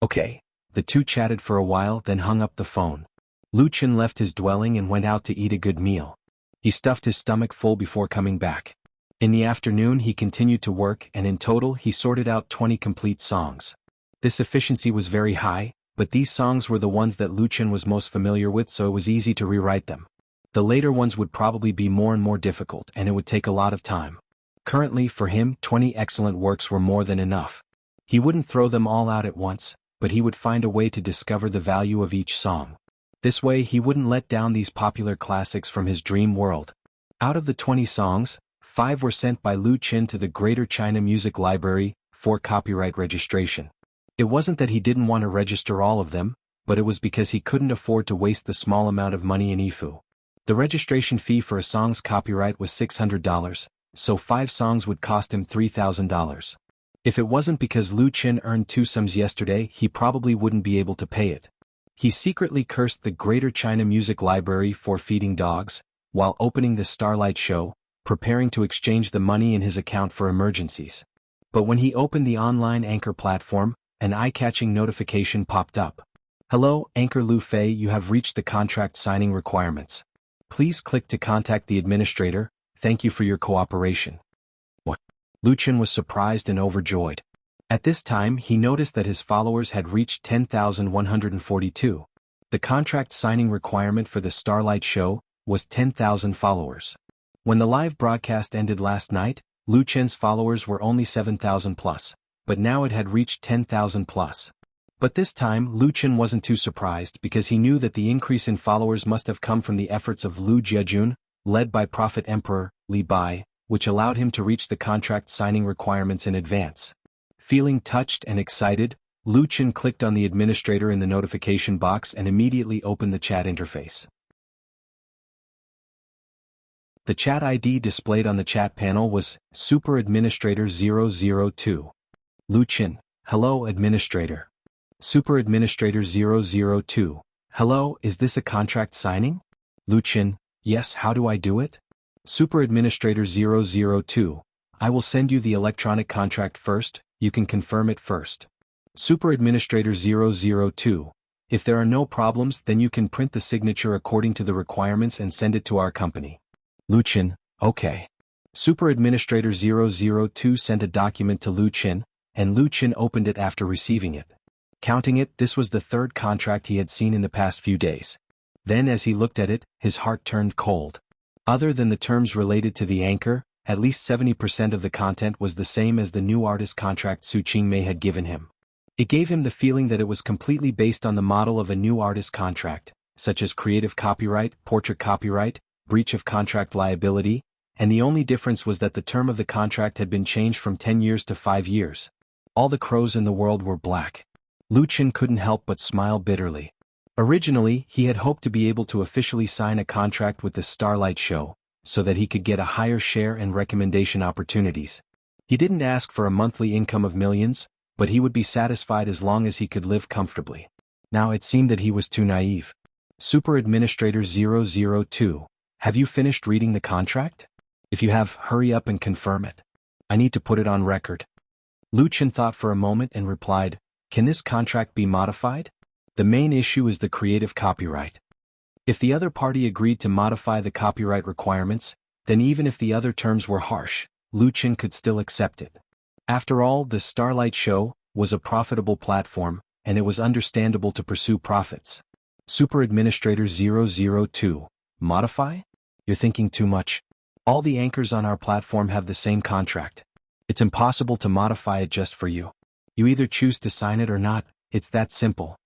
Okay. The two chatted for a while, then hung up the phone. Lu Chen left his dwelling and went out to eat a good meal. He stuffed his stomach full before coming back. In the afternoon he continued to work, and in total he sorted out 20 complete songs. This efficiency was very high, but these songs were the ones that Lu Chen was most familiar with, so it was easy to rewrite them. The later ones would probably be more and more difficult, and it would take a lot of time. Currently, for him, 20 excellent works were more than enough. He wouldn't throw them all out at once, but he would find a way to discover the value of each song. This way he wouldn't let down these popular classics from his dream world. Out of the 20 songs, 5 were sent by Lu Chen to the Greater China Music Library for copyright registration. It wasn't that he didn't want to register all of them, but it was because he couldn't afford to waste the small amount of money in IFU. The registration fee for a song's copyright was $600, so 5 songs would cost him $3,000. If it wasn't because Lu Chen earned 2 sums yesterday, he probably wouldn't be able to pay it. He secretly cursed the Greater China Music Library for feeding dogs, while opening the Starlight Show, preparing to exchange the money in his account for emergencies. But when he opened the online Anchor platform, an eye-catching notification popped up. Hello, Anchor Lu Fei, you have reached the contract signing requirements. Please click to contact the administrator. Thank you for your cooperation. What? Lu Chen was surprised and overjoyed. At this time he noticed that his followers had reached 10,142. The contract signing requirement for the Starlight Show was 10,000 followers. When the live broadcast ended last night, Lu Chen's followers were only 7,000 plus, but now it had reached 10,000 plus. But this time Lu Chen wasn't too surprised because he knew that the increase in followers must have come from the efforts of Lu Jiajun, led by Prophet Emperor Li Bai, which allowed him to reach the contract signing requirements in advance. Feeling touched and excited, Lu Chen clicked on the administrator in the notification box and immediately opened the chat interface. The chat ID displayed on the chat panel was Super Administrator 002. Lu Chen, hello Administrator. Super Administrator 002, hello, is this a contract signing? Lu Chen, yes, how do I do it? Super Administrator 002, I will send you the electronic contract first, you can confirm it first. Super Administrator 002, if there are no problems then you can print the signature according to the requirements and send it to our company. Lu Chen, okay. Super Administrator 002 sent a document to Lu Chen, and Lu Chen opened it after receiving it. Counting it, this was the 3rd contract he had seen in the past few days. Then as he looked at it, his heart turned cold. Other than the terms related to the anchor, at least 70% of the content was the same as the new artist contract Su Qingmei had given him. It gave him the feeling that it was completely based on the model of a new artist contract, such as creative copyright, portrait copyright, breach of contract liability, and the only difference was that the term of the contract had been changed from 10 years to 5 years. All the crows in the world were black. Lu Chen couldn't help but smile bitterly. Originally, he had hoped to be able to officially sign a contract with the Starlight Show, so that he could get a higher share and recommendation opportunities. He didn't ask for a monthly income of millions, but he would be satisfied as long as he could live comfortably. Now it seemed that he was too naive. Super Administrator 002, have you finished reading the contract? If you have, hurry up and confirm it. I need to put it on record. Lu Chen thought for a moment and replied, can this contract be modified? The main issue is the creative copyright. If the other party agreed to modify the copyright requirements, then even if the other terms were harsh, Lu Chen could still accept it. After all, the Starlight Show was a profitable platform, and it was understandable to pursue profits. Super Administrator 002, modify? You're thinking too much. All the anchors on our platform have the same contract. It's impossible to modify it just for you. You either choose to sign it or not, it's that simple.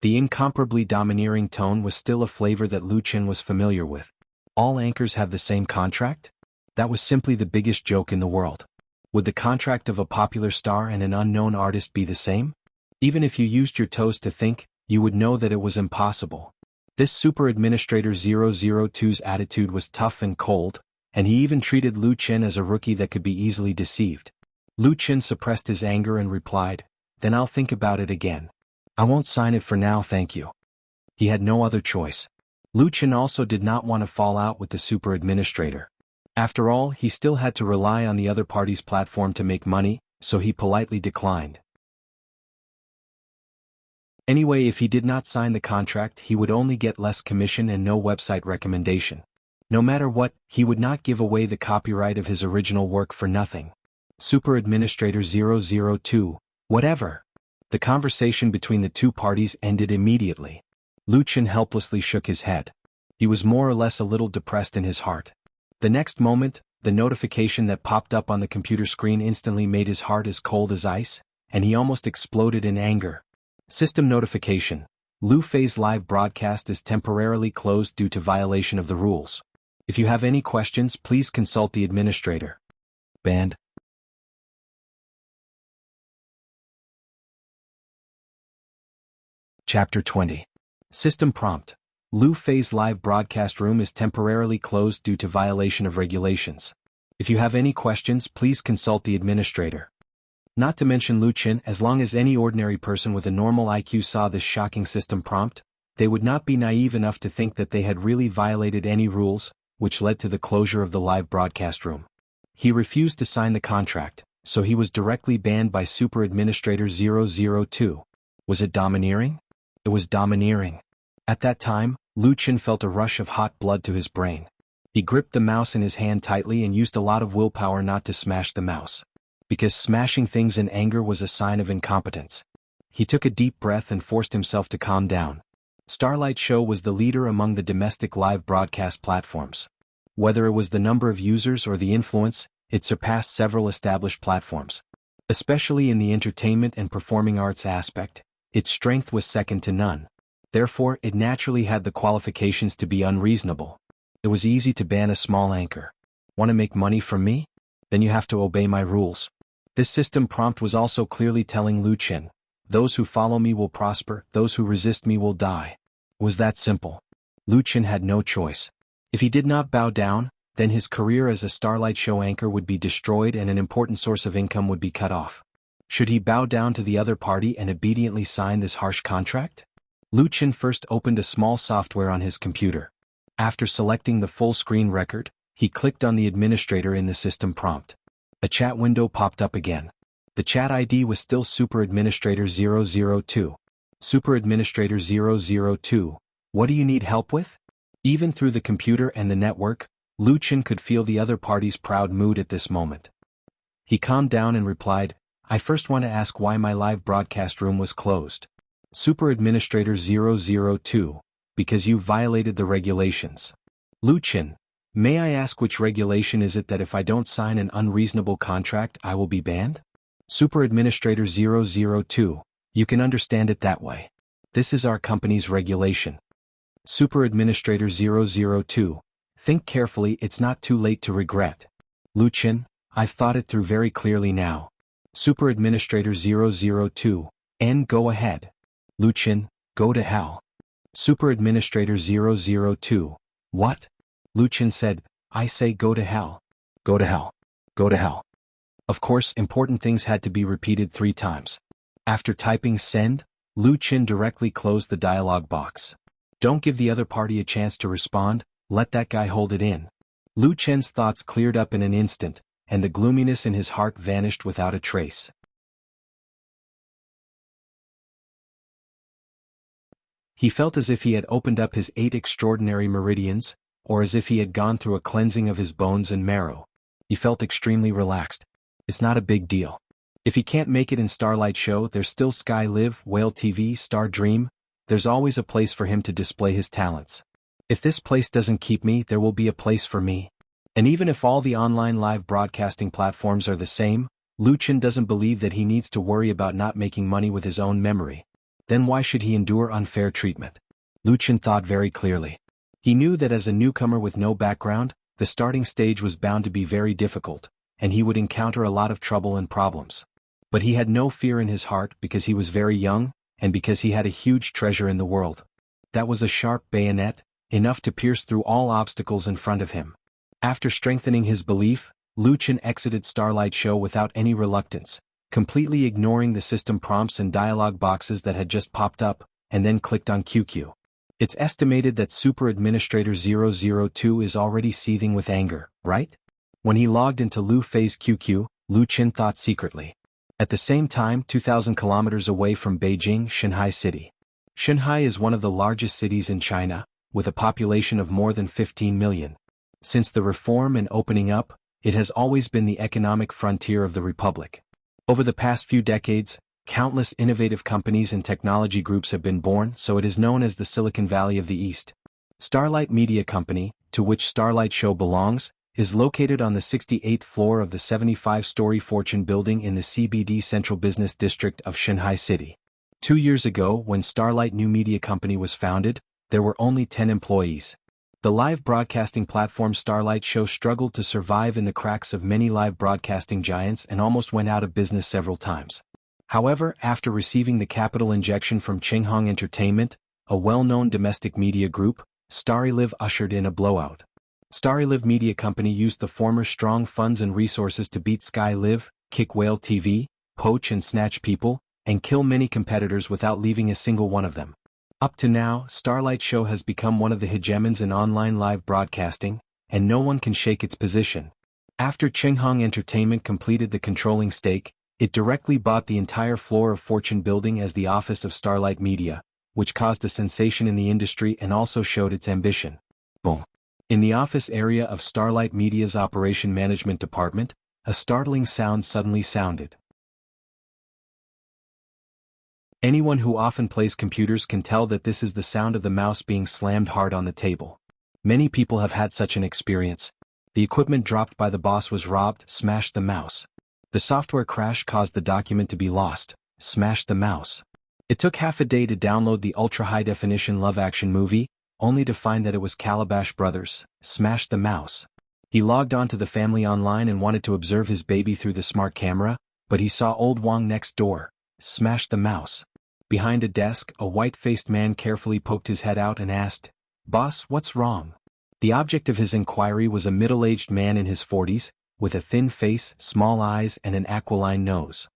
The incomparably domineering tone was still a flavor that Lu Chen was familiar with. All anchors have the same contract? That was simply the biggest joke in the world. Would the contract of a popular star and an unknown artist be the same? Even if you used your toes to think, you would know that it was impossible. This Super Administrator 002's attitude was tough and cold, and he even treated Lu Chen as a rookie that could be easily deceived. Lu Chen suppressed his anger and replied, then I'll think about it again. I won't sign it for now, thank you. He had no other choice. Lu Chen also did not want to fall out with the Super Administrator. After all, he still had to rely on the other party's platform to make money, so he politely declined. Anyway, if he did not sign the contract, he would only get less commission and no website recommendation. No matter what, he would not give away the copyright of his original work for nothing. Super Administrator 002, whatever. The conversation between the two parties ended immediately. Lu Chen helplessly shook his head. He was more or less a little depressed in his heart. The next moment, the notification that popped up on the computer screen instantly made his heart as cold as ice, and he almost exploded in anger. System notification. Lu Fei's live broadcast is temporarily closed due to violation of the rules. If you have any questions, please consult the administrator. Banned. Chapter 20. System prompt. Lu Fei's live broadcast room is temporarily closed due to violation of regulations. If you have any questions, please consult the administrator. Not to mention Lu Chen, as long as any ordinary person with a normal IQ saw this shocking system prompt, they would not be naive enough to think that they had really violated any rules, which led to the closure of the live broadcast room. He refused to sign the contract, so he was directly banned by Super Administrator 002. Was it domineering? It was domineering. At that time, Lu Chen felt a rush of hot blood to his brain. He gripped the mouse in his hand tightly and used a lot of willpower not to smash the mouse. Because smashing things in anger was a sign of incompetence. He took a deep breath and forced himself to calm down. Starlight Show was the leader among the domestic live broadcast platforms. Whether it was the number of users or the influence, it surpassed several established platforms. Especially in the entertainment and performing arts aspect, its strength was second to none. Therefore, it naturally had the qualifications to be unreasonable. It was easy to ban a small anchor. Want to make money from me? Then you have to obey my rules. This system prompt was also clearly telling Lu Chen, those who follow me will prosper, those who resist me will die. It was that simple. Lu Chen had no choice. If he did not bow down, then his career as a Starlight Show anchor would be destroyed and an important source of income would be cut off. Should he bow down to the other party and obediently sign this harsh contract? Lu Chen first opened a small software on his computer. After selecting the full screen record, he clicked on the administrator in the system prompt. A chat window popped up again. The chat ID was still Super Administrator 002. Super Administrator 002, what do you need help with? Even through the computer and the network, Lu Chen could feel the other party's proud mood at this moment. He calmed down and replied, I first want to ask why my live broadcast room was closed. Super Administrator 002, because you violated the regulations. Lu Chen, may I ask which regulation is it that if I don't sign an unreasonable contract I will be banned? Super Administrator 002, you can understand it that way. This is our company's regulation. Super Administrator 002, think carefully, it's not too late to regret. Lu Chen, I've thought it through very clearly now. Super Administrator 002, and go ahead. Lu Chen, go to hell. Super Administrator 002. What? Lu Chen said, I say go to hell. Go to hell. Go to hell. Of course, important things had to be repeated 3 times. After typing send, Lu Chen directly closed the dialog box. Don't give the other party a chance to respond, let that guy hold it in. Lu Chen's thoughts cleared up in an instant, and the gloominess in his heart vanished without a trace. He felt as if he had opened up his 8 extraordinary meridians, or as if he had gone through a cleansing of his bones and marrow. He felt extremely relaxed. It's not a big deal. If he can't make it in Starlight Show, there's still Sky Live, Whale TV, Star Dream. There's always a place for him to display his talents. If this place doesn't keep me, there will be a place for me. And even if all the online live broadcasting platforms are the same, Lu Chen doesn't believe that he needs to worry about not making money with his own memory. Then why should he endure unfair treatment? Lu Chen thought very clearly. He knew that as a newcomer with no background, the starting stage was bound to be very difficult, and he would encounter a lot of trouble and problems. But he had no fear in his heart because he was very young, and because he had a huge treasure in the world. That was a sharp bayonet, enough to pierce through all obstacles in front of him. After strengthening his belief, Lu Chen exited Starlight Show without any reluctance, completely ignoring the system prompts and dialog boxes that had just popped up, and then clicked on QQ. It's estimated that Super Administrator 002 is already seething with anger, right? When he logged into Lu Fei's QQ, Lu Chen thought secretly. At the same time, 2,000 kilometers away from Beijing, Shanghai City. Shanghai is one of the largest cities in China, with a population of more than 15 million. Since the reform and opening up, it has always been the economic frontier of the Republic. Over the past few decades, countless innovative companies and technology groups have been born, so it is known as the Silicon Valley of the East. Starlight Media Company, to which Starlight Show belongs, is located on the 68th floor of the 75-story Fortune building in the CBD Central Business District of Shanghai City. 2 years ago, when Starlight New Media Company was founded, there were only 10 employees. The live broadcasting platform Starlight Show struggled to survive in the cracks of many live broadcasting giants and almost went out of business several times. However, after receiving the capital injection from Chenghong Entertainment, a well-known domestic media group, StarLive ushered in a blowout. StarLive Media Company used the former strong funds and resources to beat Sky Live, kick Whale TV, poach and snatch people, and kill many competitors without leaving a single one of them. Up to now, Starlight Show has become one of the hegemons in online live broadcasting, and no one can shake its position. After Chenghong Entertainment completed the controlling stake, it directly bought the entire floor of Fortune building as the office of Starlight Media, which caused a sensation in the industry and also showed its ambition. Boom. In the office area of Starlight Media's Operation Management Department, a startling sound suddenly sounded. Anyone who often plays computers can tell that this is the sound of the mouse being slammed hard on the table. Many people have had such an experience. The equipment dropped by the boss was robbed, smashed the mouse. The software crash caused the document to be lost, smashed the mouse. It took half a day to download the ultra-high-definition love-action movie, only to find that it was Calabash Brothers, smashed the mouse. He logged on to the family online and wanted to observe his baby through the smart camera, but he saw old Wang next door, smashed the mouse. Behind a desk, a white-faced man carefully poked his head out and asked, "Boss, what's wrong?" The object of his inquiry was a middle-aged man in his 40s, with a thin face, small eyes and an aquiline nose.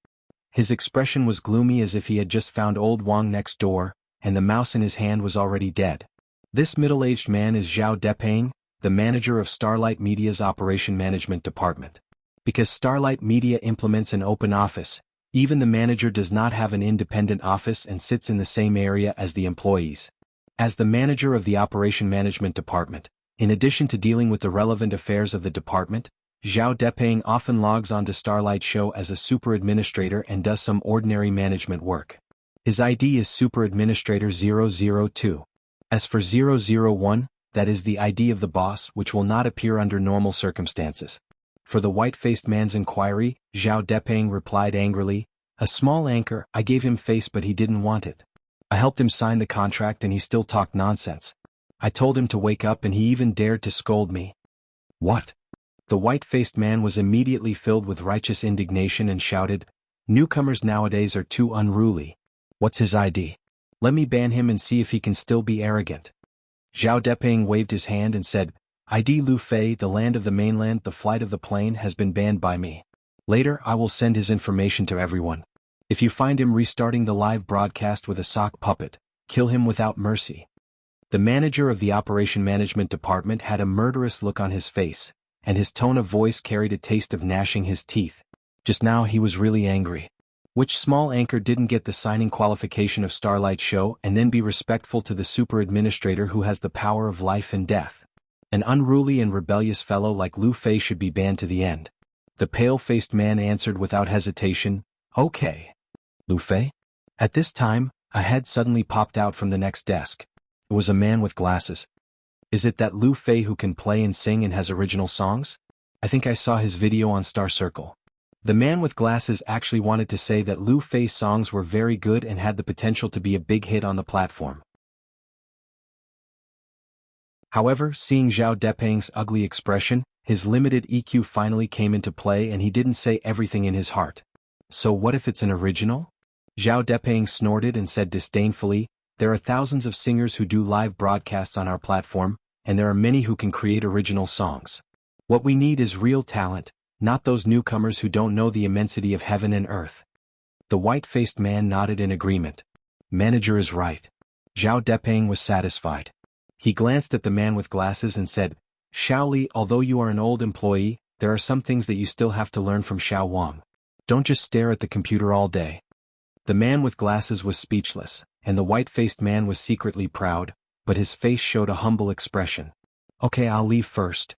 His expression was gloomy as if he had just found old Wang next door, and the mouse in his hand was already dead. This middle-aged man is Zhao Depeng, the manager of Starlight Media's Operation Management Department. Because Starlight Media implements an open office, even the manager does not have an independent office and sits in the same area as the employees. As the manager of the Operation Management Department, in addition to dealing with the relevant affairs of the department, Zhao Depeng often logs on to Starlight Show as a super administrator and does some ordinary management work. His ID is Super Administrator 002. As for 001, that is the ID of the boss, which will not appear under normal circumstances. For the white-faced man's inquiry, Zhao Depeng replied angrily, "A small anchor, I gave him face but he didn't want it. I helped him sign the contract and he still talked nonsense. I told him to wake up and he even dared to scold me." What? The white-faced man was immediately filled with righteous indignation and shouted, "Newcomers nowadays are too unruly. What's his ID?" Let me ban him and see if he can still be arrogant. Zhao Deping waved his hand and said, ID Lu Fei, the land of the mainland, the flight of the plane has been banned by me. Later I will send his information to everyone. If you find him restarting the live broadcast with a sock puppet, kill him without mercy. The manager of the operation management department had a murderous look on his face, and his tone of voice carried a taste of gnashing his teeth. Just now he was really angry. Which small anchor didn't get the signing qualification of Starlight Show and then be respectful to the super administrator who has the power of life and death? An unruly and rebellious fellow like Lu Fei should be banned to the end. The pale-faced man answered without hesitation, okay. Lu Fei? At this time, a head suddenly popped out from the next desk. It was a man with glasses. Is it that Lu Fei who can play and sing and has original songs? I think I saw his video on Star Circle. The man with glasses actually wanted to say that Lu Fei's songs were very good and had the potential to be a big hit on the platform. However, seeing Zhao Deping's ugly expression, his limited EQ finally came into play and he didn't say everything in his heart. So what if it's an original? Zhao Deping snorted and said disdainfully, there are thousands of singers who do live broadcasts on our platform, and there are many who can create original songs. What we need is real talent, not those newcomers who don't know the immensity of heaven and earth. The white-faced man nodded in agreement. Manager is right. Zhao Deping was satisfied. He glanced at the man with glasses and said, Xiao Li, although you are an old employee, there are some things that you still have to learn from Xiao Wang. Don't just stare at the computer all day. The man with glasses was speechless, and the white-faced man was secretly proud, but his face showed a humble expression. Okay, I'll leave first.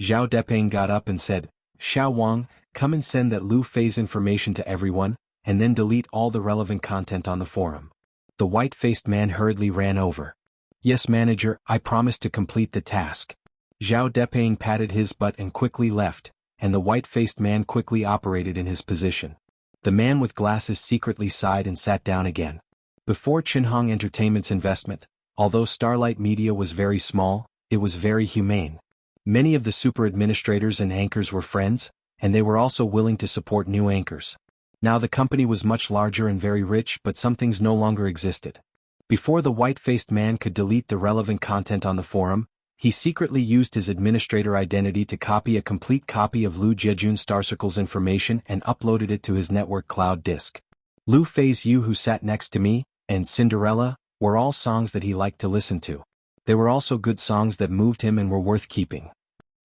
Zhao Deping got up and said, Xiao Wang, come and send that Lu Fei's information to everyone, and then delete all the relevant content on the forum. The white-faced man hurriedly ran over. Yes, manager, I promise to complete the task. Zhao Deping patted his butt and quickly left, and the white-faced man quickly operated in his position. The man with glasses secretly sighed and sat down again. Before Chinhong Entertainment's investment, although Starlight Media was very small, it was very humane. Many of the super administrators and anchors were friends, and they were also willing to support new anchors. Now the company was much larger and very rich, but some things no longer existed. Before the white-faced man could delete the relevant content on the forum, he secretly used his administrator identity to copy a complete copy of Lu Jiejun's Star Circle's information and uploaded it to his network cloud disk. Lu Fei's You Who Sat Next to Me and Cinderella were all songs that he liked to listen to. They were also good songs that moved him and were worth keeping.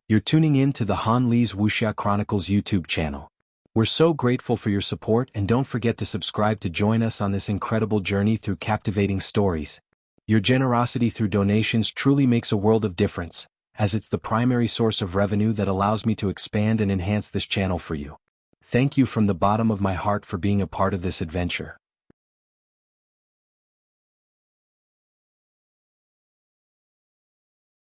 You're tuning in to the Han Li's Wuxia Chronicles YouTube channel. We're so grateful for your support, and don't forget to subscribe to join us on this incredible journey through captivating stories. Your generosity through donations truly makes a world of difference, as it's the primary source of revenue that allows me to expand and enhance this channel for you. Thank you from the bottom of my heart for being a part of this adventure.